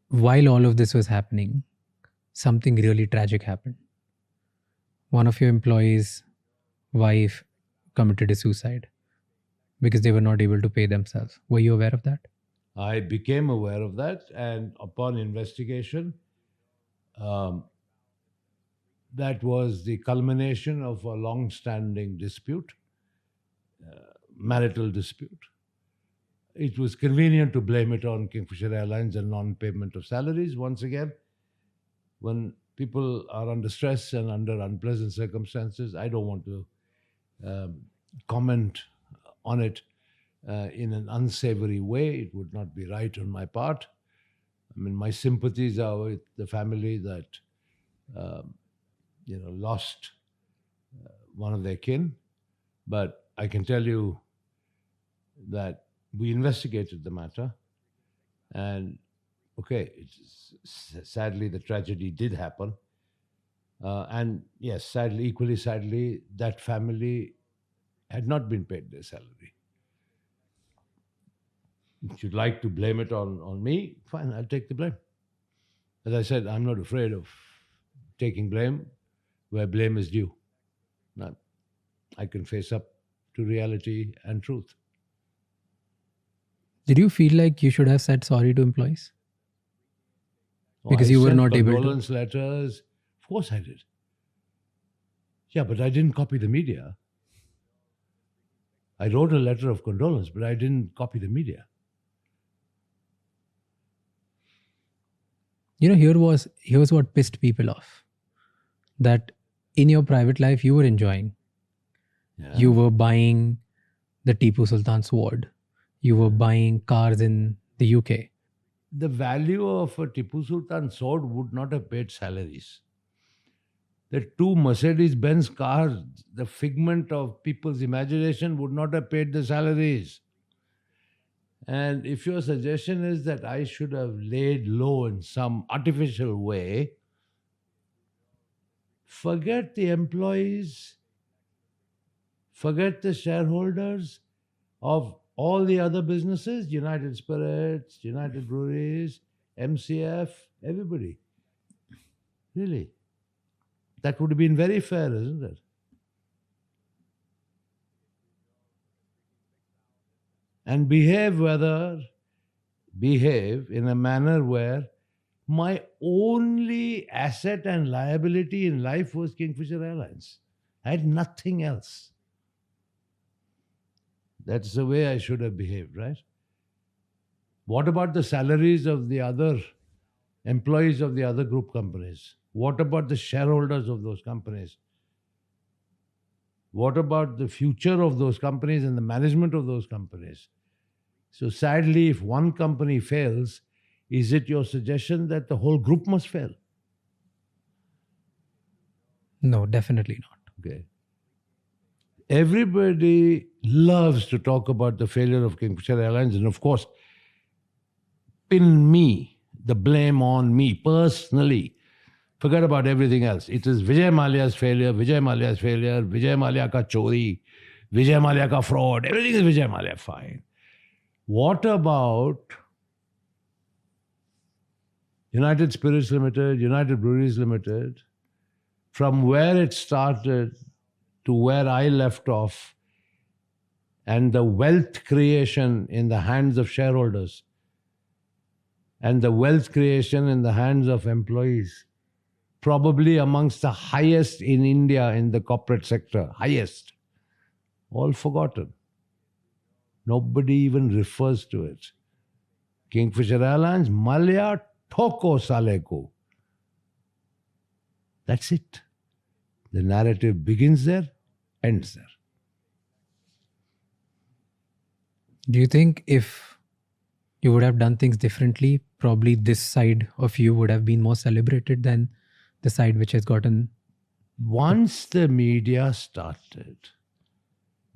While all of this was happening, something really tragic happened. One of your employees' wife committed a suicide because they were not able to pay themselves. Were you aware of that? I became aware of that, and upon investigation, um, that was the culmination of a long standing dispute, marital dispute. It was convenient to blame it on Kingfisher Airlines and non payment of salaries. Once again, when people are under stress and under unpleasant circumstances, I don't want to um, comment on it in an unsavory way. It would not be right on my part. I mean, my sympathies are with the family that lost one of their kin. But I can tell you that we investigated the matter, and okay, sadly the tragedy did happen, and yes, sadly, equally sadly, that family had not been paid their salary. If you'd like to blame it on me, fine, I'll take the blame. As I said, I'm not afraid of taking blame where blame is due. Now, I can face up to reality and truth. Did you feel like you should have said sorry to employees? Because I you were sent not able to. condolence letters. Of course I did. Yeah, but I didn't copy the media. I wrote a letter of condolence, but I didn't copy the media. Here's what pissed people off. That in your private life you were enjoying. Yeah. You were buying the Tipu Sultan sword. You were buying cars in the UK. The value of a Tipu Sultan sword would not have paid salaries. The two Mercedes-Benz cars, the figment of people's imagination, would not have paid the salaries. And if your suggestion is that I should have laid low in some artificial way, forget the employees, forget the shareholders of all the other businesses, United Spirits, United Breweries, MCF, everybody. Really. That would have been very fair, isn't it? And behave in a manner where my only asset and liability in life was Kingfisher Airlines. I had nothing else. That's the way I should have behaved, right? What about the salaries of the other employees of the other group companies? What about the shareholders of those companies? What about the future of those companies and the management of those companies? So sadly, if one company fails, is it your suggestion that the whole group must fail? No, definitely not. Okay. Everybody loves to talk about the failure of Kingfisher Airlines, and of course, pin me, the blame on me personally. Forget about everything else. It is Vijay Mallya's failure, Vijay Mallya ka chori, Vijay Mallya ka fraud. Everything is Vijay Mallya. Fine. What about United Spirits Limited, United Breweries Limited, from where it started to where I left off, and the wealth creation in the hands of shareholders and the wealth creation in the hands of employees, probably amongst the highest in India in the corporate sector, highest, all forgotten. Nobody even refers to it. Kingfisher Airlines, Mallya Thoko Saleko. That's it. The narrative begins there, ends there. Do you think if you would have done things differently, probably this side of you would have been more celebrated than the side which has gotten... Once the media started,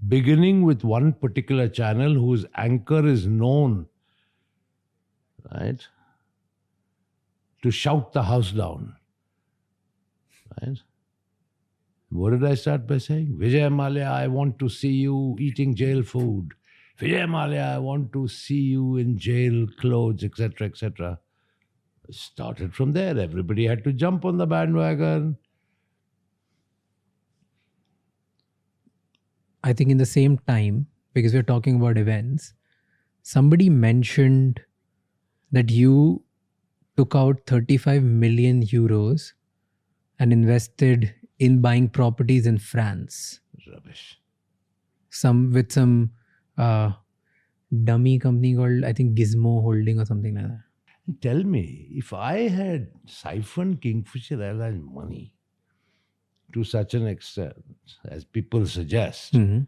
beginning with one particular channel whose anchor is known, right, to shout the house down, right? What did I start by saying? Vijay Mallya, I want to see you eating jail food. Vijay Mallya, I want to see you in jail clothes, etc., etc. Started from there. Everybody had to jump on the bandwagon. I think in the same time, because we're talking about events, somebody mentioned that you took out 35 million euros and invested in buying properties in France. Rubbish. Some dummy company called, I think, Gizmo Holding or something like that. Tell me, if I had siphoned Kingfisher Airlines money to such an extent, as people suggest, Mhm.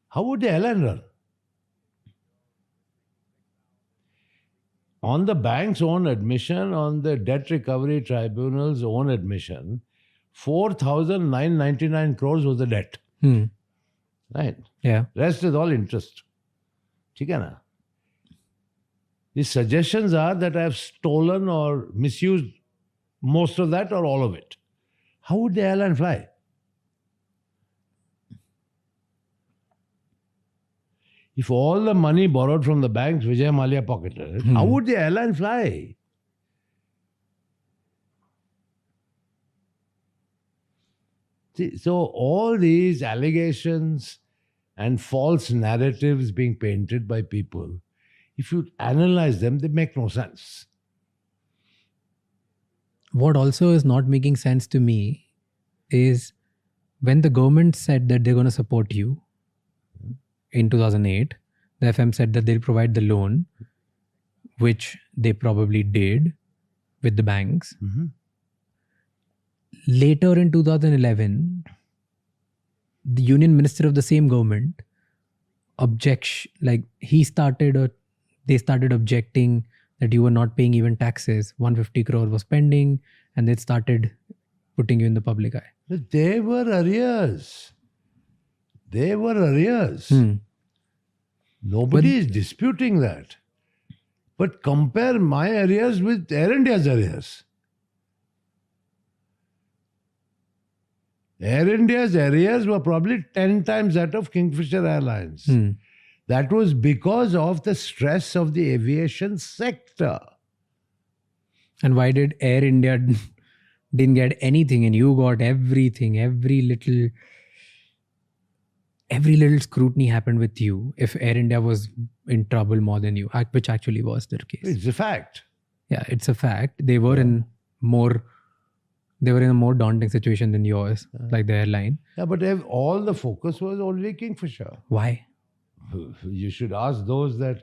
how would the airline run? On the bank's own admission, on the debt recovery tribunal's own admission, 4,999 crores was the debt. Hmm. Right? Yeah. Rest is all interest. ठीक है ना? The suggestions are that I have stolen or misused most of that or all of it. How would the airline fly? If all the money borrowed from the banks, Vijay Mallya pocketed, how would the airline fly? See, so all these allegations and false narratives being painted by people, if you analyze them, they make no sense. What also is not making sense to me is when the government said that they're going to support you in 2008, the FM said that they'll provide the loan, which they probably did with the banks. Mhm. Later in 2011, the union minister of the same government they started objecting that you were not paying even taxes. 150 crore was pending, and they started putting you in the public eye. But they were arrears. They were arrears. Nobody is disputing that. But compare my arrears with Air India's arrears. Air India's arrears were probably 10 times that of Kingfisher Airlines. That was because of the stress of the aviation sector. And why did Air India didn't get anything and you got everything? Every little scrutiny happened with you if Air India was in trouble more than you, which actually was the case. It's a fact. Yeah, it's a fact. They were in a more daunting situation than yours, like the airline. Yeah, but all the focus was only Kingfisher. Why? You should ask those that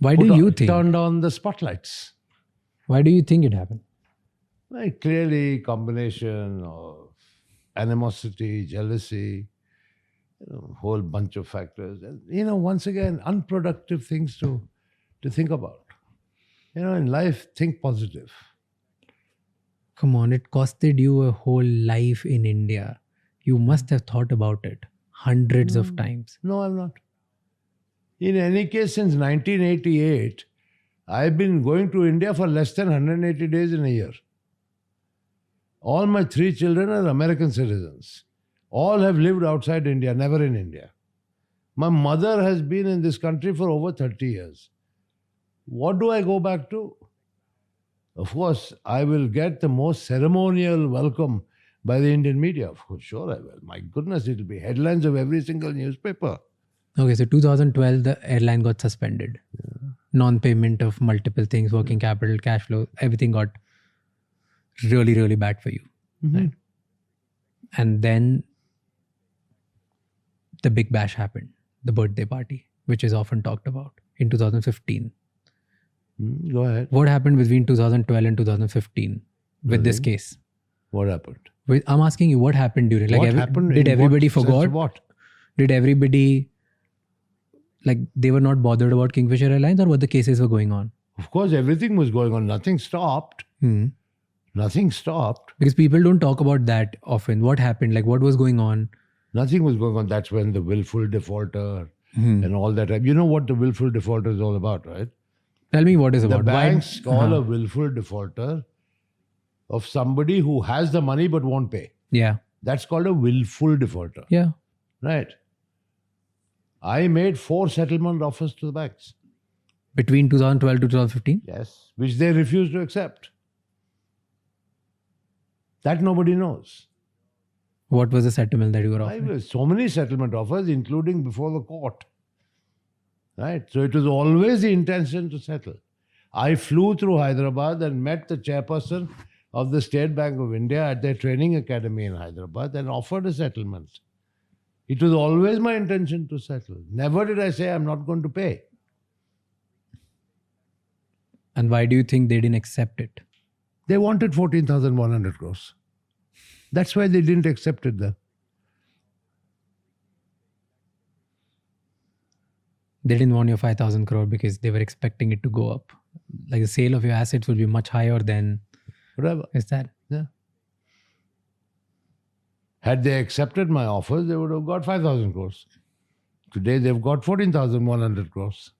Why do you think? turned on the spotlights. Why do you think it happened? Like clearly combination of animosity, jealousy, whole bunch of factors. And, once again, unproductive things to think about. In life, think positive. Come on, it costed you a whole life in India. You must have thought about it hundreds of times. No, I'm not. In any case, since 1988, I've been going to India for less than 180 days in a year. All my 3 children are American citizens. All have lived outside India, never in India. My mother has been in this country for over 30 years. What do I go back to? Of course, I will get the most ceremonial welcome by the Indian media. Of course, sure I will. My goodness, it will be headlines of every single newspaper. Okay, so 2012, the airline got suspended. Non-payment of multiple things, working capital, cash flow, everything got really, really bad for you. Right? And then the big bash happened, the birthday party, which is often talked about in 2015. Go ahead. What happened between 2012 and 2015 with this case? What happened? I'm asking you, what happened during? What happened? Did In everybody what sense forgot? what? Did everybody, they were not bothered about Kingfisher Airlines, or what the cases were going on? Of course, everything was going on. Nothing stopped. Nothing stopped. Because people don't talk about that often. What happened? What was going on? Nothing was going on. That's when the willful defaulter and all that. You know what the willful defaulter is all about, right? Tell me what is The about. banks call a willful defaulter of somebody who has the money but won't pay. Yeah. That's called a willful defaulter. Yeah. Right. I made 4 settlement offers to the banks. Between 2012 to 2015? Yes. Which they refused to accept. That nobody knows. What was the settlement that you were offering? So many settlement offers, including before the court. Right? So it was always the intention to settle. I flew through Hyderabad and met the chairperson of the State Bank of India at their training academy in Hyderabad and offered a settlement. It was always my intention to settle. Never did I say I'm not going to pay. And why do you think they didn't accept it? They wanted 14,100 crores. That's why they didn't accept it then. They didn't want your 5,000 crore because they were expecting it to go up. Like the sale of your assets will be much higher than. Whatever. Is that? Yeah. Had they accepted my offers, they would have got 5,000 crores. Today they've got 14,100 crores.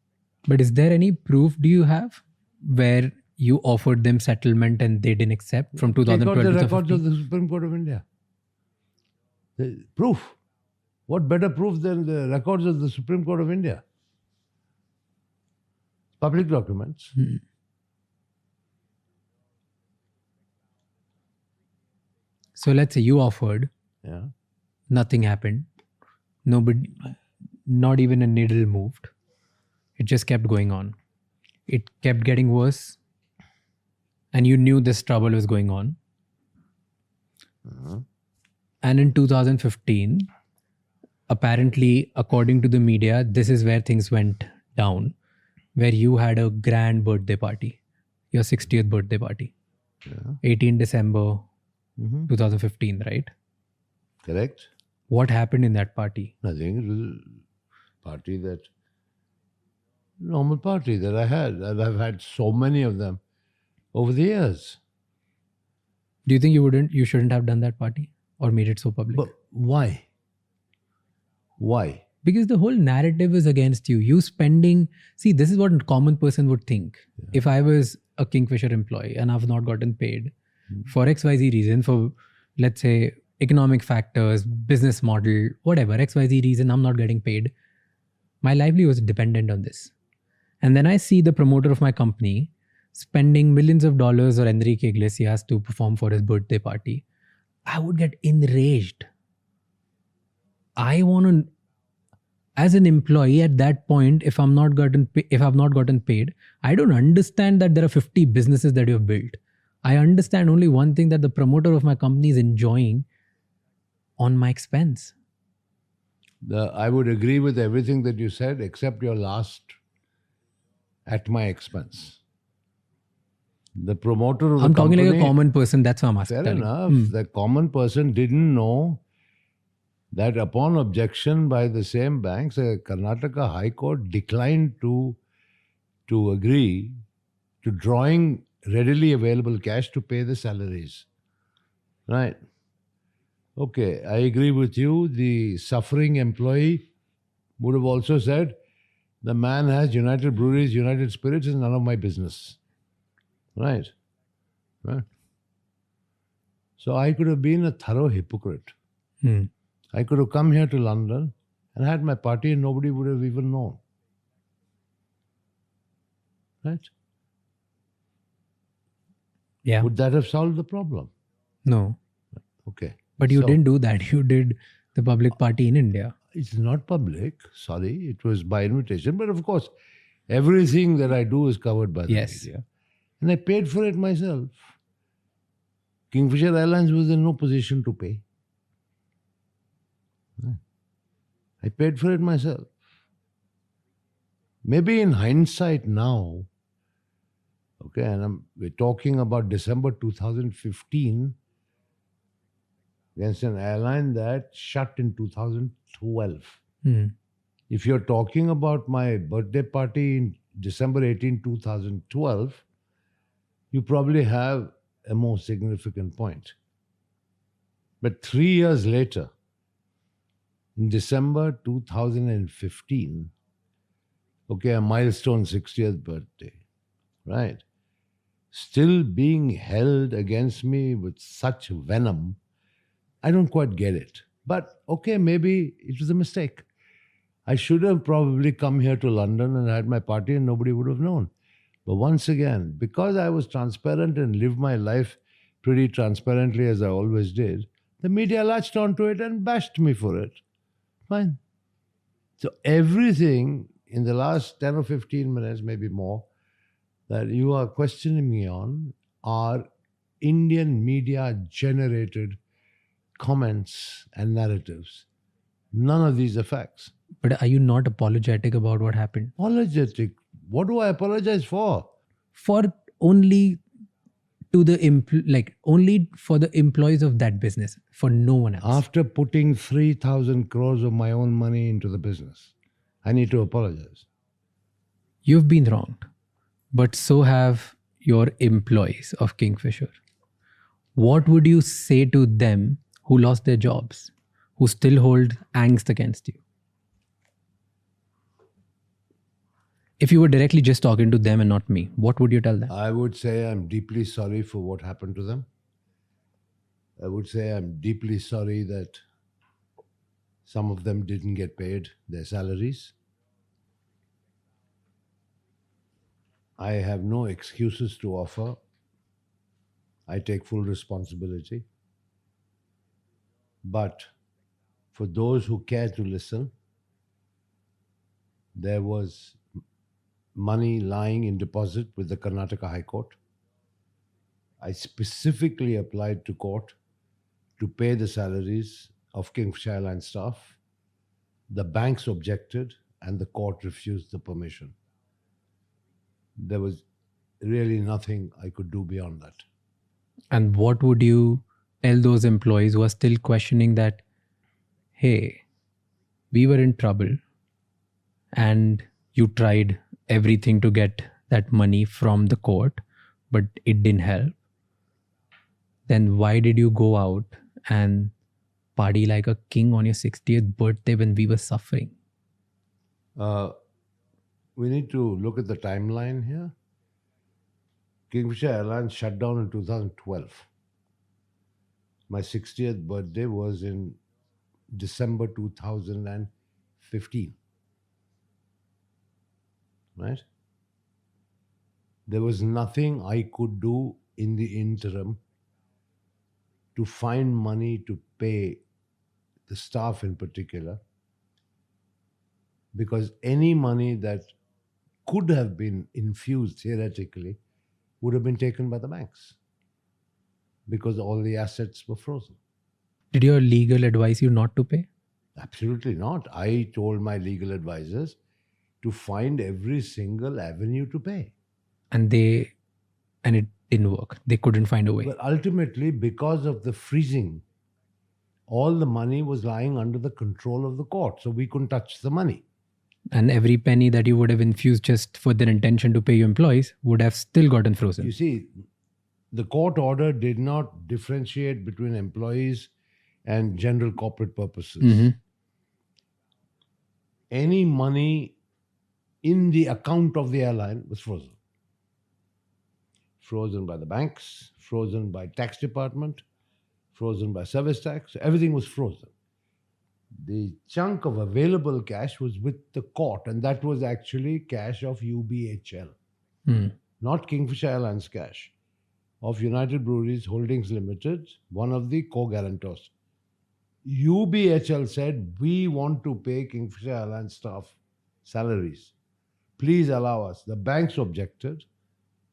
But is there any proof do you have where you offered them settlement and they didn't accept from Take 2012 out to the records 2015? of the Supreme Court of India. The proof. What better proof than the records of the Supreme Court of India? Public documents. So let's say you offered, Yeah. nothing happened. Nobody, not even a needle moved. It just kept going on. It kept getting worse. And you knew this trouble was going on. And in 2015, apparently, according to the media, this is where things went down, where you had a grand birthday party, your 60th birthday party, 18 December 2015, right? Correct? What happened in that party? Nothing. It was a party that, normal party that I had. And I've had so many of them over the years. Do you think you shouldn't have done that party or made it so public? But why? Why? Because the whole narrative is against you. You spending, see, this is what a common person would think. If I was a Kingfisher employee and I've not gotten paid for XYZ reason, for let's say economic factors, business model, whatever, XYZ reason, I'm not getting paid. My livelihood was dependent on this. And then I see the promoter of my company spending millions of dollars or Enrique Iglesias to perform for his birthday party. I would get enraged. I want to, as an employee at that point, if I've not gotten paid, I don't understand that there are 50 businesses that you've built. I understand only one thing, that the promoter of my company is enjoying on my expense. I would agree with everything that you said, except your last, at my expense. The promoter of the I'm company... talking like a common person, that's why I'm asking. Fair enough. The common person didn't know that upon objection by the same banks, Karnataka High Court declined to agree to drawing readily available cash to pay the salaries. Right. Okay, I agree with you. The suffering employee would have also said, the man has United Breweries, United Spirits, is none of my business. Right. Right. So I could have been a thorough hypocrite. I could have come here to London and had my party and nobody would have even known. Right? Yeah. Would that have solved the problem? No. Okay. But you So, didn't do that. You did the public party in India. It's not public. Sorry. It was by invitation. But of course, everything that I do is covered by the media. And I paid for it myself. Kingfisher Airlines was in no position to pay. I paid for it myself. Maybe in hindsight now, okay, and we're talking about December 2015 against an airline that shut in 2012. If you're talking about my birthday party in December 18, 2012, you probably have a more significant point. But 3 years later, in December 2015, okay, a milestone 60th birthday, right? Still being held against me with such venom, I don't quite get it. But okay, maybe it was a mistake. I should have probably come here to London and had my party and nobody would have known. But once again, because I was transparent and lived my life pretty transparently as I always did, the media latched onto it and bashed me for it. Fine. So everything in the last 10 or 15 minutes, maybe more, that you are questioning me on are Indian media generated comments and narratives. None of these are facts. But are you not apologetic about what happened? Apologetic. What do I apologize for? For only to the only for the employees of that business, for no one else. After putting 3,000 crores of my own money into the business, I need to apologize. You've been wronged, but so have your employees of Kingfisher. What would you say to them who lost their jobs, who still hold angst against you? If you were directly just talking to them and not me, what would you tell them? I would say I'm deeply sorry for what happened to them. I would say I'm deeply sorry that some of them didn't get paid their salaries. I have no excuses to offer. I take full responsibility. But for those who care to listen, there was money lying in deposit with the Karnataka High Court. I specifically applied to court to pay the salaries of Kingfisher Airlines staff. The banks objected and the court refused the permission. There was really nothing I could do beyond that. And what would you tell those employees who are still questioning that, hey, we were in trouble and you tried everything to get that money from the court, but it didn't help? Then why did you go out and party like a king on your 60th birthday when we were suffering? We need to look at the timeline here. Kingfisher Airlines shut down in 2012. My 60th birthday was in December 2015. Right? There was nothing I could do in the interim to find money to pay the staff in particular, because any money that could have been infused theoretically would have been taken by the banks because all the assets were frozen. Did your legal advise you not to pay? Absolutely not. I told my legal advisors to find every single avenue to pay. And it didn't work. They couldn't find a way. But ultimately, because of the freezing, all the money was lying under the control of the court. So we couldn't touch the money. And every penny that you would have infused just for their intention to pay your employees would have still gotten frozen. You see, the court order did not differentiate between employees and general corporate purposes. Mm-hmm. Any money in the account of the airline was frozen. Frozen by the banks, frozen by tax department, frozen by service tax. Everything was frozen. The chunk of available cash was with the court, and that was actually cash of UBHL, not Kingfisher Airlines cash, of United Breweries Holdings Limited, one of the co-guarantors. UBHL said, we want to pay Kingfisher Airlines staff salaries. Please allow us. The banks objected,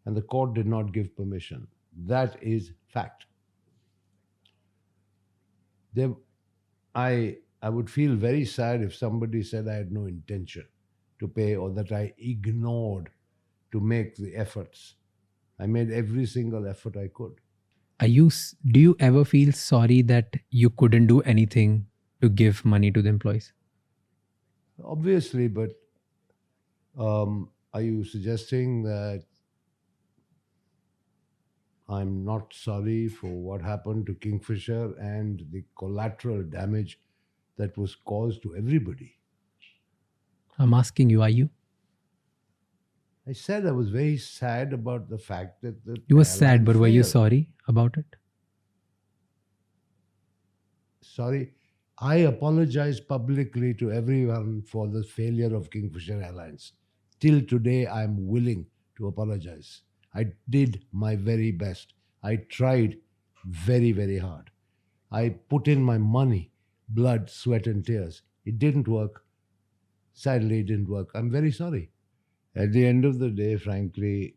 and the court did not give permission. That is fact. I would feel very sad if somebody said I had no intention to pay or that I ignored to make the efforts. I made every single effort I could. Do you ever feel sorry that you couldn't do anything to give money to the employees? Obviously, but are you suggesting that I'm not sorry for what happened to Kingfisher and the collateral damage that was caused to everybody? I'm asking you, are you? I said I was very sad about the fact that You were sad, but were you failed. sorry about it? Sorry. I apologize publicly to everyone for the failure of Kingfisher Airlines. Till today, I'm willing to apologize. I did my very best. I tried very, very hard. I put in my money, blood, sweat, and tears. It didn't work. Sadly, it didn't work. I'm very sorry. At the end of the day, frankly,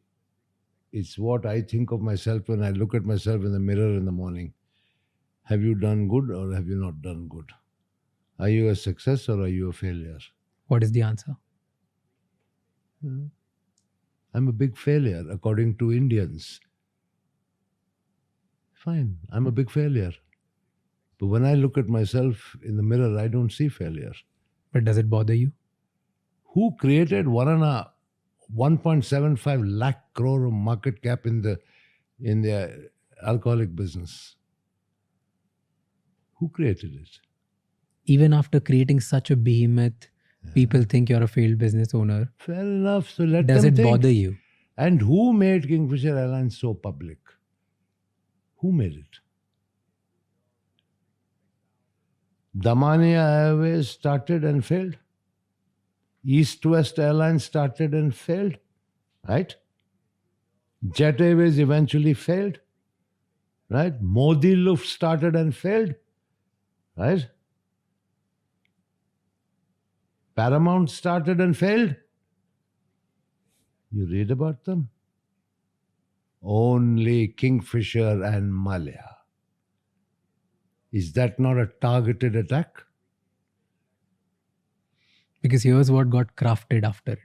It's what I think of myself when I look at myself in the mirror in the morning. Have you done good or have you not done good? Are you a success or are you a failure? What is the answer? I'm a big failure according to Indians. Fine, I'm a big failure. But when I look at myself in the mirror, I don't see failure. But does it bother you? Who created 1.75 lakh crore of market cap in the alcoholic business? Who created it? Even after creating such a behemoth, people think you're a failed business owner. Fair enough. So let Does them it think. bother you? And who made Kingfisher Airlines so public? Who made it? Damania Airways started and failed. East-West Airlines started and failed. Right? Jet Airways eventually failed. Right? Modi Luft started and failed. Right? Paramount started and failed. You read about them? Only Kingfisher and Malia. Is that not a targeted attack? Because here's what got crafted after it.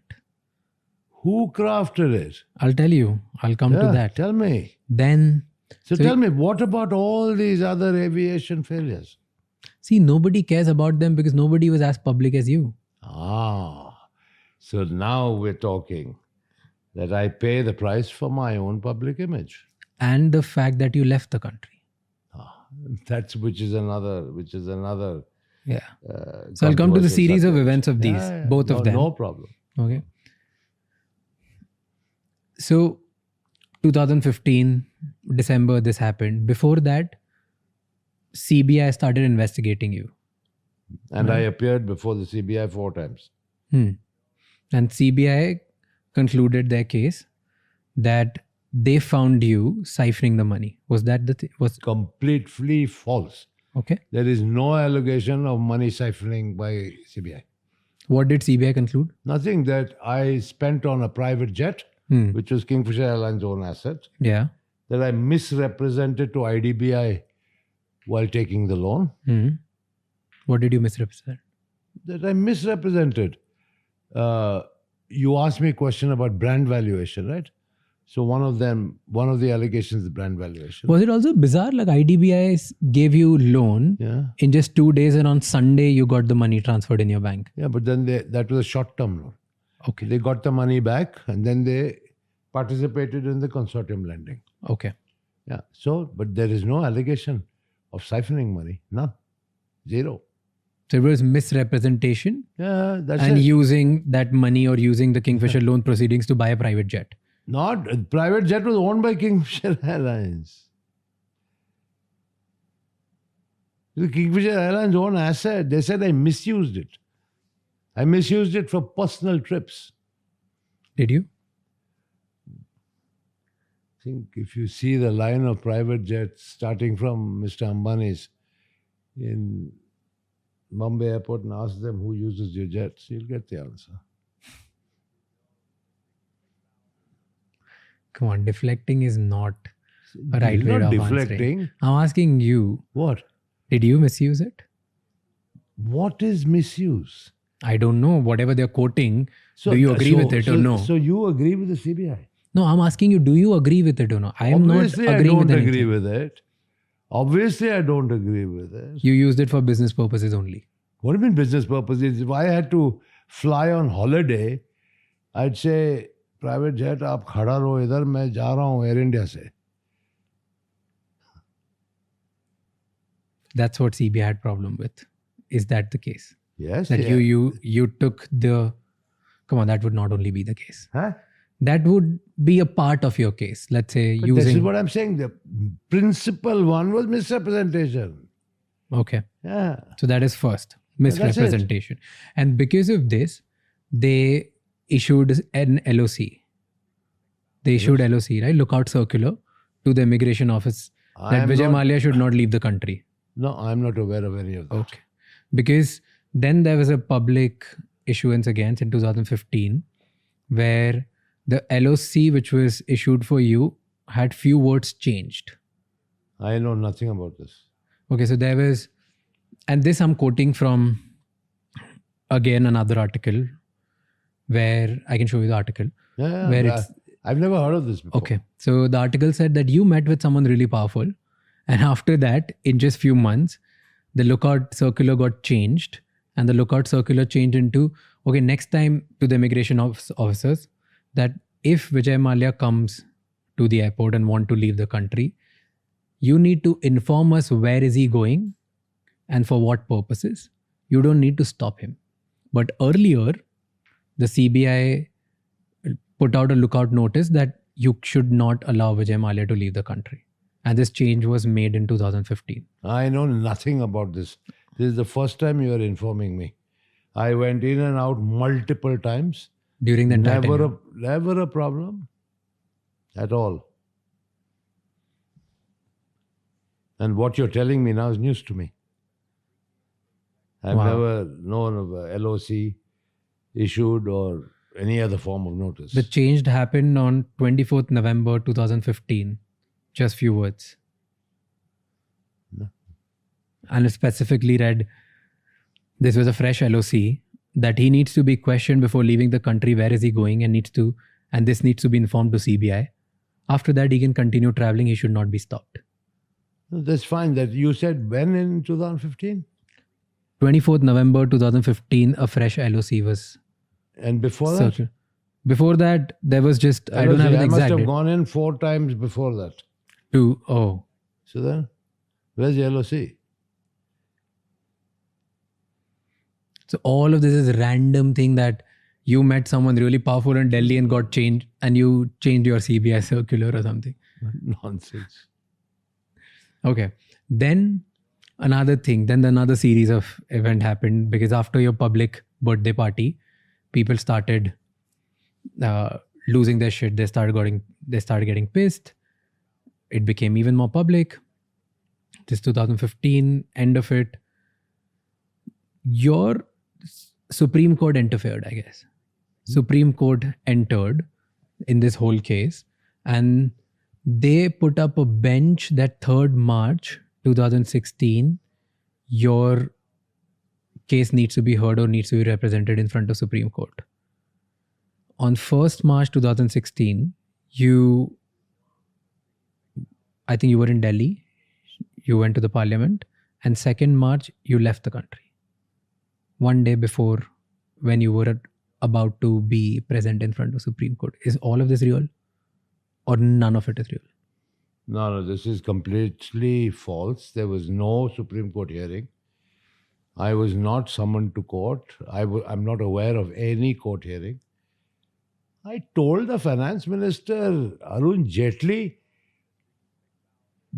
Who crafted it? I'll tell you. I'll come to that. Tell me. Then, So tell me, what about all these other aviation failures? see, nobody cares about them because nobody was as public as you. So now we're talking that I pay the price for my own public image. And the fact that you left the country. Which is another. Yeah. So I'll come to the series of events of these, both of them. No problem. Okay. So 2015, December, this happened. Before that, CBI started investigating you. And I appeared before the CBI 4 times. And CBI concluded their case that they found you siphoning the money. Was that the thing? Completely false. Okay. There is no allegation of money siphoning by CBI. What did CBI conclude? Nothing. That I spent on a private jet, which was Kingfisher Airlines' own asset, Yeah. that I misrepresented to IDBI while taking the loan. What did you misrepresent? That I misrepresented. You asked me a question about brand valuation, right? So one of the allegations is brand valuation. Was it also bizarre? Like IDBI gave you loan in just 2 days, and on Sunday you got the money transferred in your bank. Yeah, but then that was a short-term loan. Okay. They got the money back and then they participated in the consortium lending. Okay. Yeah. So, but there is no allegation of siphoning money. None. Zero. So it was misrepresentation Yeah, that's and it. using that money or using the Kingfisher loan proceedings to buy a private jet. Not private jet was owned by Kingfisher Airlines. The Kingfisher Airlines own asset. They said I misused it. I misused it for personal trips. Did you? I think if you see the line of private jets starting from Mr. Ambani's in Bombay Airport and ask them who uses your jets, you'll get the answer. Come on, deflecting is not a right It's way not of deflecting. answering. I'm asking you, What? did you misuse it? What is misuse? I don't know. Whatever they're quoting, do you agree with it or no? So you agree with the CBI? No, I'm asking you, do you agree with it or no? I am Obviously, not agreeing I with don't anything. agree with it. Obviously, I don't agree with it. You used it for business purposes only. What do you mean business purposes? If I had to fly on holiday, I'd say, private jet, आप खड़ा रहो इधर, मैं जा रहा हूँ Air India से. That's what CBI had problem with. Is that the case? Yes. That yeah. you took the... Come on, that would not only be the case. Huh? That would be a part of your case. Let's say But using... this is what I'm saying. The principal one was misrepresentation. Okay. Yeah. So that is first. that's it. Misrepresentation. And because of this, they issued an LOC. They issued LOC, right? Lookout circular to the immigration office that Vijay Mallya should not leave the country. No, I'm not aware of any of that. Okay. Because then there was a public issuance against in 2015 where the LOC which was issued for you had few words changed. I know nothing about this. Okay, so there was, and this I'm quoting from again another article where I can show you the article. Yeah, Where yeah, it's I've never heard of this before. okay. So the article said that you met with someone really powerful, and after that, in just few months, the lookout circular got changed, and the lookout circular changed into okay. Next time to the immigration officers, that if Vijay Mallya comes to the airport and want to leave the country, you need to inform us where is he going and for what purposes. You don't need to stop him. But earlier, the CBI put out a lookout notice that you should not allow Vijay Mallya to leave the country. And this change was made in 2015. I know nothing about this. This is the first time you are informing me. I went in and out multiple times. During the entire Never tenure. never a problem at all. And what you're telling me now is news to me. I've Wow. never known of a LOC issued or any other form of notice. The change happened on 24th November 2015. Just few words. No. And it specifically read, this was a fresh LOC, that he needs to be questioned before leaving the country. Where is he going? And this needs to be informed to CBI. After that, he can continue traveling. He should not be stopped. That's fine. That you said when in 2015? 24th November 2015, a fresh LOC was And before that? circulated. Before that, there was just, I don't have the I must exact have date. gone in 4 times before that. Oh, So then, where's the LOC? so all of this is random thing that you met someone really powerful in Delhi and got changed, and you changed your CBI circular or something. Nonsense. Okay. Then another thing, then another series of event happened because after your public birthday party, people started losing their shit. They started getting pissed. It became even more public. This 2015, end of it. Your Supreme Court interfered, I guess. Supreme Court entered in this whole case, and they put up a bench that 3rd March 2016, your case needs to be heard or needs to be represented in front of Supreme Court. On 1st March 2016, I think you were in Delhi, you went to the parliament, and 2nd March, you left the country. One day before when you were about to be present in front of Supreme Court. Is all of this real? Or none of it is real? No, this is completely false. There was no Supreme Court hearing. I was not summoned to court. I'm not aware of any court hearing. I told the finance minister, Arun Jaitley,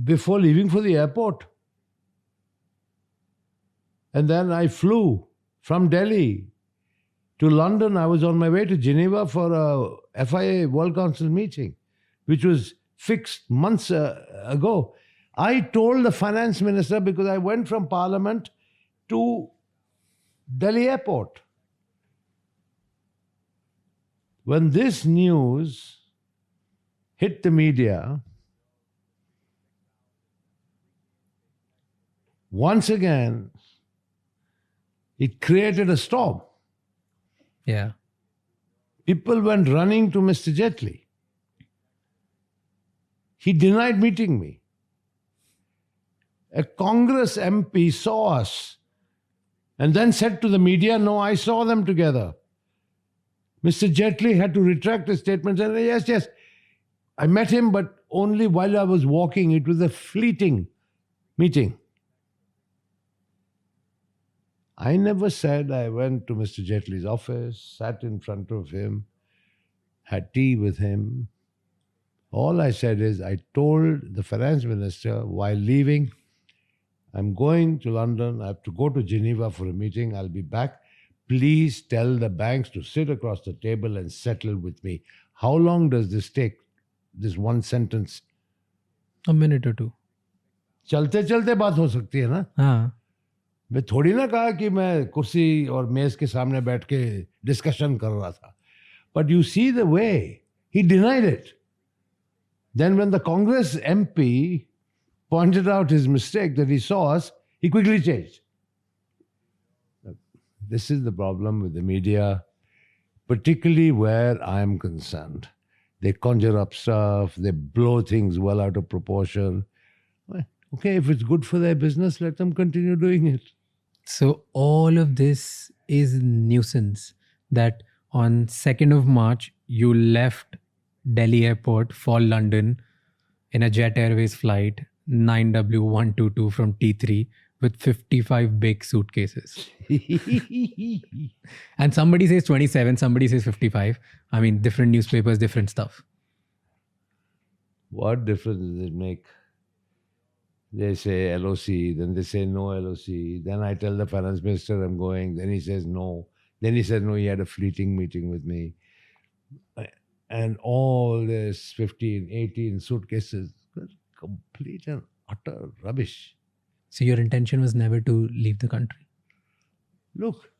before leaving for the airport. And then I flew from Delhi to London. I was on my way to Geneva for a FIA World Council meeting, which was fixed months ago. I told the finance minister because I went from Parliament to Delhi airport. When this news hit the media, once again, it created a storm. Yeah. People went running to Mr. Jaitley. He denied meeting me. A Congress MP saw us and then said to the media, no, I saw them together. Mr. Jaitley had to retract his statement and say, yes, I met him, but only while I was walking. It was a fleeting meeting. I never said I went to Mr. Jaitley's office, sat in front of him, had tea with him. All I said is I told the finance minister while leaving, I'm going to London, I have to go to Geneva for a meeting, I'll be back. Please tell the banks to sit across the table and settle with me. How long does this take, this one sentence? A minute or two. चलते चलते बात हो सकती है ना? हाँ. मैं थोड़ी ना कहा कि मैं कुर्सी और मेज के सामने बैठ के डिस्कशन कर रहा था. But you see the way He denied it. Then when the Congress MP pointed out his mistake that he saw us, he quickly changed. This is the problem with the media, particularly where I am concerned. They conjure up stuff, they blow things well out of proportion. Well, okay, if it's good for their business, let them continue doing it. So all of this is nuisance that on 2nd of March, you left Delhi airport for London in a Jet Airways flight 9W122 from T3 with 55 big suitcases. And somebody says 27, somebody says 55. I mean, different newspapers, different stuff. What difference does it make? They say LOC, then they say no LOC. Then I tell the finance minister I'm going. Then he says no. Then he said no, he had a fleeting meeting with me. And all this 15, 18 suitcases, complete and utter rubbish. So your intention was never to leave the country. Look,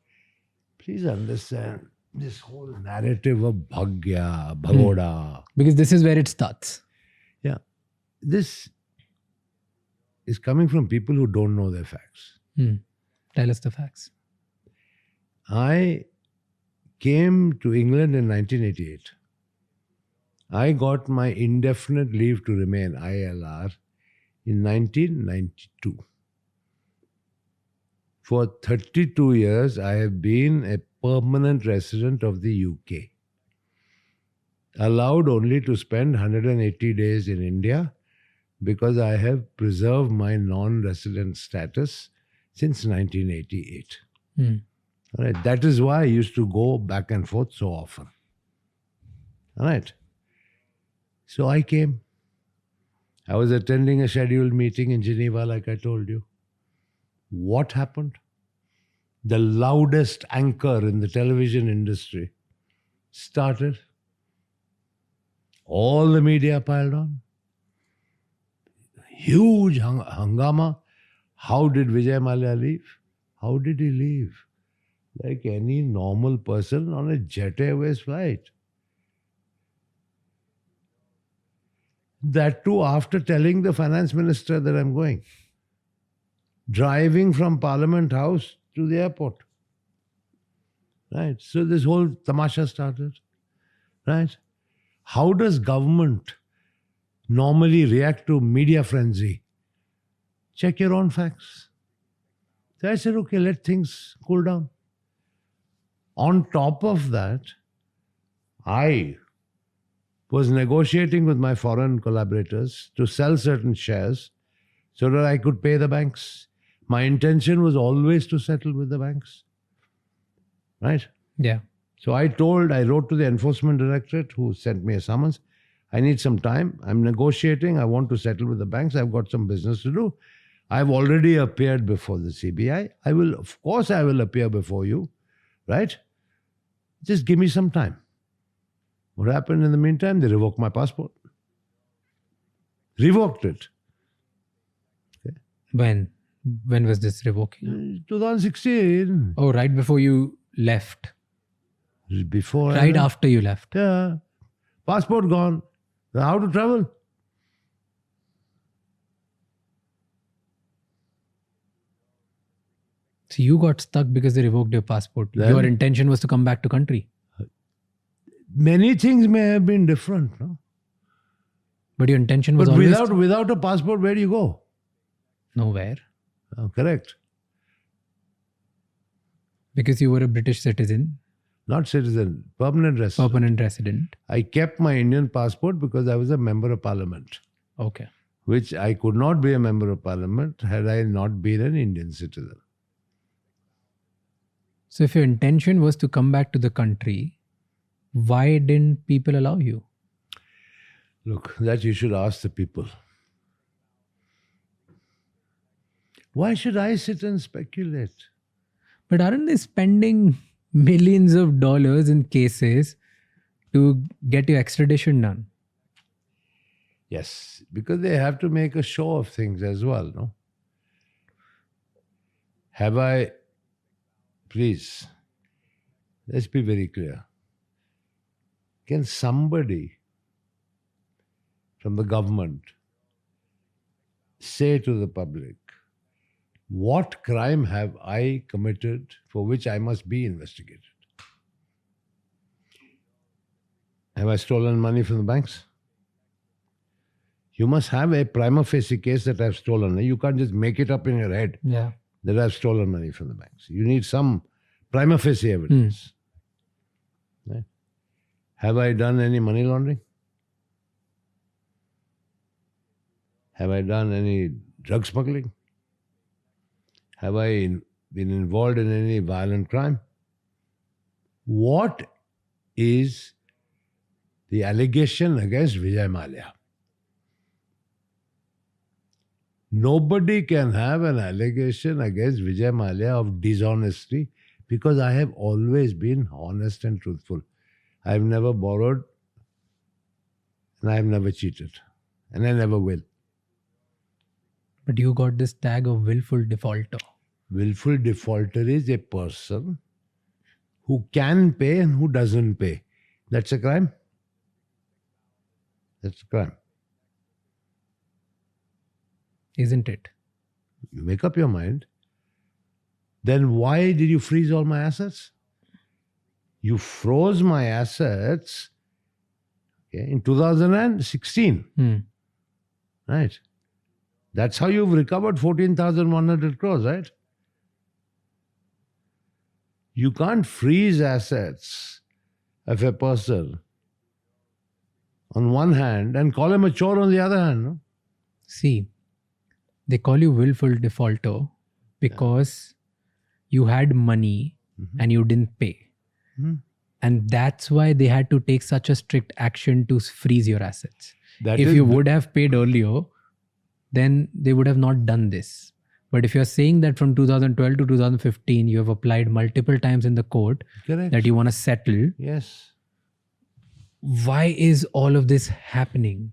please understand this whole narrative of Bhagya, Bhagoda. Because this is where it starts. Yeah. This is coming from people who don't know their facts. Tell us the facts. I came to England in 1988. I got my indefinite leave to remain, ILR, in 1992. For 32 years, I have been a permanent resident of the UK. Allowed only to spend 180 days in India because I have preserved my non-resident status since 1988. All right. That is why I used to go back and forth so often. All right. So I came. I was attending a scheduled meeting in Geneva, like I told you. What happened? The loudest anchor in the television industry started. All the media piled on. Huge hangama. How did Vijay Mallya leave? How did he leave? Like any normal person on a Jet Airways flight. That too after telling the finance minister that I'm going. Driving from Parliament House to the airport. Right. So this whole tamasha started. Right. How does government normally react to media frenzy? Check your own facts. So I said, okay, let things cool down. On top of that, I was negotiating with my foreign collaborators to sell certain shares so that I could pay the banks. My intention was always to settle with the banks. Right? Yeah. So I wrote to the enforcement directorate who sent me a summons. I need some time. I'm negotiating. I want to settle with the banks. I've got some business to do. I've already appeared before the CBI. Of course I will appear before you. Right? Just give me some time. What happened in the meantime? They revoked my passport. Revoked it. Okay. When was this revoking? 2016. Oh, right before you left. Before. Right after you left. Yeah. Passport gone. How to travel? So you got stuck because they revoked your passport. Then- Your intention was to come back to country. Many things may have been different, no? But your intention was But always without a passport, where do you go? nowhere. Oh, correct. Because you were a British citizen, Not citizen, permanent resident. permanent resident. I kept my Indian passport because I was a member of parliament, Okay. which I could not be a member of parliament had I not been an Indian citizen. So if your intention was to come back to the country, why didn't people allow you? Look, that you should ask the people. Why should I sit and speculate? But aren't they spending millions of dollars in cases to get your extradition done? Yes, because they have to make a show of things as well, no? Please, let's be very clear. Can somebody from the government say to the public, what crime have I committed for which I must be investigated? Have I stolen money from the banks? You must have a prima facie case that I've stolen. You can't just make it up in your head Yeah. that I've stolen money from the banks. You need some prima facie evidence. Right? Have I done any money laundering? Have I done any drug smuggling? Have I been involved in any violent crime? What is the allegation against Vijay Mallya? Nobody can have an allegation against Vijay Mallya of dishonesty because I have always been honest and truthful. I have never borrowed and I have never cheated and I never will. But you got this tag of willful defaulter. Willful defaulter is a person who can pay and who doesn't pay. That's a crime. That's a crime. Isn't it? You make up your mind. Then why did you freeze all my assets? You froze my assets in 2016. Right. That's how you've recovered 14,100 crores, right? You can't freeze assets of a person on one hand and call him a chore on the other hand. No? See, they call you willful defaulter because you had money and you didn't pay. And that's why they had to take such a strict action to freeze your assets. If you would have paid earlier, then they would have not done this. But if you're saying that from 2012 to 2015, you have applied multiple times in the court Correct. that you want to settle, Yes. why is all of this happening?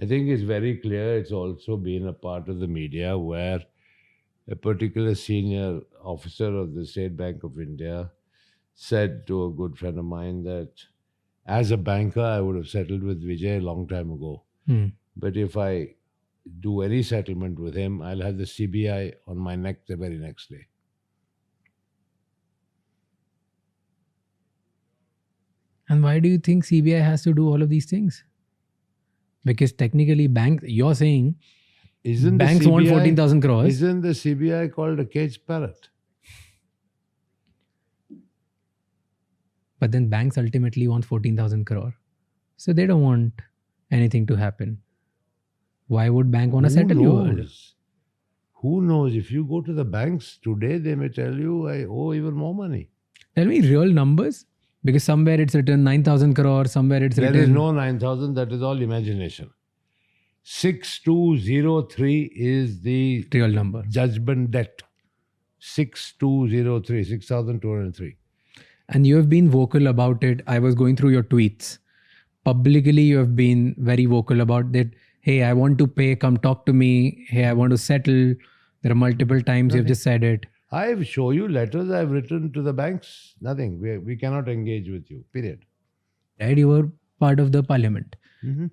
I think it's very clear it's also been a part of the media where a particular senior officer of the State Bank of India said to a good friend of mine that as a banker, I would have settled with Vijay a long time ago. But if I do any settlement with him, I'll have the CBI on my neck the very next day. And why do you think CBI has to do all of these things? Because technically banks, you're saying banks want 14,000 crores. Isn't the CBI called a caged parrot? But then banks ultimately want 14,000 crore. So they don't want anything to happen. Why would bank want to settle you? Who knows? If you go to the banks today, they may tell you, I owe even more money. Tell me real numbers. Because somewhere it's written 9,000 crore, somewhere it's written... There is no 9,000, that is all imagination. 6203 is the real number. Judgment debt. 6203, 6,203. And you have been vocal about it. I was going through your tweets. Publicly, you have been very vocal about that. Hey, I want to pay, come talk to me. Hey, I want to settle. There are multiple times you've just said it. I've shown you letters I've written to the banks. Nothing. We cannot engage with you. Period. Right? You were part of the parliament. And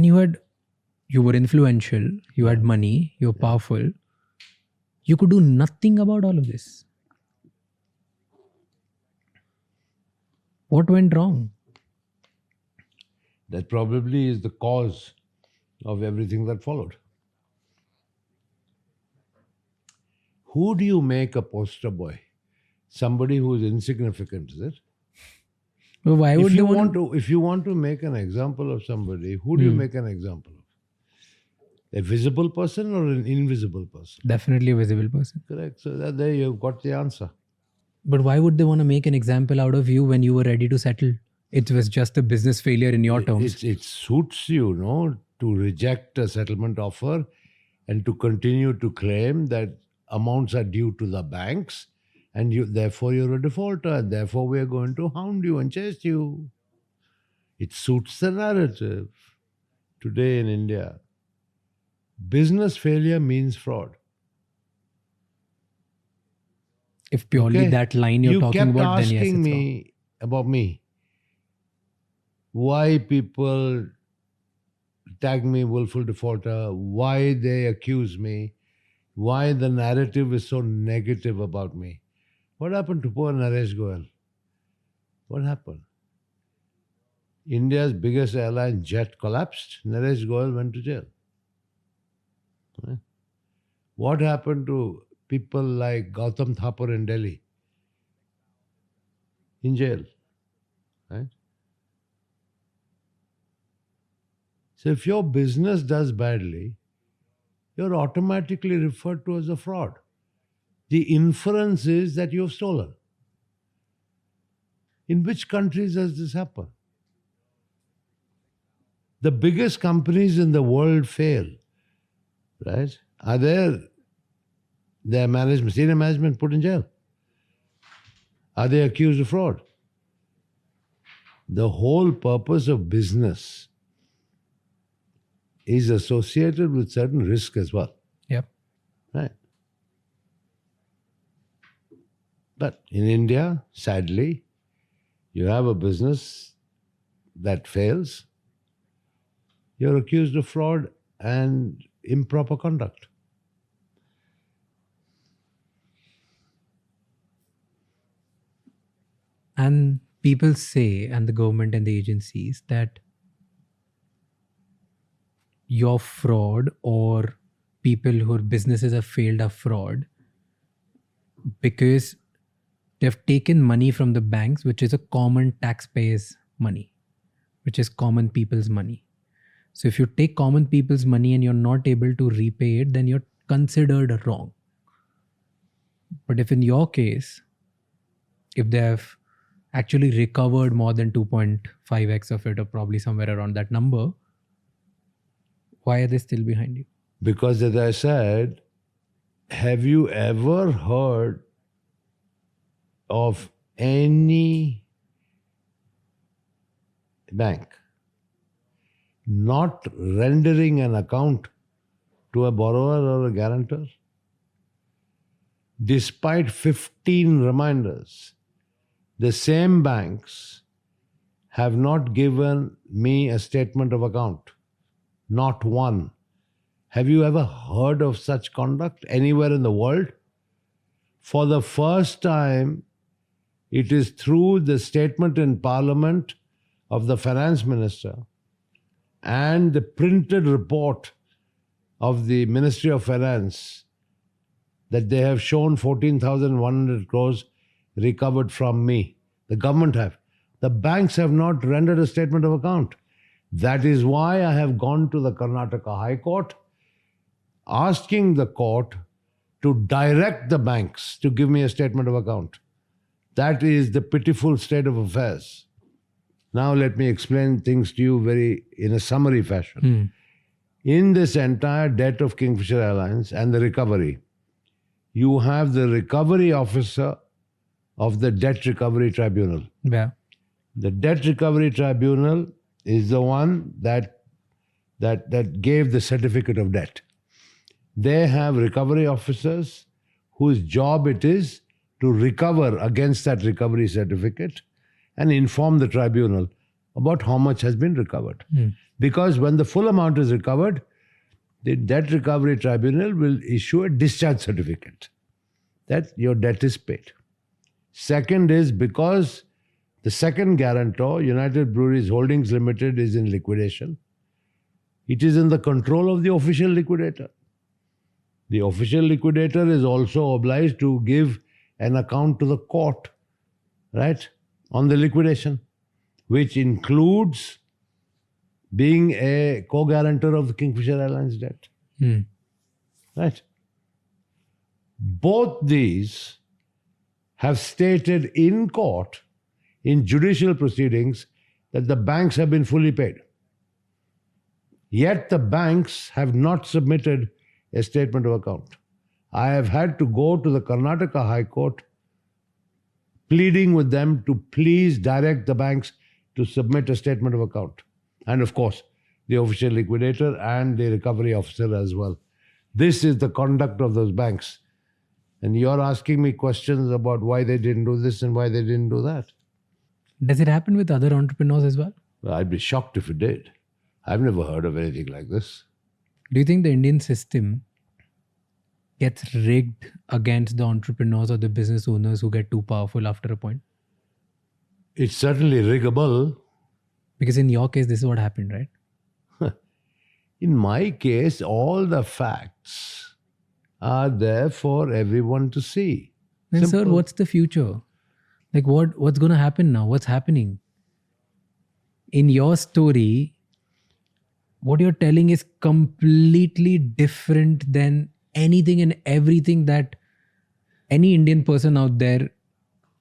you were influential. You had money. You were powerful. You could do nothing about all of this. What went wrong? That probably is the cause of everything that followed. Who do you make a poster boy? Somebody who is insignificant, is it? Well, why would if you they want to? If you want to make an example of somebody, who do you make an example of? A visible person or an invisible person? Definitely a visible person. Correct. So there you've got the answer. But why would they want to make an example out of you when you were ready to settle? It was just a business failure in your terms. It suits you, to reject a settlement offer and to continue to claim that amounts are due to the banks and therefore you're a defaulter and therefore we're going to hound you and chase you. It suits the narrative. Today in India, business failure means fraud. If purely that line you're talking about, then yes, it's you kept asking me about me. why people tag me willful defaulter, why they accuse me, why the narrative is so negative about me. What happened to poor Naresh Goyal? What happened? India's biggest airline jet collapsed. Naresh Goyal went to jail. Right? What happened to people like Gautam Thapar in Delhi? In jail. Right? So if your business does badly, you're automatically referred to as a fraud. The inference is that you've stolen. In which countries does this happen? The biggest companies in the world fail, right? Are their management, senior management put in jail? Are they accused of fraud? The whole purpose of business is associated with certain risk as well. Yep. Right. But in India, sadly, you have a business that fails, you're accused of fraud and improper conduct. And people say, and the government and the agencies, that your fraud or people whose businesses have failed are fraud because they've taken money from the banks, which is a common taxpayers' money, which is common people's money. So if you take common people's money and you're not able to repay it, then you're considered wrong. But if in your case, if they have actually recovered more than 2.5x of it, or probably somewhere around that number, why are they still behind you? Because, as I said, have you ever heard of any bank not rendering an account to a borrower or a guarantor? Despite 15 reminders, the same banks have not given me a statement of account. Not one. Have you ever heard of such conduct anywhere in the world? For the first time, it is through the statement in Parliament of the Finance Minister and the printed report of the Ministry of Finance that they have shown 14,100 crores recovered from me. The government have. The banks have not rendered a statement of account. That is why I have gone to the Karnataka High Court, asking the court to direct the banks to give me a statement of account. That is the pitiful state of affairs. Now let me explain things to you in a summary fashion. In this entire debt of Kingfisher Airlines and the recovery, you have the recovery officer of the Debt Recovery Tribunal. Yeah. The Debt Recovery Tribunal is the one that gave the certificate of debt. They have recovery officers whose job it is to recover against that recovery certificate and inform the tribunal about how much has been recovered. Because when the full amount is recovered, the Debt Recovery Tribunal will issue a discharge certificate that your debt is paid. Second is because the second guarantor, United Breweries Holdings Limited, is in liquidation. It is in the control of the official liquidator. The official liquidator is also obliged to give an account to the court, right, on the liquidation, which includes being a co-guarantor of the Kingfisher Airlines debt. Right? Both these have stated in court, in judicial proceedings, that the banks have been fully paid. Yet the banks have not submitted a statement of account. I have had to go to the Karnataka High Court pleading with them to please direct the banks to submit a statement of account. And of course, the official liquidator and the recovery officer as well. This is the conduct of those banks. And you're asking me questions about why they didn't do this and why they didn't do that. Does it happen with other entrepreneurs as well? Well, I'd be shocked if it did. I've never heard of anything like this. Do you think the Indian system gets rigged against the entrepreneurs or the business owners who get too powerful after a point? It's certainly riggable. Because in your case, this is what happened, right? In my case, all the facts are there for everyone to see. Then, sir, Simple. what's the future? Like, what's going to happen now? What's happening? In your story, what you're telling is completely different than anything and everything that any Indian person out there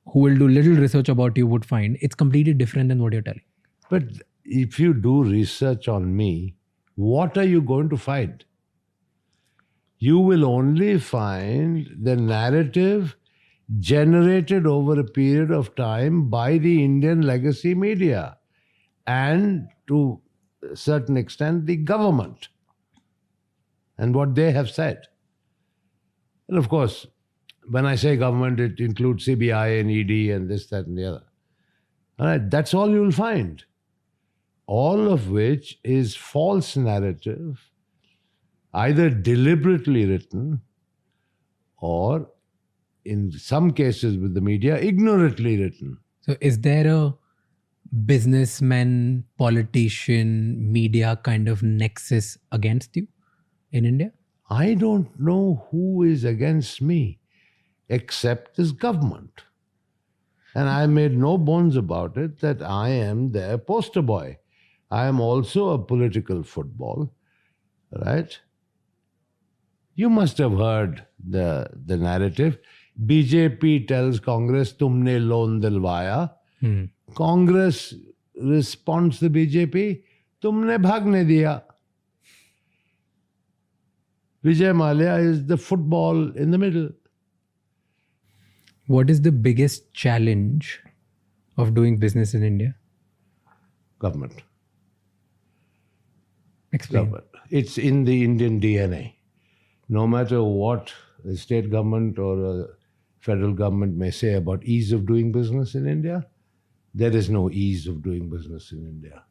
who will do little research about you would find. It's completely different than what you're telling. But if you do research on me, what are you going to find? You will only find the narrative generated over a period of time by the Indian legacy media and to a certain extent the government and what they have said. And of course, when I say government, it includes CBI and ED and this, that, and the other. All right, that's all you'll find. All of which is false narrative, either deliberately written or, in some cases with the media, ignorantly written. So, is there a businessman, politician, media kind of nexus against you in India? I don't know who is against me except this government. And I made no bones about it that I am their poster boy. I am also a political football, right? You must have heard the narrative. BJP tells Congress, "Tumne loan dilwaya." Congress responds to BJP, "Tumne bhagne diya." Vijay Mallya is the football in the middle. What is the biggest challenge of doing business in India? Government. Explain. Government. It's in the Indian DNA. No matter what the state government or a federal government may say about ease of doing business in India, there is no ease of doing business in India.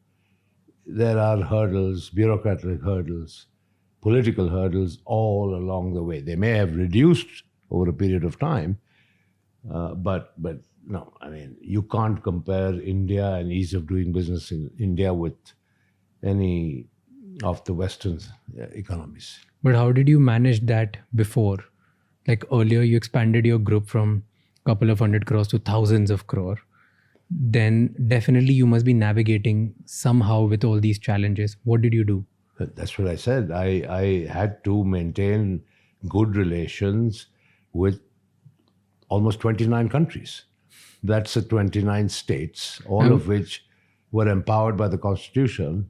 There are hurdles, bureaucratic hurdles, political hurdles all along the way. They may have reduced over a period of time, but no, I mean, you can't compare India and ease of doing business in India with any of the Western economies. But how did you manage that before? Like earlier, you expanded your group from a couple of 100 crores to thousands of crore. Then definitely you must be navigating somehow with all these challenges. What did you do? That's what I said. I had to maintain good relations with almost 29 countries. That's the 29 states, all of which were empowered by the Constitution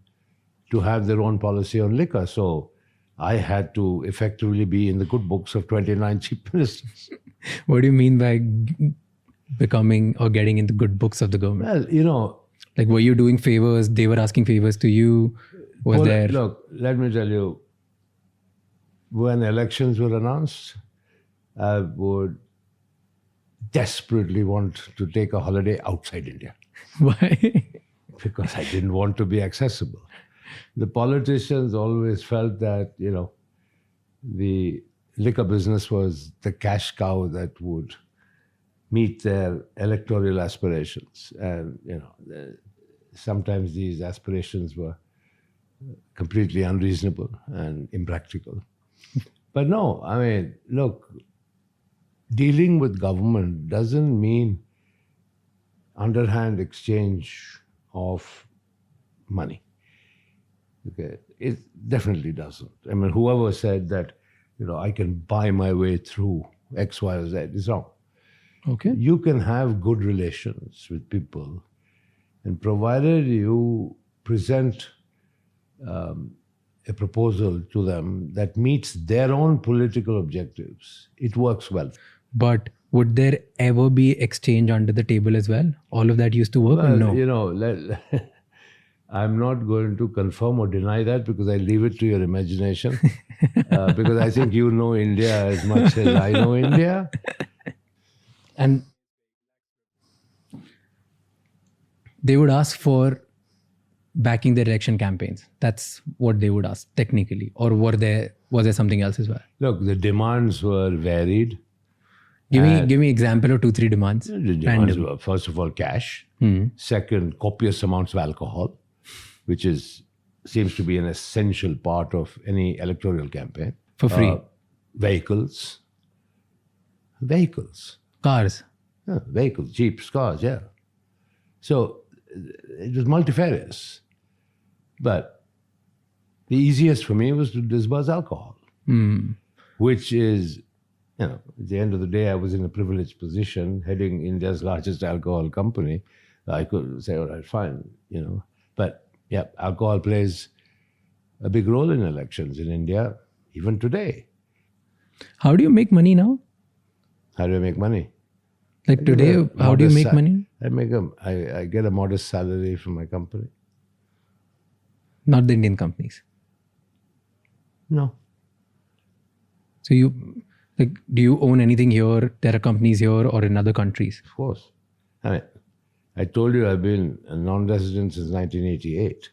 to have their own policy on liquor. So I had to effectively be in the good books of 29 chief ministers. What do you mean by becoming or getting in the good books of the government? Well, like, were you doing favors? They were asking favors to you? Was there? Look, let me tell you, when elections were announced, I would desperately want to take a holiday outside India. Why? Because I didn't want to be accessible. The politicians always felt that, the liquor business was the cash cow that would meet their electoral aspirations. And, sometimes these aspirations were completely unreasonable and impractical. But no, I mean, look, dealing with government doesn't mean underhand exchange of money. Okay, it definitely doesn't. I mean, whoever said that, I can buy my way through X, Y, or Z is wrong. Okay. You can have good relations with people, and provided you present a proposal to them that meets their own political objectives, it works well. But would there ever be exchange under the table as well? All of that used to work or no? I'm not going to confirm or deny that because I leave it to your imagination. Because I think you know India as much as I know India. And they would ask for backing the election campaigns? That's what they would ask technically. Or was there something else as well? Look, the demands were varied. Give me example of 2-3 demands. The demands Random. were, first of all, cash. Second, copious amounts of alcohol, which seems to be an essential part of any electoral campaign. For free. Vehicles. Cars. Yeah, vehicles, jeeps, cars, yeah. So it was multifarious. But the easiest for me was to disburse alcohol, which is, at the end of the day, I was in a privileged position heading India's largest alcohol company. I could say, all right, fine, But yeah, alcohol plays a big role in elections in India, even today. How do you make money now? How do I make money? Like today, how do you make money? I get a modest salary from my company. Not the Indian companies. No. So do you own anything here? There are companies here or in other countries? Of course. I told you I've been a non-resident since 1988.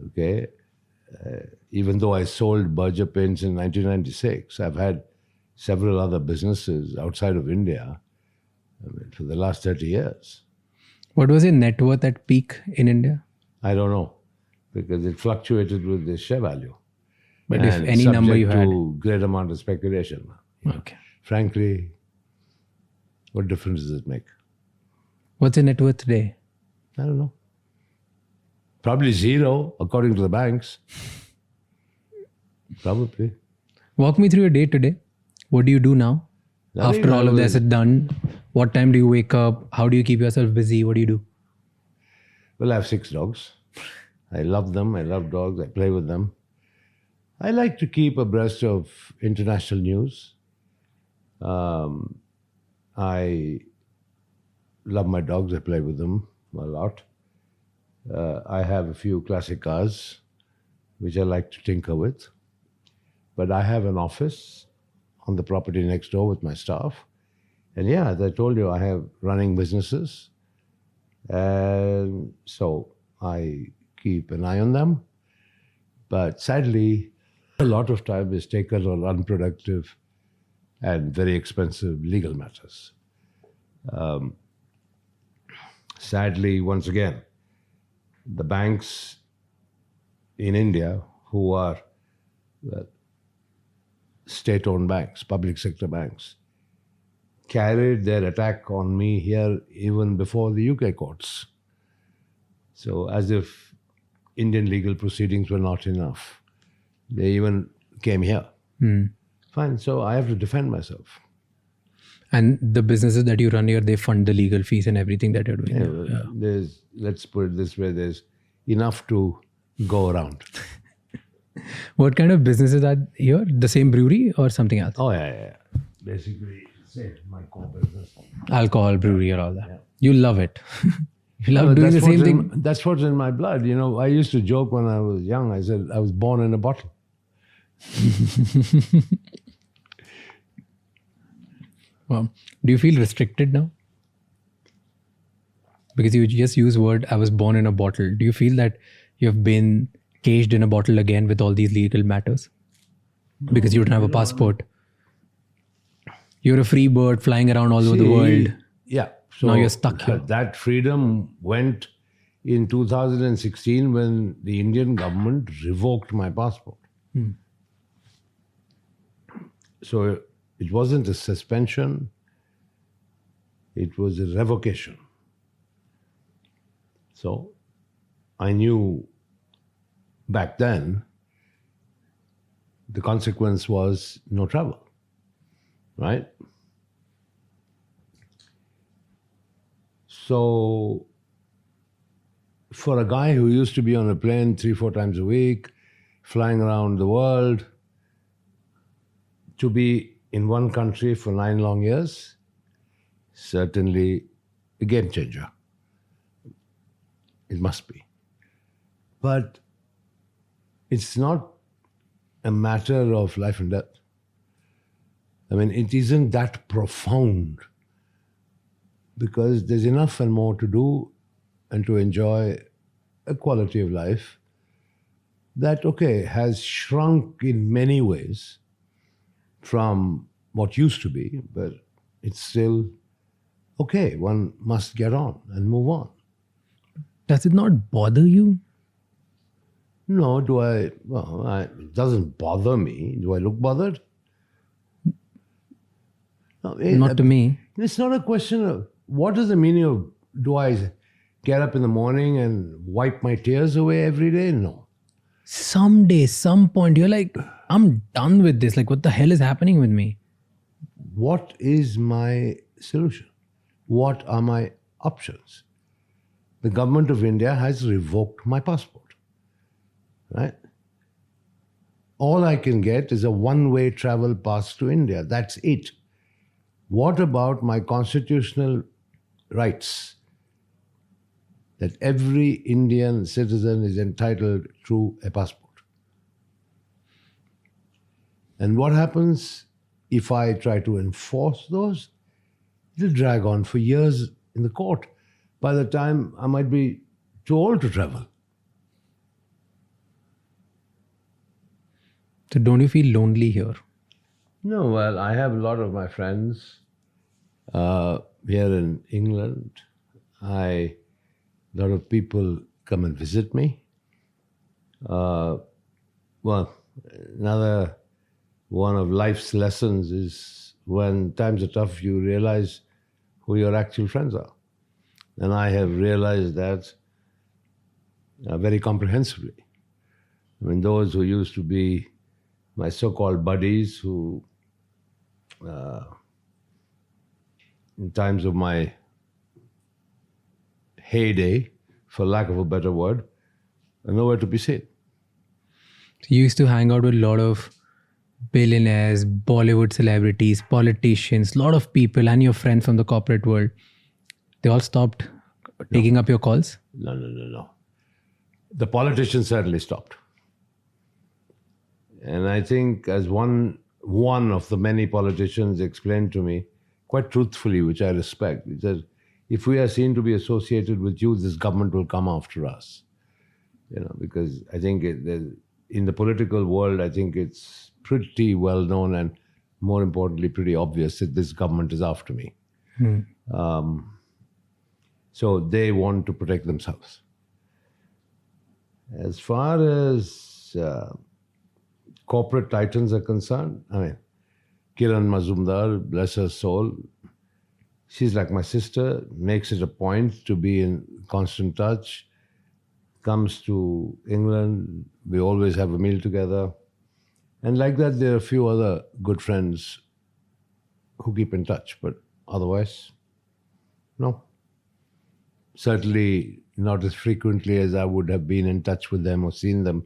Okay? Even though I sold Berger Paints in 1996, I've had several other businesses outside of India for the last 30 years. What was your net worth at peak in India? I don't know, because it fluctuated with the share value. But if any number you had. Subject to great amount of speculation. Okay. Frankly, what difference does it make? What's your net worth today? I don't know. Probably zero, according to the banks. Probably. Walk me through your day today. What do you do now? Nothing. After all of this is done, what time do you wake up? How do you keep yourself busy? What do you do? Well, I have 6 dogs. I love them. I love dogs. I play with them. I like to keep abreast of international news. I love my dogs. I play with them a lot. I have a few classic cars, which I like to tinker with. But I have an office on the property next door with my staff. And yeah, as I told you, I have running businesses. And so I keep an eye on them. But sadly, a lot of time is taken on unproductive and very expensive legal matters. Sadly, once again, the banks in India, who are state-owned banks, public sector banks, carried their attack on me here even before the UK courts. So as if Indian legal proceedings were not enough. They even came here. Fine, so I have to defend myself. And the businesses that you run here, they fund the legal fees and everything that you're doing. Yeah. Let's put it this way, there's enough to go around. What kind of businesses are here? The same brewery or something else? Oh, yeah. Basically, say my core business. Alcohol, brewery, or all that. Yeah. You love it. You love doing the same thing. That's what's in my blood. I used to joke when I was young. I said I was born in a bottle. Wow. Do you feel restricted now? Because you just use word, I was born in a bottle. Do you feel that you have been caged in a bottle again with all these legal matters? Because you don't have a passport. You're a free bird flying around all over the world. Yeah. So now you're stuck here. That freedom went in 2016 when the Indian government revoked my passport. So it wasn't a suspension, it was a revocation. So I knew back then the consequence was no travel, right? So for a guy who used to be on a plane 3-4 times a week, flying around the world, to be in one country for 9 long years, certainly a game changer. It must be. But it's not a matter of life and death. I mean, it isn't that profound because there's enough and more to do and to enjoy a quality of life that, okay, has shrunk in many ways from what used to be, but it's still okay. One must get on and move on. Does it not bother you? No, it doesn't bother me. Do I look bothered? No, Not to me. It's not a question of what is the meaning of do I get up in the morning and wipe my tears away every day? No. Someday, some point, you're like, I'm done with this. Like, what the hell is happening with me? What is my solution? What are my options? The government of India has revoked my passport, right? All I can get is a one-way travel pass to India. That's it. What about my constitutional rights that every Indian citizen is entitled to a passport? And what happens if I try to enforce those? It'll drag on for years in the court. By the time I might be too old to travel. So don't you feel lonely here? No, well, I have a lot of my friends here in England. A lot of people come and visit me. Well, another one of life's lessons is when times are tough, you realize who your actual friends are. And I have realized that very comprehensively. I mean, those who used to be my so-called buddies who, in times of my heyday, for lack of a better word, are nowhere to be seen. You used to hang out with a lot of billionaires, Bollywood celebrities, politicians, a lot of people and your friends from the corporate world. They all stopped taking up your calls? No. The politicians certainly stopped. And I think as one of the many politicians explained to me, quite truthfully, which I respect, he said, if we are seen to be associated with you, this government will come after us. Because I think in the political world, I think it's pretty well known and more importantly, pretty obvious that this government is after me. So they want to protect themselves. As far as corporate titans are concerned, I mean, Kiran Mazumdar, bless her soul, she's like my sister, makes it a point to be in constant touch, comes to England, we always have a meal together. And like that, there are a few other good friends who keep in touch, but otherwise, no. Certainly not as frequently as I would have been in touch with them or seen them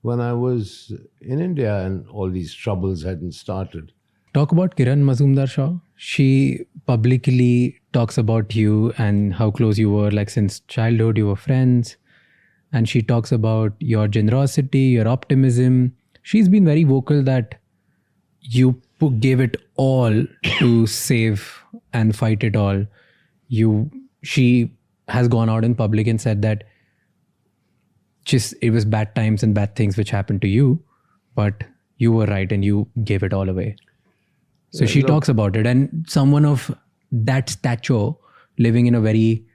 when I was in India and all these troubles hadn't started. Talk about Kiran Mazumdar Shah. She publicly talks about you and how close you were, like since childhood you were friends. And she talks about your generosity, your optimism. She's been very vocal that you gave it all to save and fight it all. She has gone out in public and said that it was bad times and bad things which happened to you, but you were right and you gave it all away. So she talks about it, and someone of that stature living in a very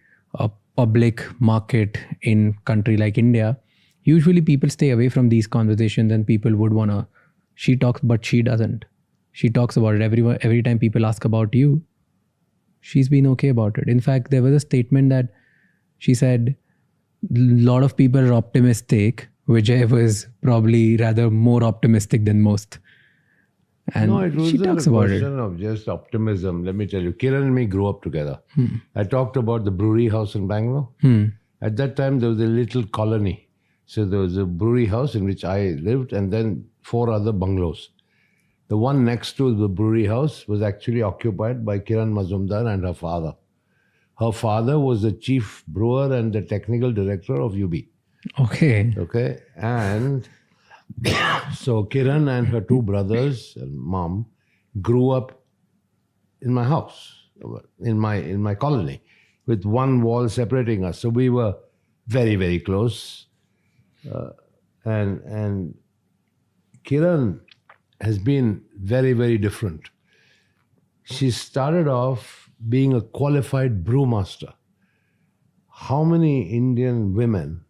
public market in country like India, usually people stay away from these conversations and people would want to, she talks, but she doesn't. She talks about it every time people ask about you. She's been okay about it. In fact, there was a statement that she said, a lot of people are optimistic. Vijay was probably rather more optimistic than most. And no, it she wasn't talks a about question of just optimism. Let me tell you, Kiran and me grew up together. I talked about the brewery house in Bangalore. At that time, there was a little colony. So there was a brewery house in which I lived and then 4 other bungalows. The one next to the brewery house was actually occupied by Kiran Mazumdar and her father. Her father was the chief brewer and the technical director of UB. Okay. And so Kiran and her 2 brothers and mom grew up in my house, in my colony, with one wall separating us. So we were very, very close. And Kiran has been very, very different. She started off being a qualified brewmaster. How many Indian women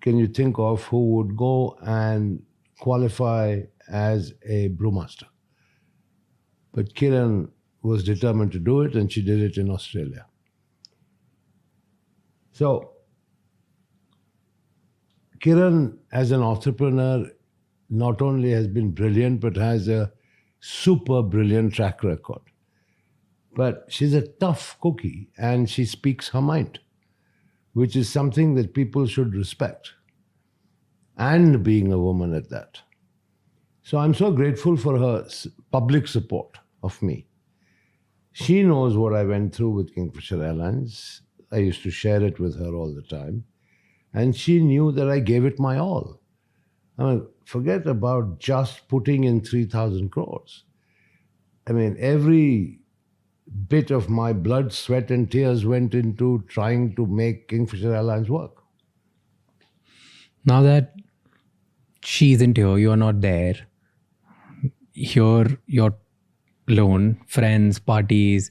can you think of who would go and qualify as a brewmaster? But Kiran was determined to do it, and she did it in Australia. So, Kiran, as an entrepreneur, not only has been brilliant, but has a super brilliant track record. But she's a tough cookie, and she speaks her mind, which is something that people should respect. And being a woman at that. So I'm so grateful for her public support of me. She knows what I went through with Kingfisher Airlines. I used to share it with her all the time. And she knew that I gave it my all. I mean, forget about just putting in 3,000 crores. I mean, every bit of my blood, sweat, and tears went into trying to make Kingfisher Airlines work. Now that she isn't here, you're not there, here you're alone, friends, parties,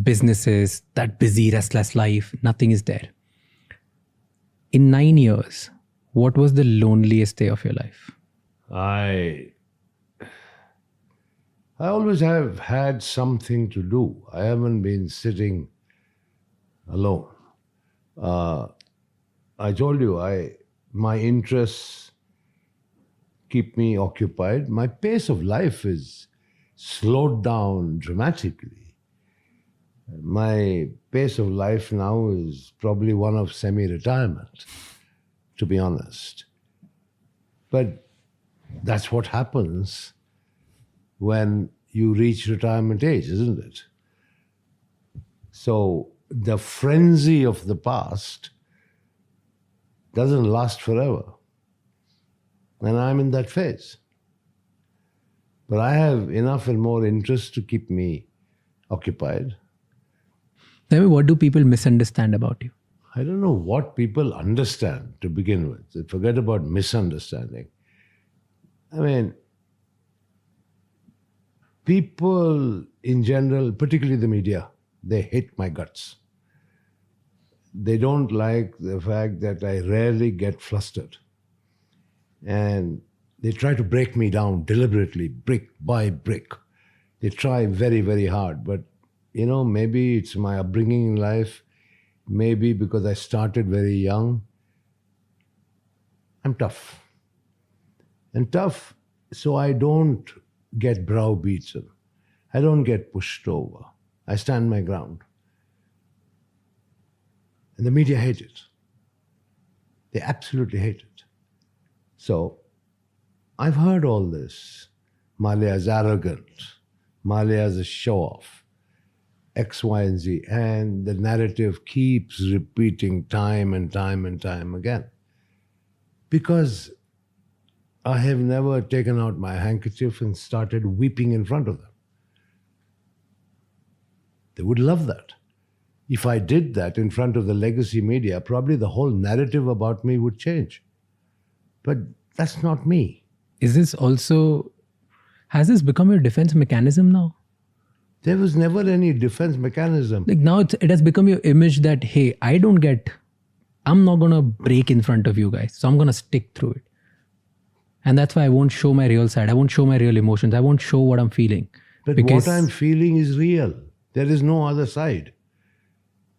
businesses, that busy, restless life, nothing is there. In 9 years, what was the loneliest day of your life? I always have had something to do. I haven't been sitting alone. I told you, my interests keep me occupied. My pace of life is slowed down dramatically. My pace of life now is probably one of semi-retirement, to be honest. But that's what happens when you reach retirement age, isn't it? So the frenzy of the past doesn't last forever. And I'm in that phase. But I have enough and more interest to keep me occupied. Tell me, what do people misunderstand about you? I don't know what people understand to begin with. Forget about misunderstanding. I mean, people in general, particularly the media, they hate my guts. They don't like the fact that I rarely get flustered. And they try to break me down deliberately, brick by brick. They try very, very hard. But, you know, maybe it's my upbringing in life. Maybe because I started very young. I'm tough. And tough, so I don't get browbeaten. I don't get pushed over. I stand my ground. And the media hate it. They absolutely hate it. So, I've heard all this. Malia's arrogant. Malia's a show-off. X, Y, and Z. And the narrative keeps repeating time and time and time again. Because I have never taken out my handkerchief and started weeping in front of them. They would love that. If I did that in front of the legacy media, probably the whole narrative about me would change. But that's not me. Has this become your defense mechanism now? There was never any defense mechanism. Like now it has become your image that, hey, I'm not going to break in front of you guys. So I'm going to stick through it. And that's why I won't show my real side. I won't show my real emotions. I won't show what I'm feeling. But what I'm feeling is real. There is no other side.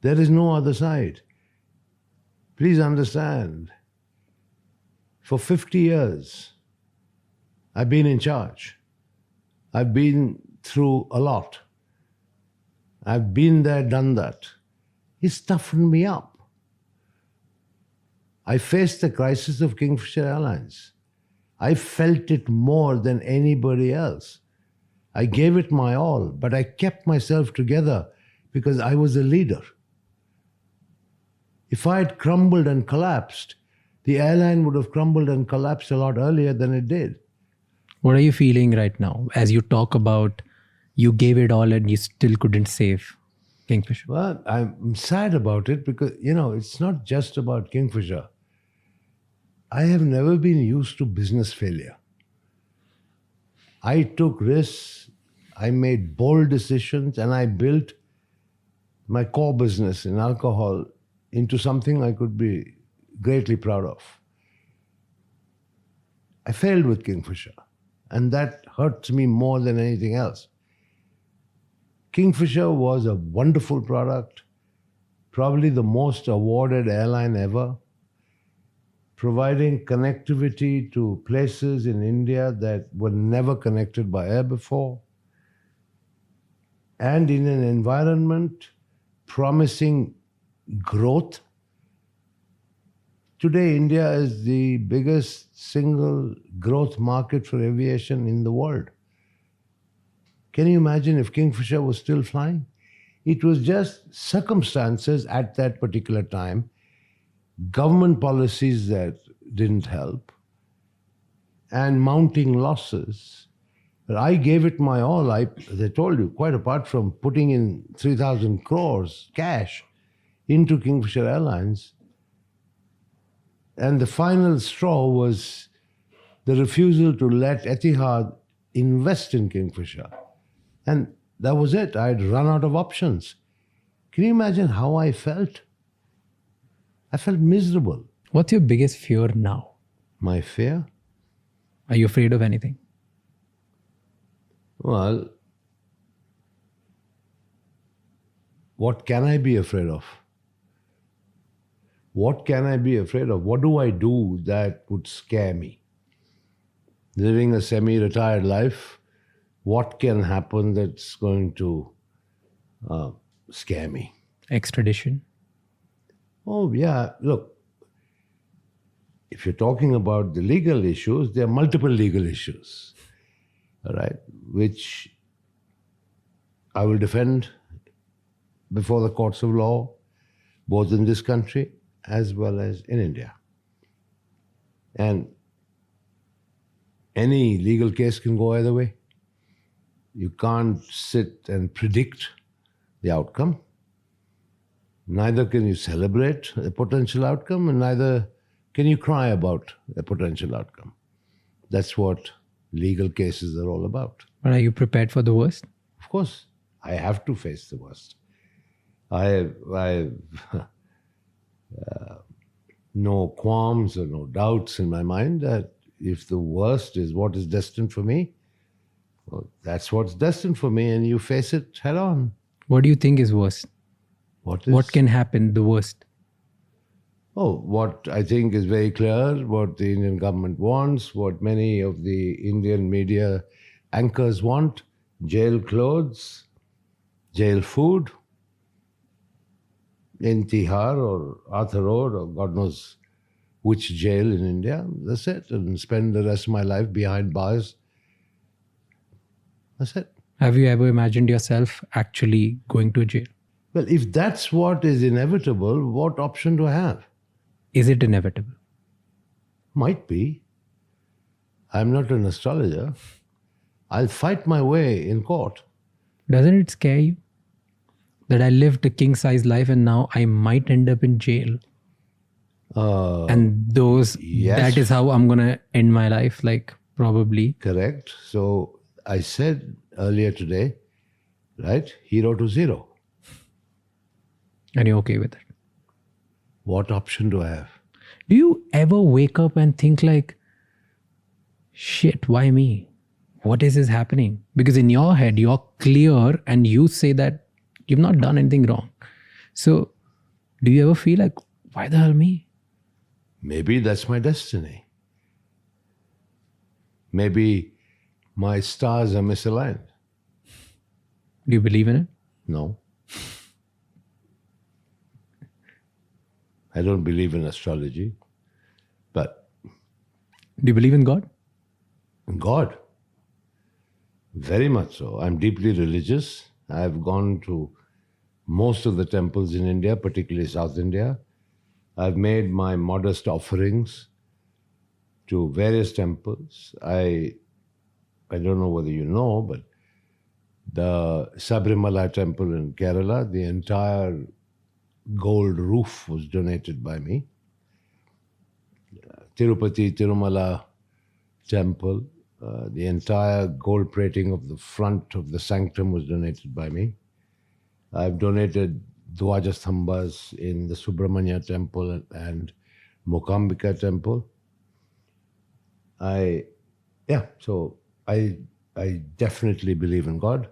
There is no other side. Please understand. For 50 years, I've been in charge. I've been through a lot. I've been there, done that. It's toughened me up. I faced the crisis of Kingfisher Airlines. I felt it more than anybody else. I gave it my all, but I kept myself together because I was a leader. If I had crumbled and collapsed, the airline would have crumbled and collapsed a lot earlier than it did. What are you feeling right now as you talk about you gave it all and you still couldn't save Kingfisher. Well, I'm sad about it because, it's not just about Kingfisher. I have never been used to business failure. I took risks, I made bold decisions, and I built my core business in alcohol into something I could be greatly proud of. I failed with Kingfisher, and that hurts me more than anything else. Kingfisher was a wonderful product, probably the most awarded airline ever, providing connectivity to places in India that were never connected by air before, and in an environment promising growth. Today, India is the biggest single growth market for aviation in the world. Can you imagine if Kingfisher was still flying? It was just circumstances at that particular time, government policies that didn't help, and mounting losses. But I gave it my all. As I told you, quite apart from putting in 3,000 crores cash into Kingfisher Airlines. And the final straw was the refusal to let Etihad invest in Kingfisher. And that was it. I'd run out of options. Can you imagine how I felt? I felt miserable. What's your biggest fear now? My fear? Are you afraid of anything? Well, what can I be afraid of? What can I be afraid of? What do I do that would scare me? Living a semi-retired life, what can happen that's going to scare me? Extradition? Oh, yeah. Look, if you're talking about the legal issues, there are multiple legal issues, all right, which I will defend before the courts of law, both in this country as well as in India. And any legal case can go either way. You can't sit and predict the outcome. Neither can you celebrate a potential outcome, and neither can you cry about a potential outcome. That's what legal cases are all about. But are you prepared for the worst? Of course, I have to face the worst. I have no qualms or no doubts in my mind that if the worst is what is destined for me, well, that's what's destined for me, and you face it head on. What do you think is worst? What can happen the worst? Oh, what I think is very clear, what the Indian government wants, what many of the Indian media anchors want: jail clothes, jail food, in Tihar or Arthur Road or God knows which jail in India. That's it. And spend the rest of my life behind bars. That's it. Have you ever imagined yourself actually going to jail? Well, if that's what is inevitable, what option do I have? Is it inevitable? Might be. I'm not an astrologer. I'll fight my way in court. Doesn't it scare you that I lived a king-size life and now I might end up in jail? And yes. that is how I'm going to end my life, like probably. Correct. So I said earlier today, right, 0 to 0. And you're okay with it? What option do I have? Do you ever wake up and think like, shit, why me? What is happening? Because in your head, you're clear and you say that you've not done anything wrong. So do you ever feel like, why the hell me? Maybe that's my destiny. Maybe my stars are misaligned. Do you believe in it? No. I don't believe in astrology, but... Do you believe in God? In God? Very much so. I'm deeply religious. I've gone to most of the temples in India, particularly South India. I've made my modest offerings to various temples. I don't know whether you know, but The Sabrimala temple in Kerala, the entire gold roof was donated by me. Tirupati, Tirumala temple, the entire gold plating of the front of the sanctum was donated by me. I've donated Dwajasthambas in the Subramanya temple and Mokambika temple. So I definitely believe in God.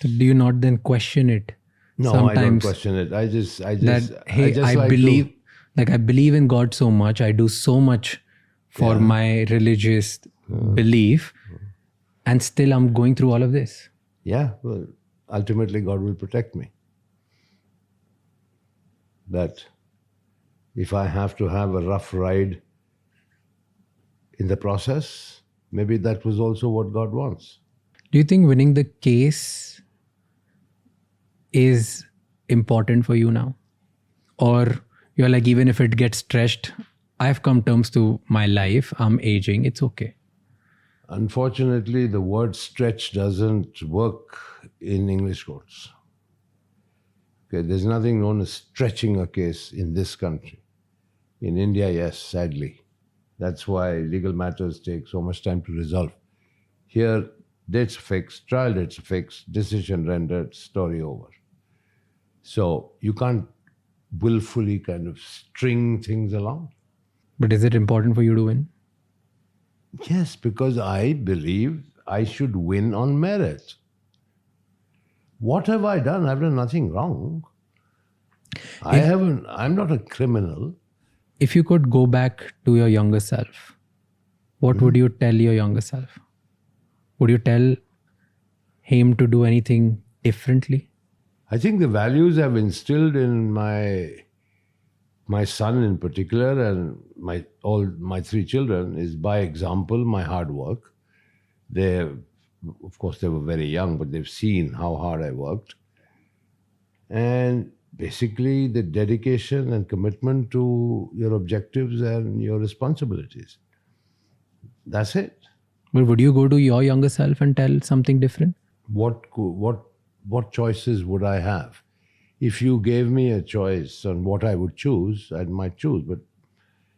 So do you not then question it? No, I don't question it. I just that hey, I just I like believe, to, like I believe in God so much, I do so much for my religious belief, and still I'm going through all of this. yeah, well, ultimately God will protect me. That if I have to have a rough ride in the process, maybe that was also what God wants. Do you think winning the case is important for you now? Or you're like, even if it gets stretched, I've come terms to my life, I'm aging, it's okay. Unfortunately, the word stretch doesn't work in English courts. Okay, there's nothing known as stretching a case in this country. In India, yes, sadly. That's why legal matters take so much time to resolve. Here, dates fixed, trial dates fixed, decision rendered, story over. So you can't willfully kind of string things along. But is it important for you to win? Yes, because I believe I should win on merit. What have I done? I've done nothing wrong. I'm not a criminal. If you could go back to your younger self, what would you tell your younger self? Would you tell him to do anything differently? I think the values I've instilled in my son in particular and all my three children is by example, my hard work. Of course, they were very young, but they've seen how hard I worked. And basically the dedication and commitment to your objectives and your responsibilities. That's it. But would you go to your younger self and tell something different? What choices would I have? If you gave me a choice on what I would choose, I might choose. But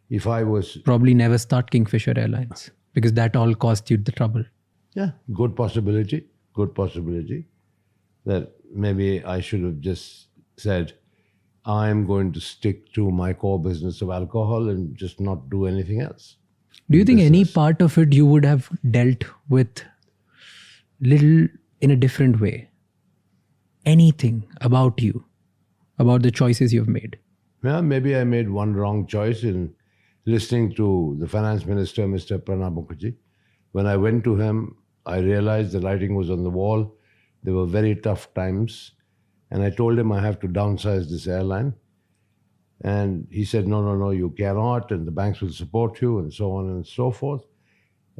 if I was, Probably never start Kingfisher Airlines, because that all cost you the trouble. yeah, good possibility that maybe I should have just said, I'm going to stick to my core business of alcohol and just not do anything else. Do you think any Business. part of it you would have dealt with little in a different way? Anything about you, about the choices you've made? Yeah, maybe I made one wrong choice in listening to the finance minister, Mr. Pranab Mukherjee. When I went to him, I realized the writing was on the wall. There were very tough times. And I told him I have to downsize this airline. And he said, no, you cannot, and the banks will support you, and so on and so forth.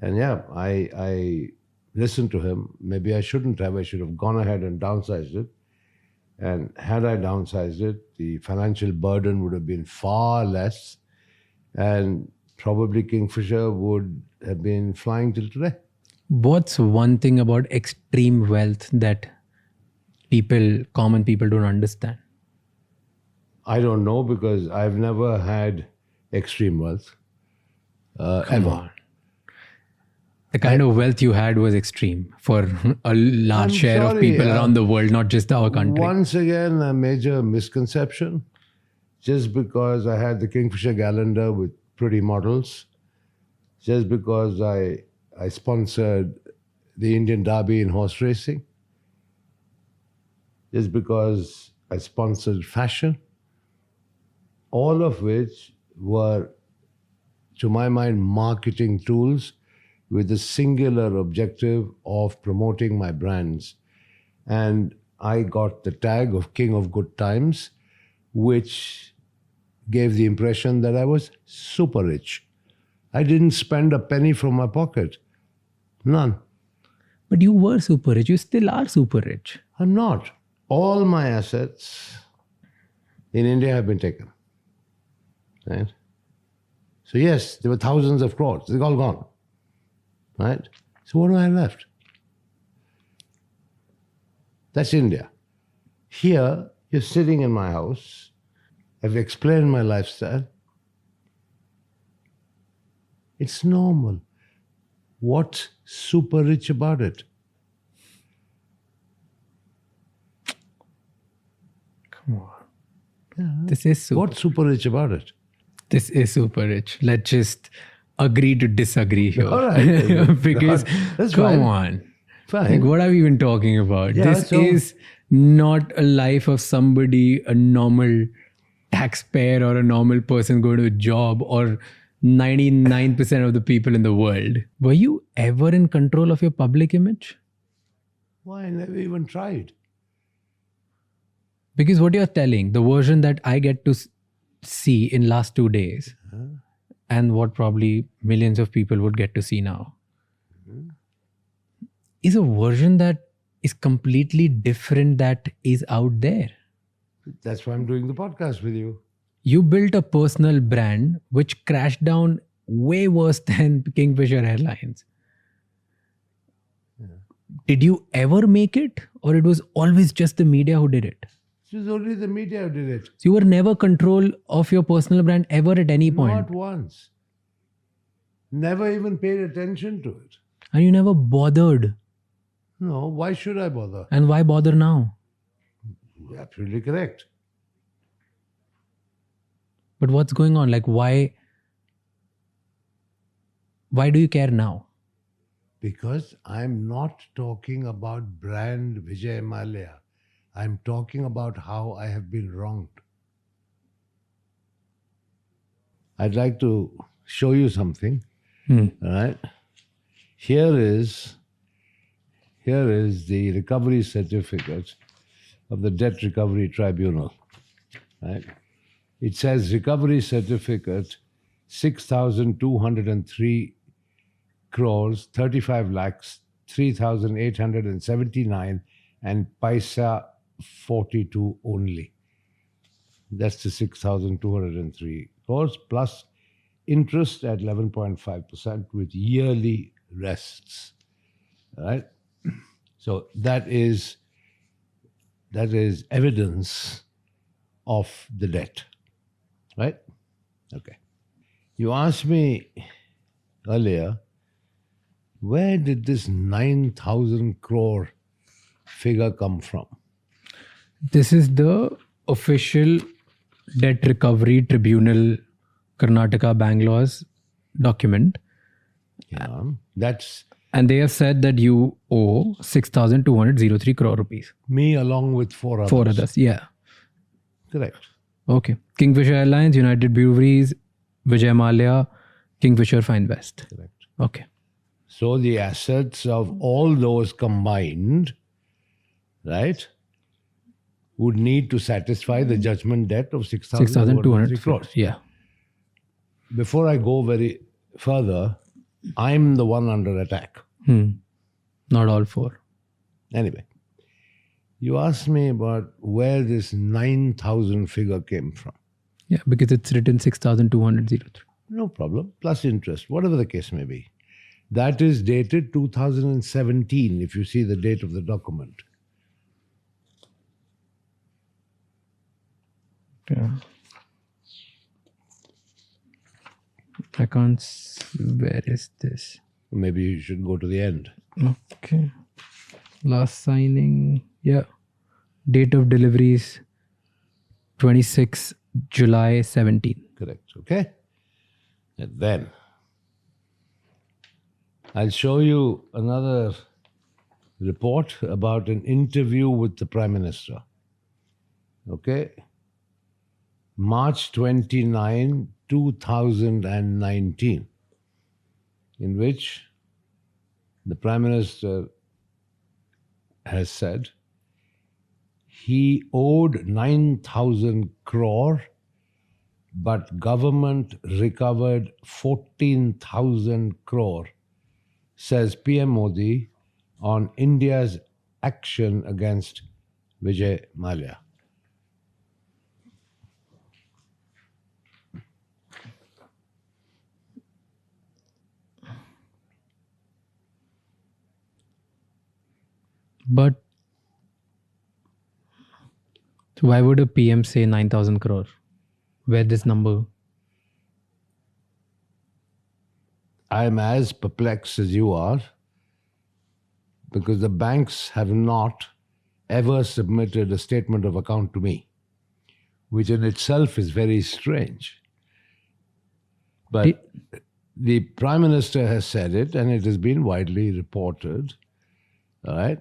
And yeah, I listened to him. Maybe I shouldn't have. I should have gone ahead and downsized it. And had I downsized it, the financial burden would have been far less, and probably Kingfisher would have been flying till today. What's one thing about extreme wealth that common people don't understand? I don't know because I've never had extreme wealth. Come Ever. on. The kind of wealth you had was extreme for a large I'm share of sorry, people around the world, not just our country. Once again, a major misconception. Just because I had the Kingfisher calendar with pretty models, just because I sponsored the Indian Derby in horse racing, just because I sponsored fashion, all of which were, to my mind, marketing tools with the singular objective of promoting my brands. And I got the tag of King of Good Times, which gave the impression that I was super rich. I didn't spend a penny from my pocket. None. But you were super rich. You still are super rich. I'm not. All my assets in India have been taken. Right? So yes, there were thousands of crores. They're all gone. Right? So what do I have left? That's India. Here, you're sitting in my house. I've explained my lifestyle. It's normal. What's super rich about it? Come on. This is super. What's super rich about it? This is super rich. Let's just agree to disagree here. All right. Because, That's come fine. on. Fine. Like, what are we even talking about? Yeah, This so- is not a life of somebody, a normal taxpayer or a normal person going to a job, or 99% of the people in the world. Were you ever in control of your public image? Why? I never even tried. Because what you're telling, the version that I get to see in last 2 days, and what probably millions of people would get to see now, is a version that is completely different that is out there. That's why I'm doing the podcast with you. You built a personal brand which crashed down way worse than Kingfisher Airlines. Did you ever make it, or it was always just the media who did it? It was only the media who did it. So you were never control of your personal brand ever at any point. Not once. Never even paid attention to it. And you never bothered. No, why should I bother? And why bother now? You're absolutely correct. But what's going on? Like, why do you care now? Because I'm not talking about brand Vijay Mallya. I'm talking about how I have been wronged. I'd like to show you something. All right. Here is the recovery certificate of the Debt Recovery Tribunal. Right. It says recovery certificate 6,203 crores, 35 lakhs, 3,879 and paisa 42 only. That's the 6,203 crores plus interest at 11.5% with yearly rests. Right? So that is evidence of the debt. Right? Okay. You asked me earlier, where did this 9,000 crore figure come from? This is the official Debt Recovery Tribunal Karnataka Bangalore's document. Yeah, that's And they have said that you owe 6,203 crore rupees. me along with four others. 4 others. Yeah. Correct. Okay. Kingfisher Airlines, United Breweries, Vijay Mallya, Kingfisher Fine West. Correct. Okay. So the assets of all those combined, right, would need to satisfy the judgment debt of 6,203 crores. Yeah. Before I go very further, I'm the one under attack. Not all 4. Anyway, you asked me about where this 9,000 figure came from. Yeah, because it's written 6,203. No problem. Plus interest, whatever the case may be. That is dated 2017, if you see the date of the document. Yeah. I can't see. Where is this? Maybe you should go to the end. Okay. Last signing. Yeah. Date of deliveries 26 July 17. Correct. Okay? And then I'll show you another report about an interview with the Prime Minister. Okay? March 29, 2019, in which the Prime Minister has said he owed 9,000 crore, but government recovered 14,000 crore, says PM Modi on India's action against Vijay Mallya. But So why would a PM say 9,000 crore? Where this number? I'm as perplexed as you are because the banks have not ever submitted a statement of account to me, which in itself is very strange. But the Prime Minister has said it, and it has been widely reported, all right?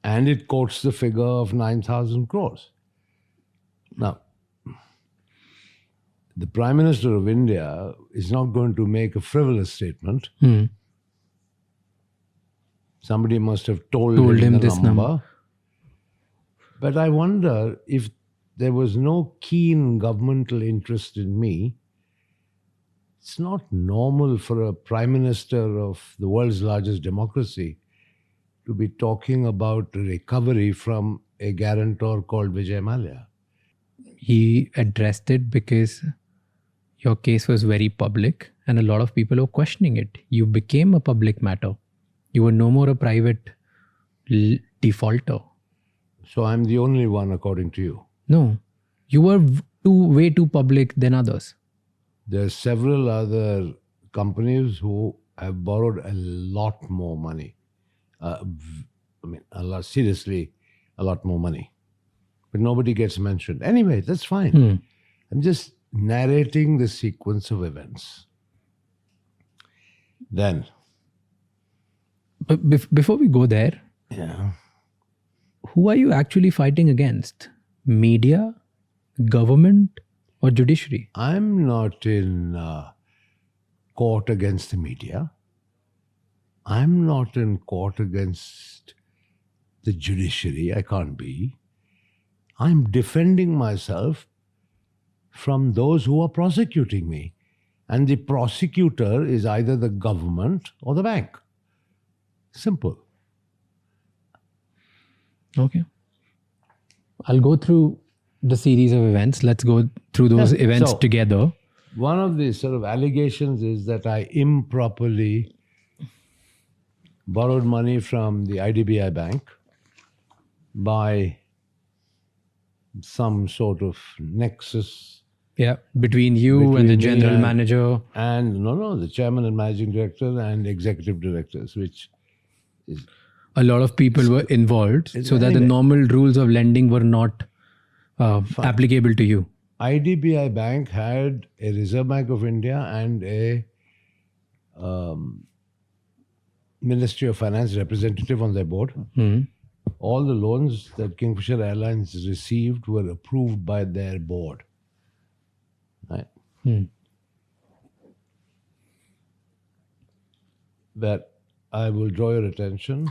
And it quotes the figure of 9,000 crores. Now, the Prime Minister of India is not going to make a frivolous statement. Somebody must have told him the this number. But I wonder if there was no keen governmental interest in me. It's not normal for a Prime Minister of the world's largest democracy to be talking about recovery from a guarantor called Vijay Mallya. He addressed it because your case was very public and a lot of people were questioning it. You became a public matter. You were no more a private defaulter. So I'm the only one, according to you. No, you were way too public than others. There are several other companies who have borrowed a lot more money. Seriously, a lot more money. But nobody gets mentioned. Anyway, that's fine. I'm just narrating the sequence of events. Then. But before we go there, Yeah. who are you actually fighting against? Media, government, or judiciary? I'm not in court against the media. I'm not in court against the judiciary. I can't be. I'm defending myself from those who are prosecuting me. And the prosecutor is either the government or the bank. Simple. Okay. I'll go through the series of events. Let's go through those events together. One of the sort of allegations is that I improperly borrowed money from the IDBI bank by some sort of nexus. Yeah, between you and the general manager. And the chairman and managing director and executive directors, which is... A lot of people were involved so that the normal rules of lending were not applicable to you. IDBI Bank had a Reserve Bank of India and a Ministry of Finance representative on their board. All the loans that Kingfisher Airlines received were approved by their board. Right? But I will draw your attention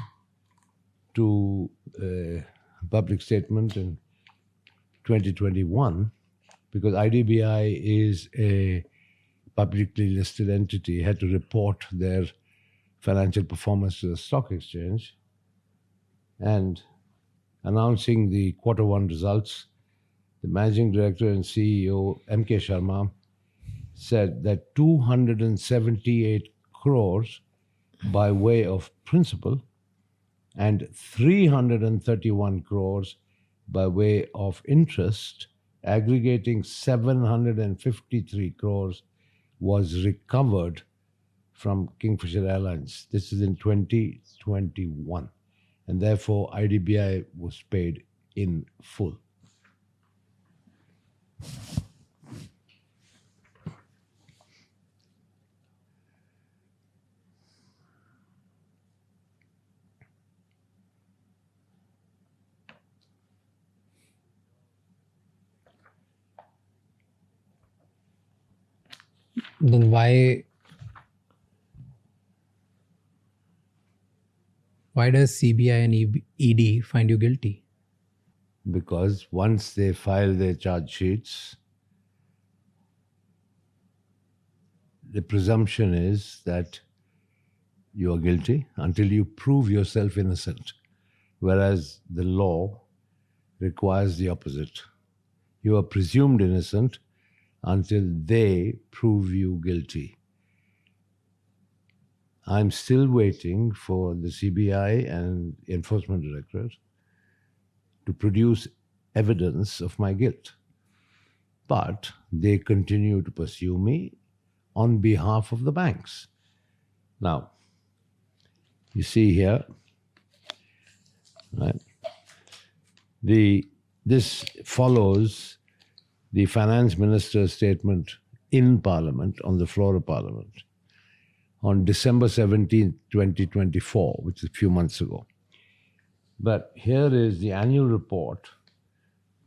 to a public statement in 2021, because IDBI is a publicly listed entity, had to report their financial performance to the stock exchange. And announcing the quarter one results, the managing director and CEO, M.K. Sharma, said that 278 crores by way of principal and 331 crores by way of interest, aggregating 753 crores, was recovered from Kingfisher Airlines. This is in 2021. And therefore, IDBI was paid in full. Then why does CBI and ED find you guilty? Because once they file their charge sheets, the presumption is that you are guilty until you prove yourself innocent, whereas the law requires the opposite. You are presumed innocent until they prove you guilty. I'm still waiting for the CBI and Enforcement Directorate to produce evidence of my guilt. But they continue to pursue me on behalf of the banks. Now, you see here, right? This follows the finance minister's statement in Parliament, on the floor of Parliament, on December 17th, 2024, which is a few months ago. But here is the annual report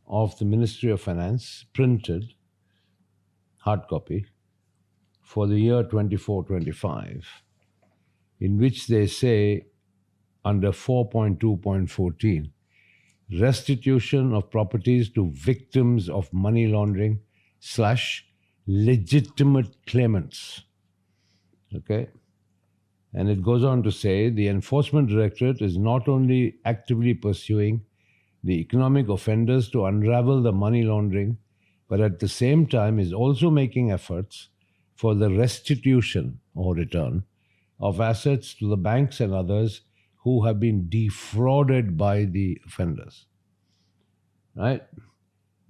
of the Ministry of Finance, printed, hard copy, for the year 24-25, in which they say, under 4.2.14, restitution of properties to victims of money laundering / legitimate claimants. Okay? And it goes on to say the Enforcement Directorate is not only actively pursuing the economic offenders to unravel the money laundering, but at the same time is also making efforts for the restitution or return of assets to the banks and others who have been defrauded by the offenders. Right?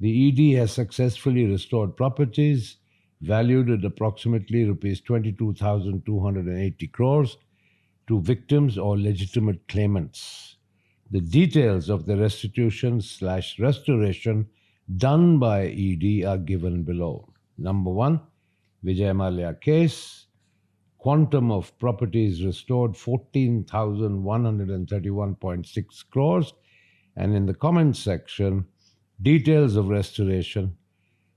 The ED has successfully restored properties valued at approximately rupees 22,280 crores to victims or legitimate claimants. The details of the restitution / restoration done by ED are given below. Number 1, Vijay Mallya case, quantum of properties restored 14,131.6 crores, and in the comments section, details of restoration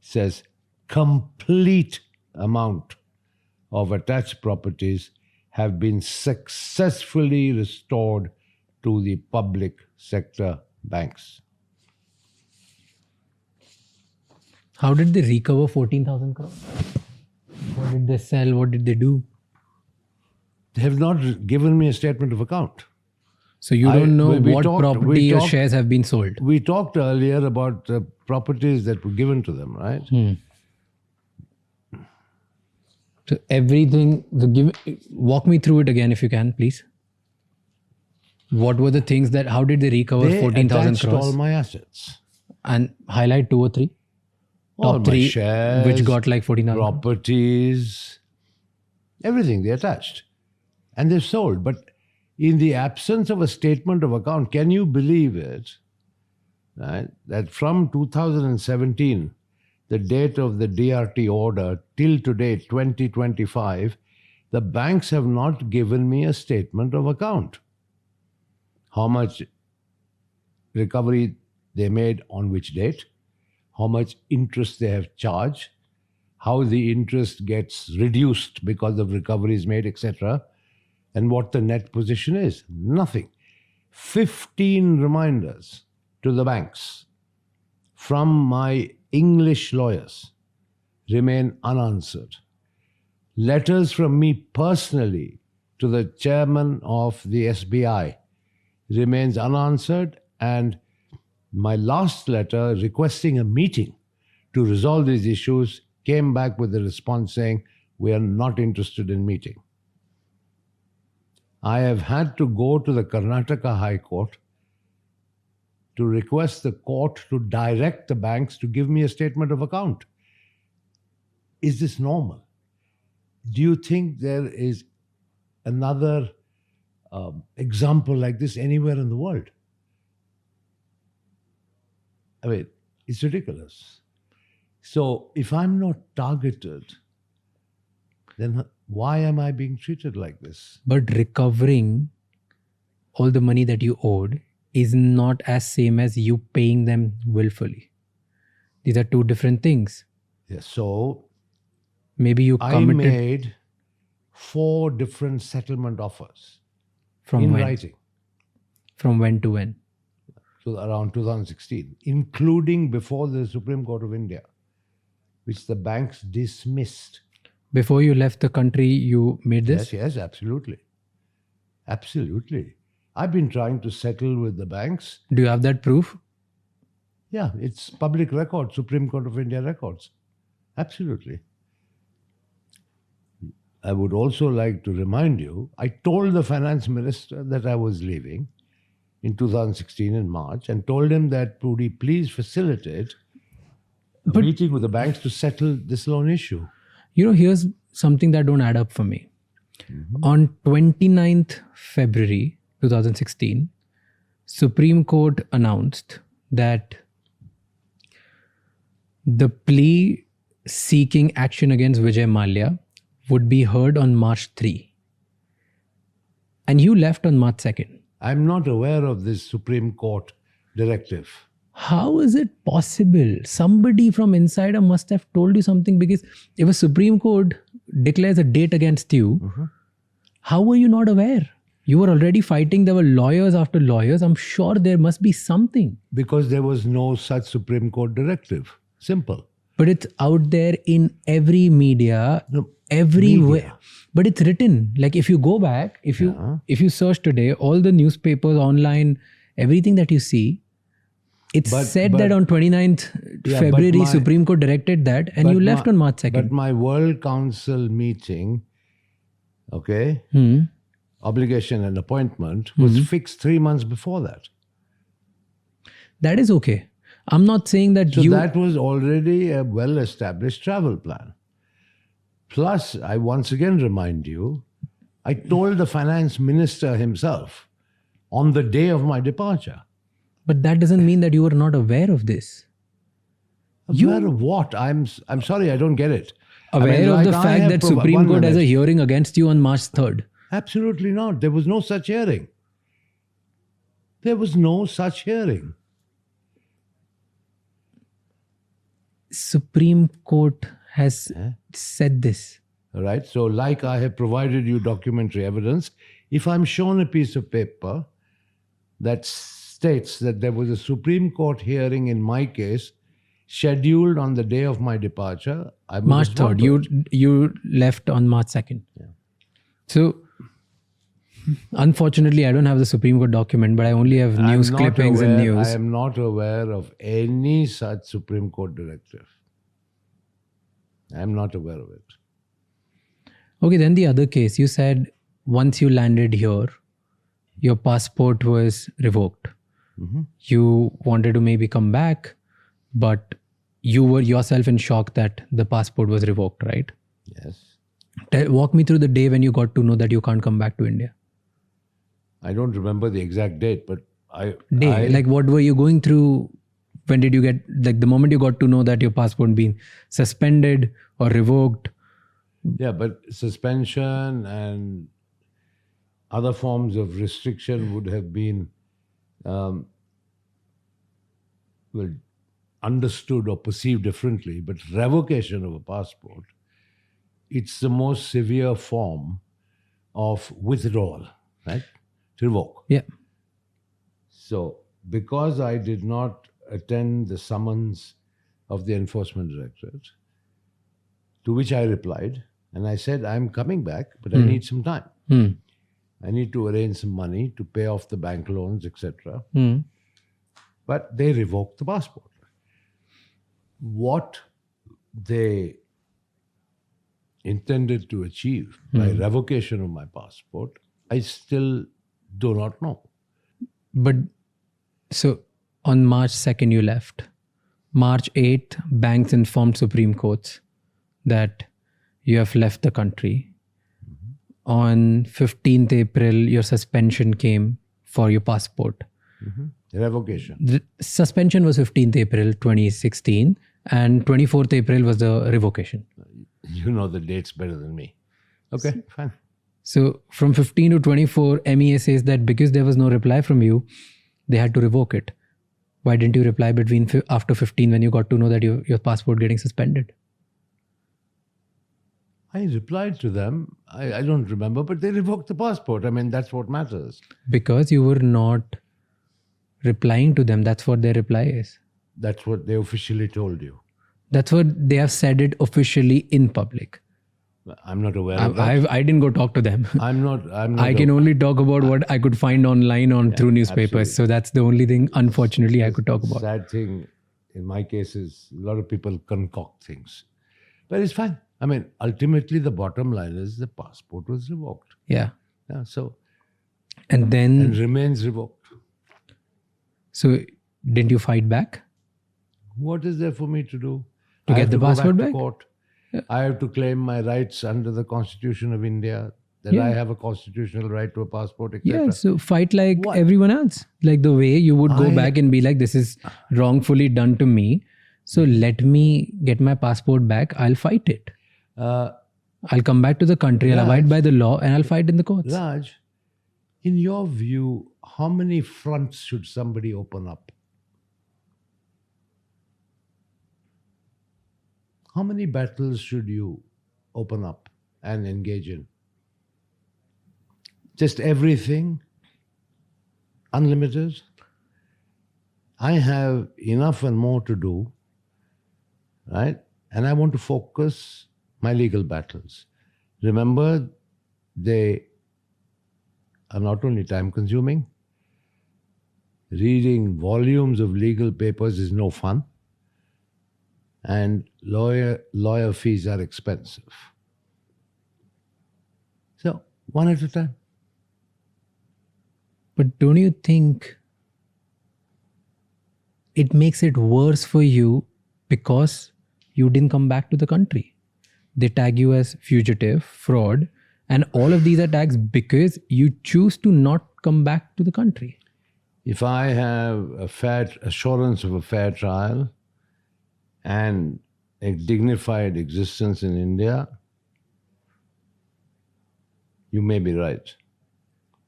says complete amount of attached properties have been successfully restored to the public sector banks. How did they recover 14,000 crores? What did they sell? What did they do? They have not given me a statement of account. So you don't know we what talked- property we or talked- shares have been sold. We talked earlier about the properties that were given to them, right? So everything, walk me through it again if you can, please. What were the things that, how did they recover They 14,000 attached crores? all my assets. And highlight 2 or 3? All Top my 3, shares, which got like 14,000. properties, everything they attached. And they've sold. But in the absence of a statement of account, can you believe it? Right? That from 2017, the date of the DRT order, till today, 2025, the banks have not given me a statement of account. How much recovery they made on which date, how much interest they have charged, how the interest gets reduced because of recoveries made, etc., and what the net position is. Nothing. 15 reminders to the banks from my English lawyers remain unanswered. Letters from me personally to the chairman of the SBI remains unanswered, and my last letter requesting a meeting to resolve these issues came back with a response saying, we are not interested in meeting. I have had to go to the Karnataka High Court to request the court to direct the banks to give me a statement of account. Is this normal? Do you think there is another example like this anywhere in the world? I mean, it's ridiculous. So if I'm not targeted, then why am I being treated like this? But recovering all the money that you owed is not as same as you paying them willfully. These are 2 different things. Yes, so Maybe you I committed made 4 different settlement offers from in when? writing. From when to when? So around 2016, including before the Supreme Court of India, which the banks dismissed. Before you left the country, you made this? Yes, absolutely. Absolutely. I've been trying to settle with the banks. Do you have that proof? Yeah, it's public record, Supreme Court of India records. Absolutely. I would also like to remind you, I told the finance minister that I was leaving, in 2016 in March and told him that, Pudi, please facilitate a meeting with the banks to settle this loan issue. Here's something that don't add up for me. On 29th February 2016, Supreme Court announced that the plea seeking action against Vijay Mallya would be heard on March 3. And you left on March 2nd. I'm not aware of this Supreme Court directive. How is it possible? Somebody from insider must have told you something, because if a Supreme Court declares a date against you, how were you not aware? You were already fighting. There were lawyers after lawyers. I'm sure there must be something. Because there was no such Supreme Court directive. Simple. But it's out there in every media, everywhere. But it's written. Like if you go back, if you search today, all the newspapers online, everything that you see, it's said that on 29th February, Supreme Court directed that, and you left on March 2nd. But my World Council meeting, obligation and appointment was fixed 3 months before that. That is okay. I'm not saying that So that was already a well-established travel plan. Plus, I once again remind you, I told the finance minister himself on the day of my departure. But that doesn't mean that you were not aware of this. Aware of what? I'm sorry, I don't get it. Aware of the fact that Supreme Court has a hearing against you on March 3rd. Absolutely not. There was no such hearing. There was no such hearing. Supreme Court has said this. All right. So, like I have provided you documentary evidence, if I'm shown a piece of paper that states that there was a Supreme Court hearing in my case scheduled on the day of my departure, I will March respond 3rd. to it. You left on March 2nd. So, unfortunately, I don't have the Supreme Court document, but I only have news clippings and news. I am not aware of any such Supreme Court directive. I am not aware of it. Okay, then the other case, you said once you landed here, your passport was revoked. You wanted to maybe come back, but you were yourself in shock that the passport was revoked, right? Yes. Walk me through the day when you got to know that you can't come back to India. I don't remember the exact date, but Like what were you going through? When did you get, like the moment you got to know that your passport being suspended or revoked? Yeah, but suspension and other forms of restriction would have been understood or perceived differently. But revocation of a passport, it's the most severe form of withdrawal, right? To revoke. Yeah. So, because I did not attend the summons of the Enforcement Directorate, to which I replied, and I said, I'm coming back, but I need some time. I need to arrange some money to pay off the bank loans, etc. But they revoked the passport. What they intended to achieve by revocation of my passport, I still do not know. But so on March 2nd, you left. March 8th, banks informed Supreme Courts that you have left the country. On 15th April, your suspension came for your passport. Revocation. The suspension was 15th April 2016 and 24th April was the revocation. You know the dates better than me. Okay, fine. So from 15 to 24, MEA says that because there was no reply from you, they had to revoke it. Why didn't you reply after 15 when you got to know that your passport getting suspended? I replied to them. I don't remember, but they revoked the passport. I mean, that's what matters. Because you were not replying to them. That's what their reply is. That's what they officially told you. That's what they have said it officially in public. I'm not aware of that. I didn't go talk to them. I'm not. I can only talk about what I could find online through newspapers. Absolutely. So that's the only thing, unfortunately, I could talk about. Sad thing in my case is a lot of people concoct things. But it's fine. I mean, ultimately, the bottom line is the passport was revoked. Yeah. Yeah, so And then remains revoked. So didn't you fight back? What is there for me to do? To I get have the to passport go back back? to court. I have to claim my rights under the Constitution of India, that I have a constitutional right to a passport, etc. Yeah, so fight like What? everyone else. Like the way you would go back and be like, this is wrongfully done to me. So let me get my passport back. I'll fight it. I'll come back to the country. I'll abide by the law and I'll fight in the courts. Raj, in your view, how many fronts should somebody open up? How many battles should you open up and engage in? Just everything? Unlimited? I have enough and more to do, right? And I want to focus my legal battles. Remember, they are not only time consuming, reading volumes of legal papers is no fun, and lawyer fees are expensive. So, one at a time. But don't you think it makes it worse for you because you didn't come back to the country? They tag you as fugitive, fraud, and all of these are tags because you choose to not come back to the country. If I have a fair assurance of a fair trial and a dignified existence in India, you may be right,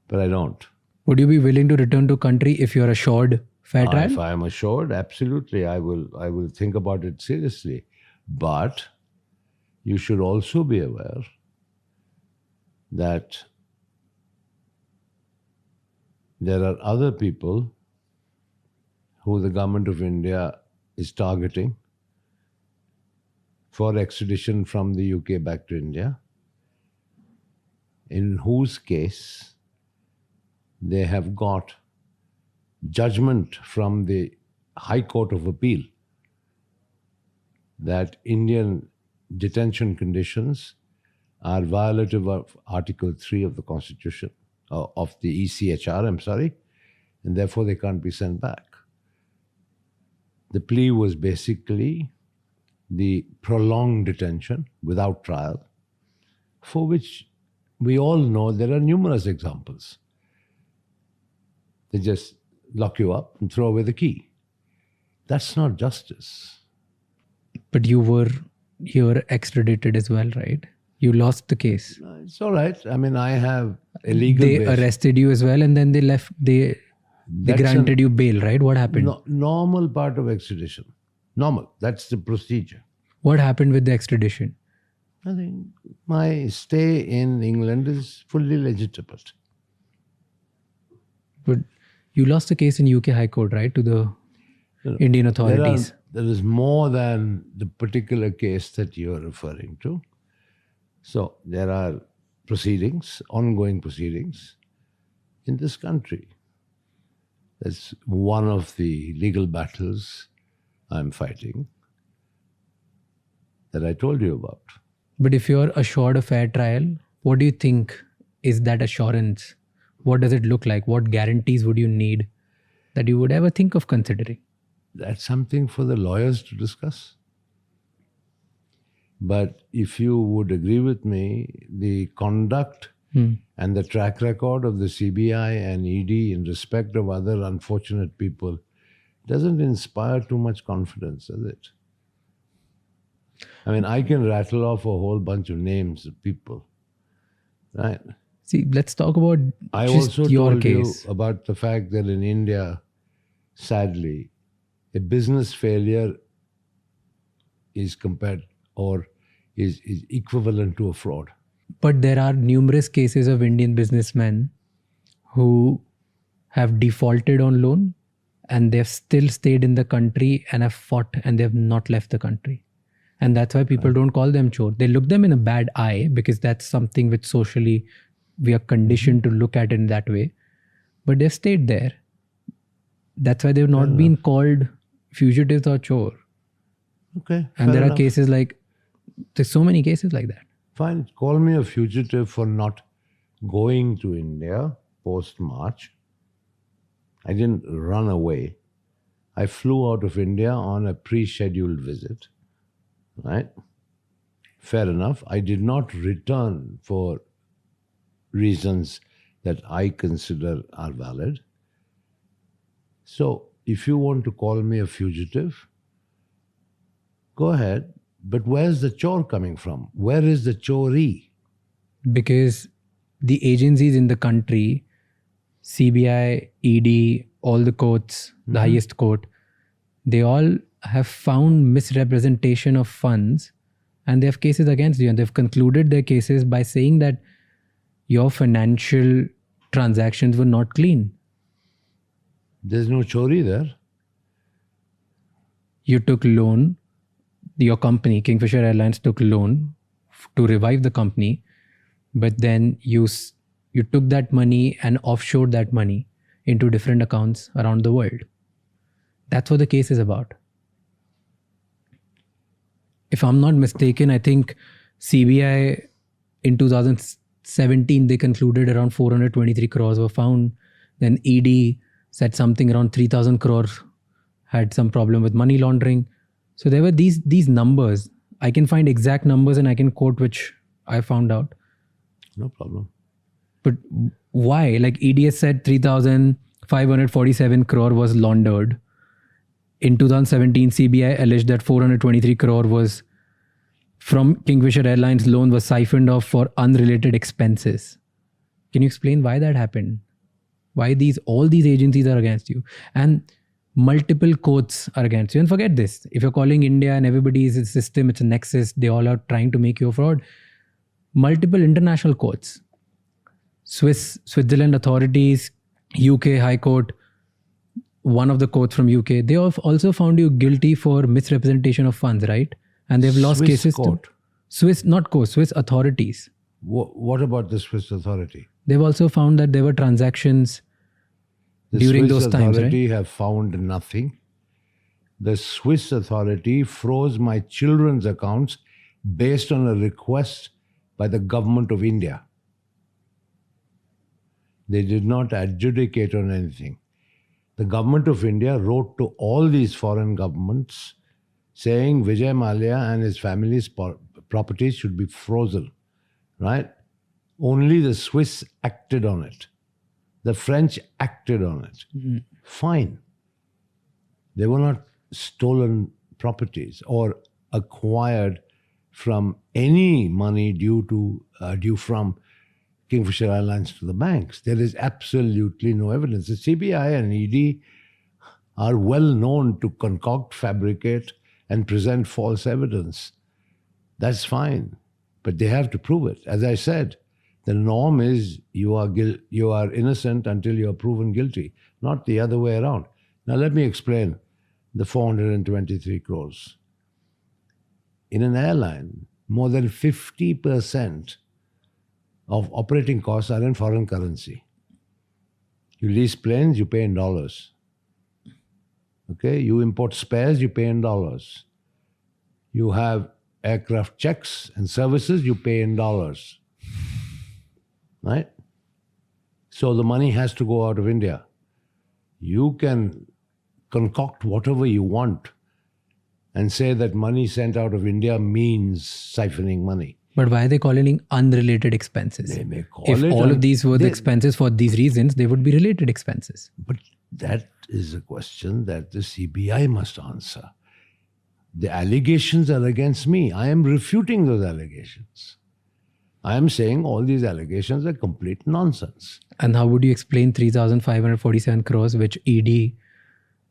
but I don't. Would you be willing to return to country if you're assured fair trial? If I am assured, absolutely, I will think about it seriously. But you should also be aware that there are other people who the government of India is targeting for extradition from the UK back to India, in whose case they have got judgment from the High Court of Appeal that Indian detention conditions are violative of Article 3 of the Constitution, of the ECHR, and therefore they can't be sent back. The plea was basically the prolonged detention without trial, for which we all know there are numerous examples. They just lock you up and throw away the key. That's not justice. But you were extradited as well, right? You lost the case. It's all right. I mean, I have a legal They basis. arrested you as well, and then they left. They granted you bail, right? What happened? Normal part of extradition. Normal. That's the procedure. What happened with the extradition? I think my stay in England is fully legitimate. But you lost the case in UK High Court, right? To the Indian authorities. There is more than the particular case that you are referring to. So there are proceedings, ongoing proceedings in this country. That's one of the legal battles I'm fighting that I told you about. But if you're assured a fair trial, what do you think is that assurance? What does it look like? What guarantees would you need that you would ever think of considering? That's something for the lawyers to discuss. But if you would agree with me, the conduct and the track record of the CBI and ED in respect of other unfortunate people doesn't inspire too much confidence, does it? I mean, I can rattle off a whole bunch of names of people, right? See, let's talk about I just also your told case. you about the fact that in India, sadly, a business failure is compared or is equivalent to a fraud. But there are numerous cases of Indian businessmen who have defaulted on loan and they've still stayed in the country and have fought and they have not left the country. And that's why people don't call them chore. They look them in a bad eye because that's something which socially we are conditioned to look at in that way. But they've stayed there. That's why they've not been called fugitives or chore. Okay. And there are cases like, there's so many cases like that. Fine, call me a fugitive for not going to India post-March I didn't run away. I flew out of India on a pre-scheduled visit, right? Fair enough. I did not return for reasons that I consider are valid. So if you want to call me a fugitive, go ahead. But where's the chore coming from? Where is the choree? Because the agencies in the country, CBI, ED, all the courts, the highest court, they all have found misrepresentation of funds and they have cases against you. And they've concluded their cases by saying that your financial transactions were not clean. There's no choree there. You took loan, your company, Kingfisher Airlines, took loan to revive the company, but then you took that money and offshored that money into different accounts around the world. That's what the case is about. If I'm not mistaken, I think CBI in 2017, they concluded around 423 crores were found. Then ED said something around 3,000 crores had some problem with money laundering. So there were these numbers. I can find exact numbers and I can quote which I found out. No problem. But why? Like EDS said 3,547 crore was laundered. In 2017, CBI alleged that 423 crore was from Kingfisher Airlines loan was siphoned off for unrelated expenses. Can you explain why that happened? Why all these agencies are against you? And multiple courts are against you. And forget this. If you're calling India and everybody is a system, it's a nexus, they all are trying to make you a fraud. Multiple international courts, Switzerland authorities, UK High Court, one of the courts from UK, they have also found you guilty for misrepresentation of funds, right? And they've lost Swiss cases court. to Swiss authorities. What about the Swiss authority? They've also found that there were transactions during Swiss those times, right? authority have found nothing. The Swiss authority froze my children's accounts based on a request by the government of India. They did not adjudicate on anything. The government of India wrote to all these foreign governments saying Vijay Mallya and his family's properties should be frozen, right? Only the Swiss acted on it. The French acted on it. Fine. They were not stolen properties or acquired from any money due from Kingfisher Airlines to the banks. There is absolutely no evidence. The CBI and ED are well known to concoct, fabricate, and present false evidence. That's fine, but they have to prove it. As I said, the norm is you are innocent until you are proven guilty, not the other way around. Now let me explain the 423 crores. In an airline, more than 50% of operating costs are in foreign currency. You lease planes, you pay in dollars. Okay, you import spares, you pay in dollars. You have aircraft checks and services, you pay in dollars. Right? So the money has to go out of India. You can concoct whatever you want and say that money sent out of India means siphoning money. But why are they calling it unrelated expenses? They may call if it all of these were the expenses for these reasons, they would be related expenses. But that is a question that the CBI must answer. The allegations are against me. I am refuting those allegations. I am saying all these allegations are complete nonsense. And how would you explain 3,547 crores, which ED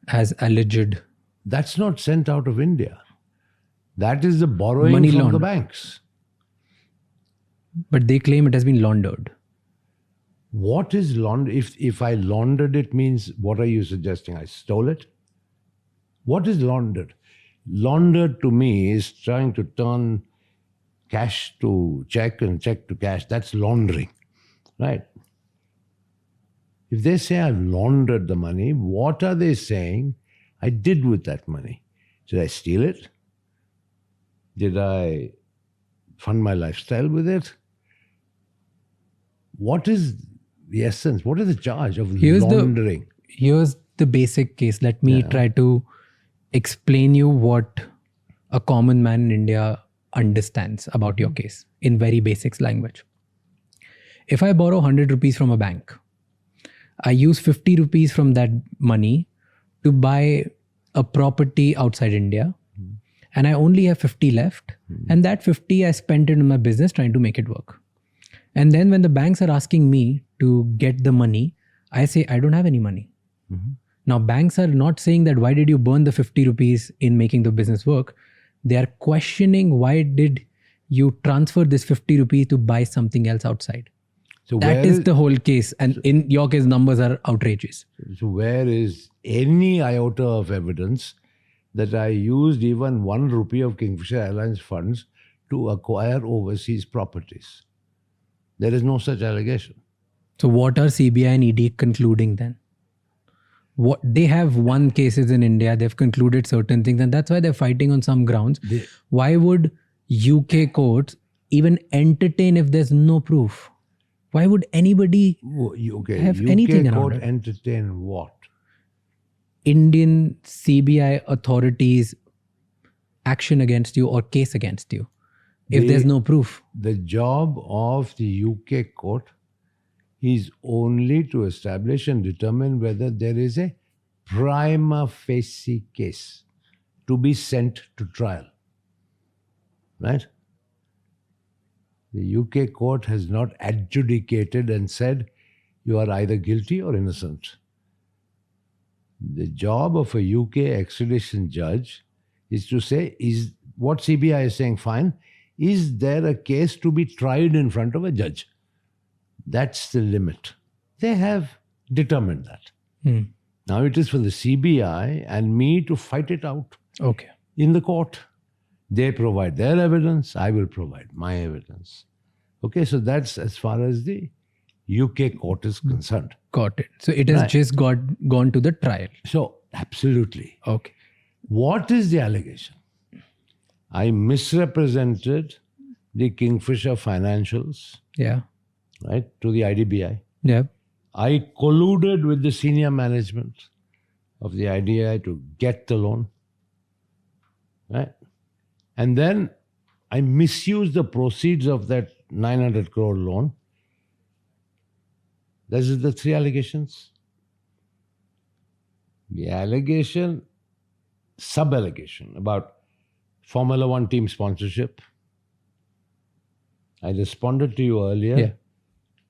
has alleged? That's not sent out of India. That is the borrowing Money from the laundered. banks. But they claim it has been laundered. What is laundered? If I laundered it means, what are you suggesting? I stole it? What is laundered? Laundered to me is trying to turn cash to check and check to cash. That's laundering, right? If they say I've laundered the money, what are they saying I did with that money? Did I steal it? Did I fund my lifestyle with it? What is the essence? What is the charge of laundering? here's the basic case. Let me try to explain you what a common man in India understands about your case in very basic language. If I borrow 100 rupees from a bank, I use 50 rupees from that money to buy a property outside India, and I only have 50 left, and that 50 I spent it in my business trying to make it work. And then when the banks are asking me to get the money, I say, I don't have any money. Now, banks are not saying that why did you burn the 50 rupees in making the business work? They are questioning why did you transfer this 50 rupees to buy something else outside? So That is the whole case. And in your case, numbers are outrageous. So where is any iota of evidence that I used even 1 rupee of Kingfisher Airlines funds to acquire overseas properties? There is no such allegation. So what are CBI and ED concluding then? What they have won cases in India, they've concluded certain things, and that's why they're fighting on some grounds. Why would UK courts even entertain if there's no proof? Why would anybody have UK anything around court it? entertain what? Indian CBI authorities action against you or case against you if there's no proof. The job of the UK court is only to establish and determine whether there is a prima facie case to be sent to trial. Right? The UK court has not adjudicated and said you are either guilty or innocent. The job of a UK extradition judge is to say, is what CBI is saying, fine, is there a case to be tried in front of a judge? That's the limit. They have determined that. Now it is for the CBI and me to fight it out Okay. in the court. They provide their evidence, I will provide my evidence. Okay, so that's as far as the UK court is concerned. Got it. So it has just gone to the trial. So, absolutely. Okay. What is the allegation? I misrepresented the Kingfisher financials, Yeah. right, to the IDBI. Yeah. I colluded with the senior management of the IDBI to get the loan, right? And then I misused the proceeds of that 900 crore loan. This is the 3 allegations. The allegation, sub-allegation about Formula One team sponsorship. I responded to you earlier. Yeah.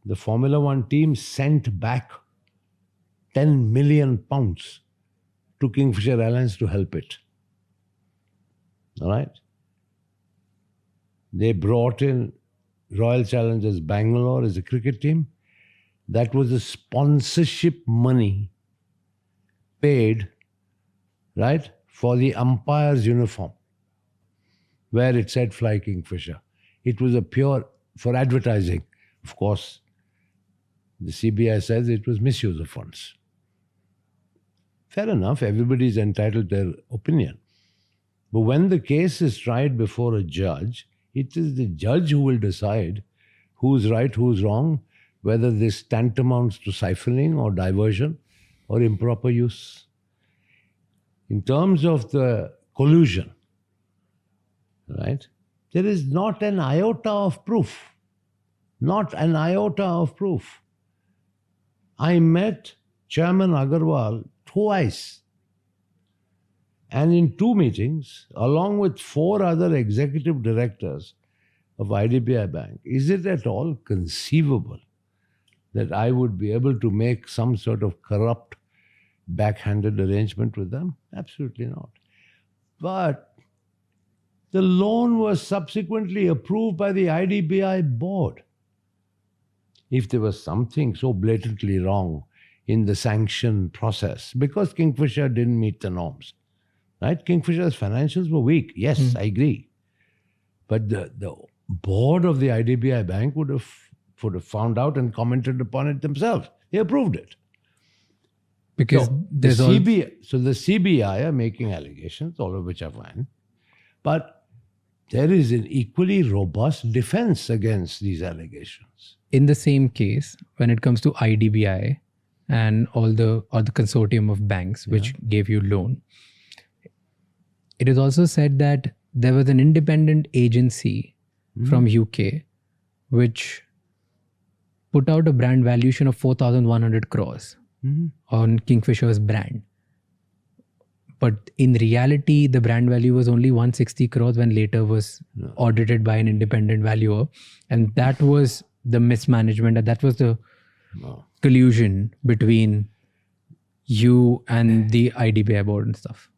The Formula One team sent back 10 million pounds to Kingfisher Airlines to help it. All right? They brought in Royal Challengers Bangalore as a cricket team. That was the sponsorship money paid, right, for the umpire's uniform, where it said Fly Kingfisher. It was a pure, for advertising. Of course, the CBI says it was misuse of funds. Fair enough, everybody is entitled to their opinion. But when the case is tried before a judge, it is the judge who will decide who's right, who's wrong, whether this tantamounts to siphoning or diversion or improper use. In terms of the collusion, right, there is not an iota of proof. Not an iota of proof. I met Chairman Agarwal twice. And in 2 meetings, along with 4 other executive directors of IDBI Bank, is it at all conceivable that I would be able to make some sort of corrupt, backhanded arrangement with them? Absolutely not. But the loan was subsequently approved by the IDBI board. If there was something so blatantly wrong in the sanction process, because Kingfisher didn't meet the norms, right? Kingfisher's financials were weak. Yes, I agree. But the board of the IDBI Bank would have found out and commented upon it themselves. They approved it. Because So there's the all CBI are making allegations, all of which are fine. But there is an equally robust defense against these allegations. in the same case when it comes to IDBI and all the consortium of banks which gave you loan. It is also said that there was an independent agency from UK which put out a brand valuation of 4,100 crores on Kingfisher's brand. But in reality, the brand value was only 160 crores when later was audited by an independent valuer. And that was the mismanagement, and that was the collusion between you and the IDBI board and stuff.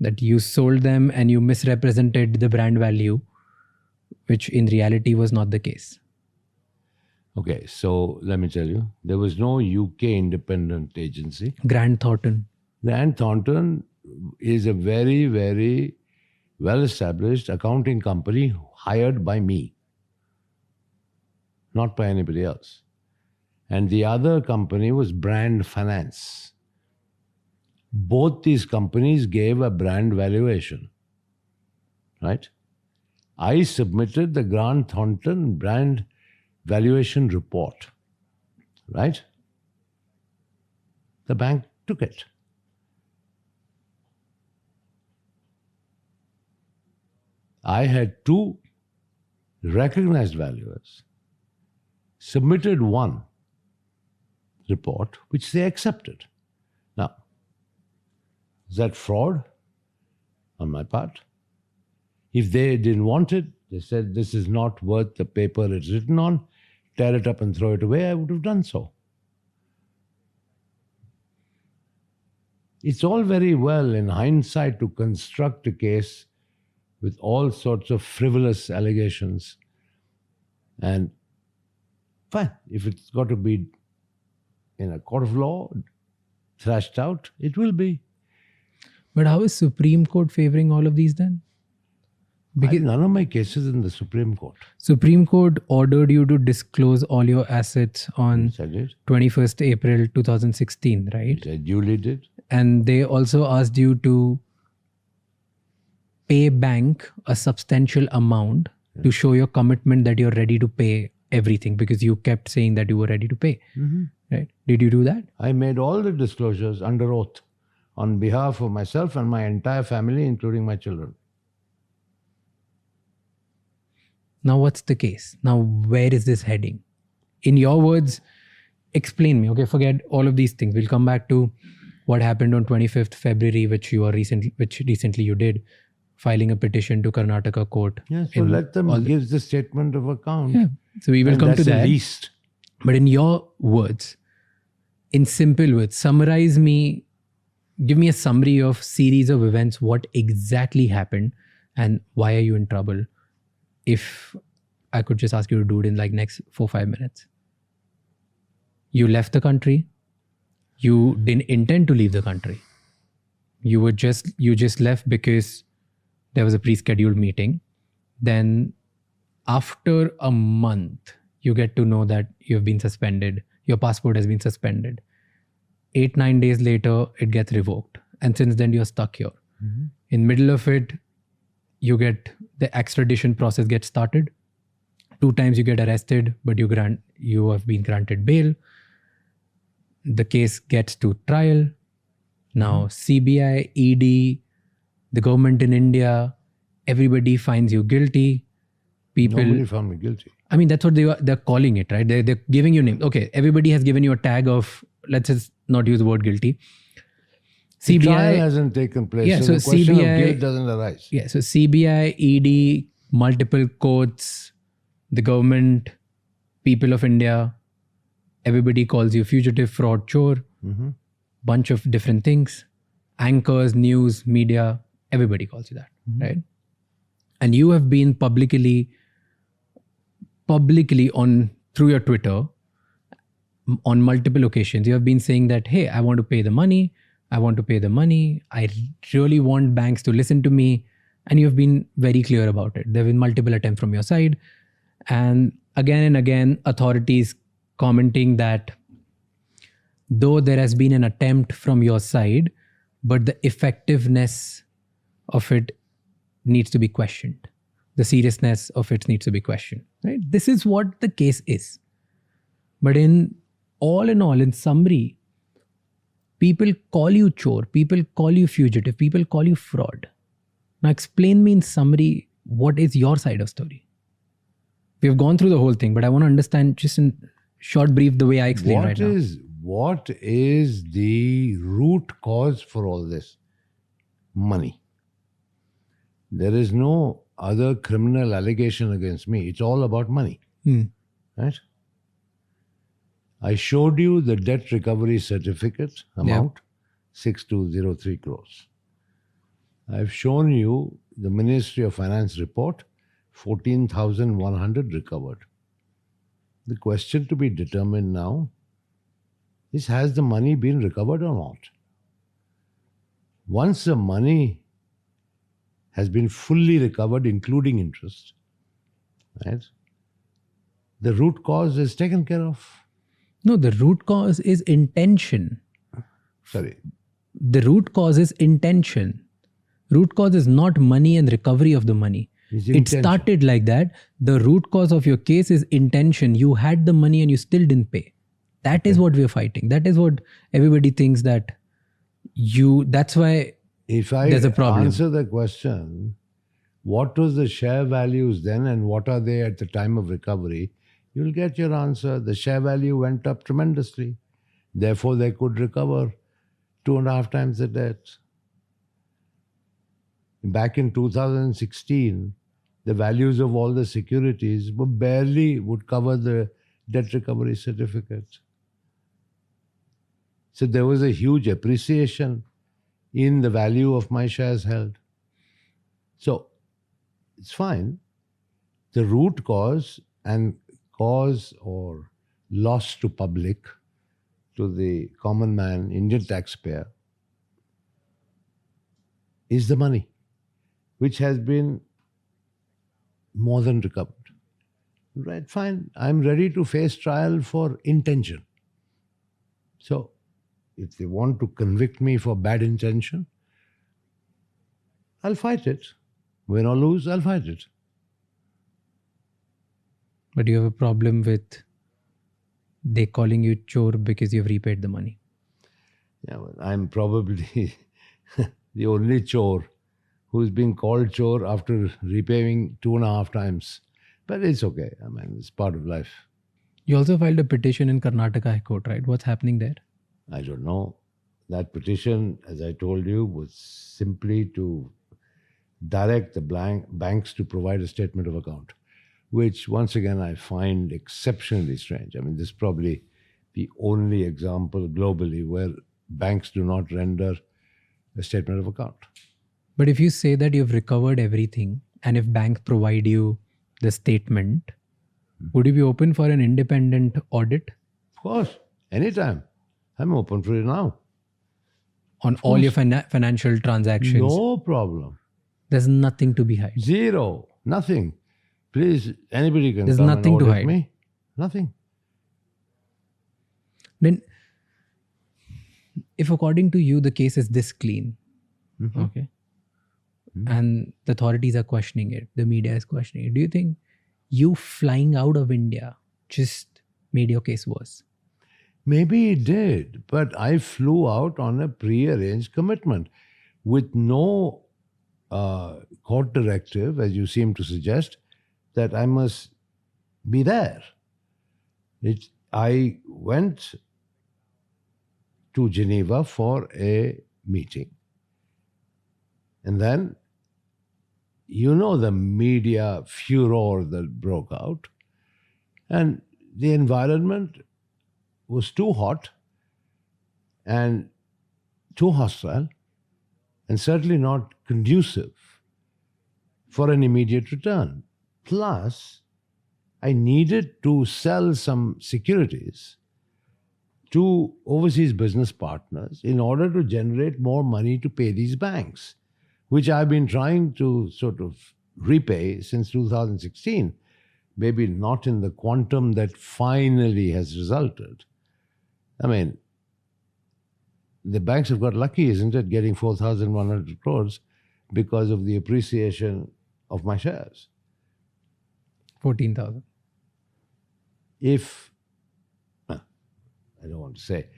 That you sold them and you misrepresented the brand value, which in reality was not the case. Okay, so let me tell you, there was no UK independent agency. Grant Thornton. Grant Thornton is a very, very well-established accounting company hired by me, not by anybody else. And the other company was Brand Finance. Both these companies gave a brand valuation, right? I submitted the Grant Thornton brand valuation report, right? The bank took it. I had two recognized valuers, submitted one report, which they accepted. Now, is that fraud on my part? If they didn't want it, they said this is not worth the paper it's written on, tear it up and throw it away, I would have done so. It's all very well in hindsight to construct a case with all sorts of frivolous allegations. And fine, if it's got to be in a court of law, thrashed out, it will be. But how is Supreme Court favoring all of these then? Because None of my cases in the Supreme Court. Supreme Court ordered you to disclose all your assets on I did. 21st April 2016, right? I duly did. And they also asked you to pay bank a substantial amount to show your commitment that you're ready to pay everything, because you kept saying that you were ready to pay. Right? Did you do that? I made all the disclosures under oath on behalf of myself and my entire family, including my children. Now, what's the case? Now, where is this heading? In your words, explain me. Okay, forget all of these things. We'll come back to what happened on 25th February, which recently you did, filing a petition to Karnataka court. Yeah, so let them give the statement of account. Yeah, so we will And come to that's the that. least. But in your words, in simple words, summarize me, give me a summary of series of events, what exactly happened and why are you in trouble? If I could just ask you to do it in like next 4-5 minutes. You left the country. You didn't intend to leave the country. You just left because there was a pre-scheduled meeting. Then after a month, you get to know that you've been suspended. Your passport has been suspended. 8-9 days later, it gets revoked. And since then, you're stuck here. In middle of it, you get the extradition process gets started. 2 times you get arrested, but you have been granted bail. The case gets to trial. Now CBI, ED, the government in India, everybody finds you guilty. Nobody found me guilty. I mean, that's what they're calling it, right? They're giving you names. Okay, everybody has given you a tag of, let's just not use the word guilty. The CBI trial hasn't taken place, Yeah, so so the question CBI of guilt doesn't arise. Yeah, so CBI, ED, multiple courts, the government, people of India, everybody calls you fugitive, fraud, chore, bunch of different things. Anchors, news, media, everybody calls you that, right? And you have been publicly on through your Twitter on multiple occasions, you have been saying that, hey, I want to pay the money. I really want banks to listen to me. And you've been very clear about it. There have been multiple attempts from your side. And again, authorities commenting that though there has been an attempt from your side, but the effectiveness of it needs to be questioned. The seriousness of it needs to be questioned. Right? This is what the case is. But in all in all, in summary, people call you chore, people call you fugitive, people call you fraud. Now explain me in summary, what is your side of story? We've gone through the whole thing, but I want to understand just in short brief the way I explain right now. What is the root cause for all this? Money. There is no other criminal allegation against me. It's all about money. Right? I showed you the debt recovery certificate amount, 6203 crores. I've shown you the Ministry of Finance report, 14,100 recovered. The question to be determined now is, has the money been recovered or not? Once the money has been fully recovered, including interest, right, the root cause is taken care of. No, the root cause is intention. Sorry. The root cause is intention. Root cause is not money and recovery of the money. It started like that. The root cause of your case is intention. You had the money and you still didn't pay. That is what we're fighting. That is what everybody thinks that that's why if I there's a problem. Answer the question, what was the share values then and what are they at the time of recovery? You'll get your answer. The share value went up tremendously. Therefore, they could recover 2.5 times the debt. Back in 2016, the values of all the securities would cover the debt recovery certificates. So there was a huge appreciation in the value of my shares held. So it's fine. The root cause and cause or loss to public, to the common man, Indian taxpayer, is the money, which has been more than recovered. Right, fine. I'm ready to face trial for intention. So, if they want to convict me for bad intention, I'll fight it. Win or lose, I'll fight it. But you have a problem with they calling you chore because you've repaid the money. Yeah, well, I'm probably the only chore who's been called chore after repaying 2.5 times. But it's okay. I mean, it's part of life. You also filed a petition in Karnataka High Court, right? What's happening there? I don't know. That petition, as I told you, was simply to direct the banks to provide a statement of account, which once again I find exceptionally strange. I mean, this is probably the only example globally where banks do not render a statement of account. But if you say that you've recovered everything and if banks provide you the statement, would you be open for an independent audit? Of course, anytime. I'm open for it now. On all your financial transactions? No problem. There's nothing to be hide. Zero. Nothing. Please, anybody can There's come nothing and to audit hide. me. Nothing. Then, if according to you the case is this clean, okay, and the authorities are questioning it, the media is questioning it, do you think you flying out of India just made your case worse? Maybe it did, but I flew out on a pre-arranged commitment with no court directive, as you seem to suggest, that I must be there. I went to Geneva for a meeting. And then, you know, the media furor that broke out, and the environment was too hot and too hostile and certainly not conducive for an immediate return. Plus, I needed to sell some securities to overseas business partners in order to generate more money to pay these banks, which I've been trying to sort of repay since 2016, maybe not in the quantum that finally has resulted. I mean, the banks have got lucky, isn't it, getting 4,100 crores because of the appreciation of my shares. 14,000. If I don't want to say.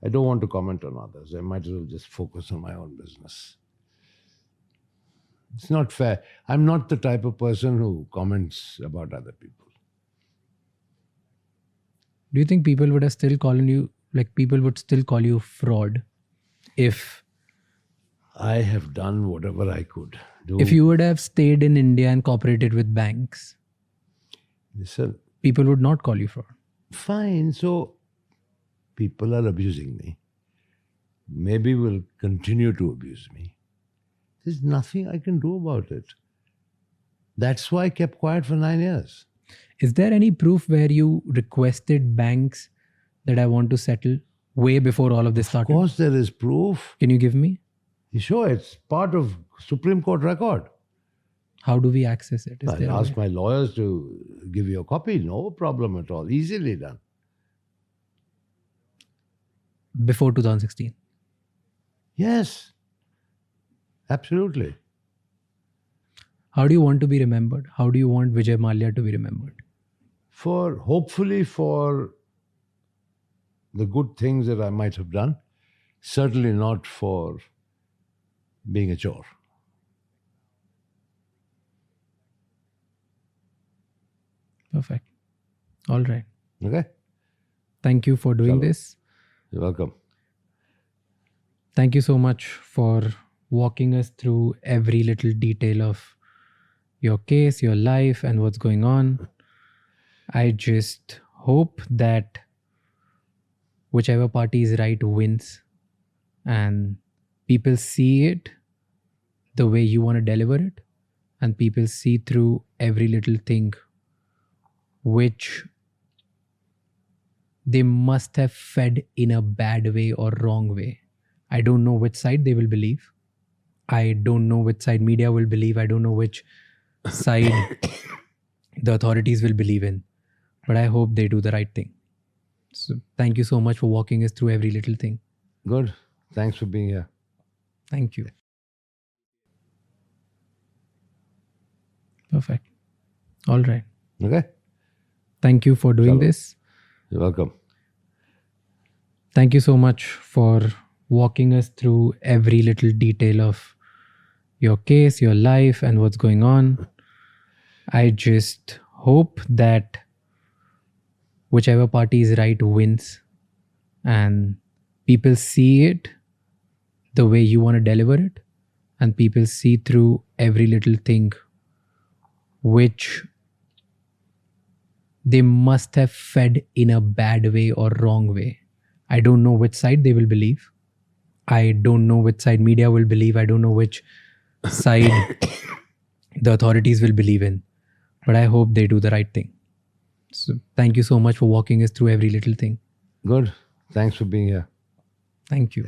I don't want to comment on others. I might as well just focus on my own business. It's not fair. I'm not the type of person who comments about other people. Do you think people would have still calling you, like people would still call you fraud if I have done whatever I could do. if you would have stayed in India and cooperated with banks, Listen, people would not call you fraud? fine. So people are abusing me. Maybe will continue to abuse me. There's nothing I can do about it. That's why I kept quiet for 9 years. Is there any proof where you requested banks that I want to settle way before all of this Of started? course, there is proof. Can you give me? You sure it's part of Supreme Court record. How do we access it? Is there I'll a ask way? my lawyers to give you a copy. No problem at all. Easily done. Before 2016? Yes. Absolutely. How do you want to be remembered? How do you want Vijay Mallya to be remembered? Hopefully for the good things that I might have done. Certainly not for being a chore. Perfect. All right. Okay? Thank you for doing Chalo. this. You're welcome. Thank you so much for walking us through every little detail of your case, your life, and what's going on. I just hope that whichever party is right wins and people see it the way you want to deliver it, and people see through every little thing which they must have fed in a bad way or wrong way. I don't know which side they will believe. I don't know which side media will believe. I don't know which side the authorities will believe in. But I hope they do the right thing. So thank you so much for walking us through every little thing. Good. Thanks for being here. Thank you. Perfect. All right. Okay? Thank you for doing Chalo. this. You're welcome. Thank you so much for walking us through every little detail of your case, your life, and what's going on. I just hope that whichever party is right wins and people see it the way you want to deliver it, and people see through every little thing which they must have fed in a bad way or wrong way. I don't know which side they will believe. I don't know which side media will believe. I don't know which side the authorities will believe in. But I hope they do the right thing. So thank you so much for walking us through every little thing. Good. Thanks for being here. Thank you.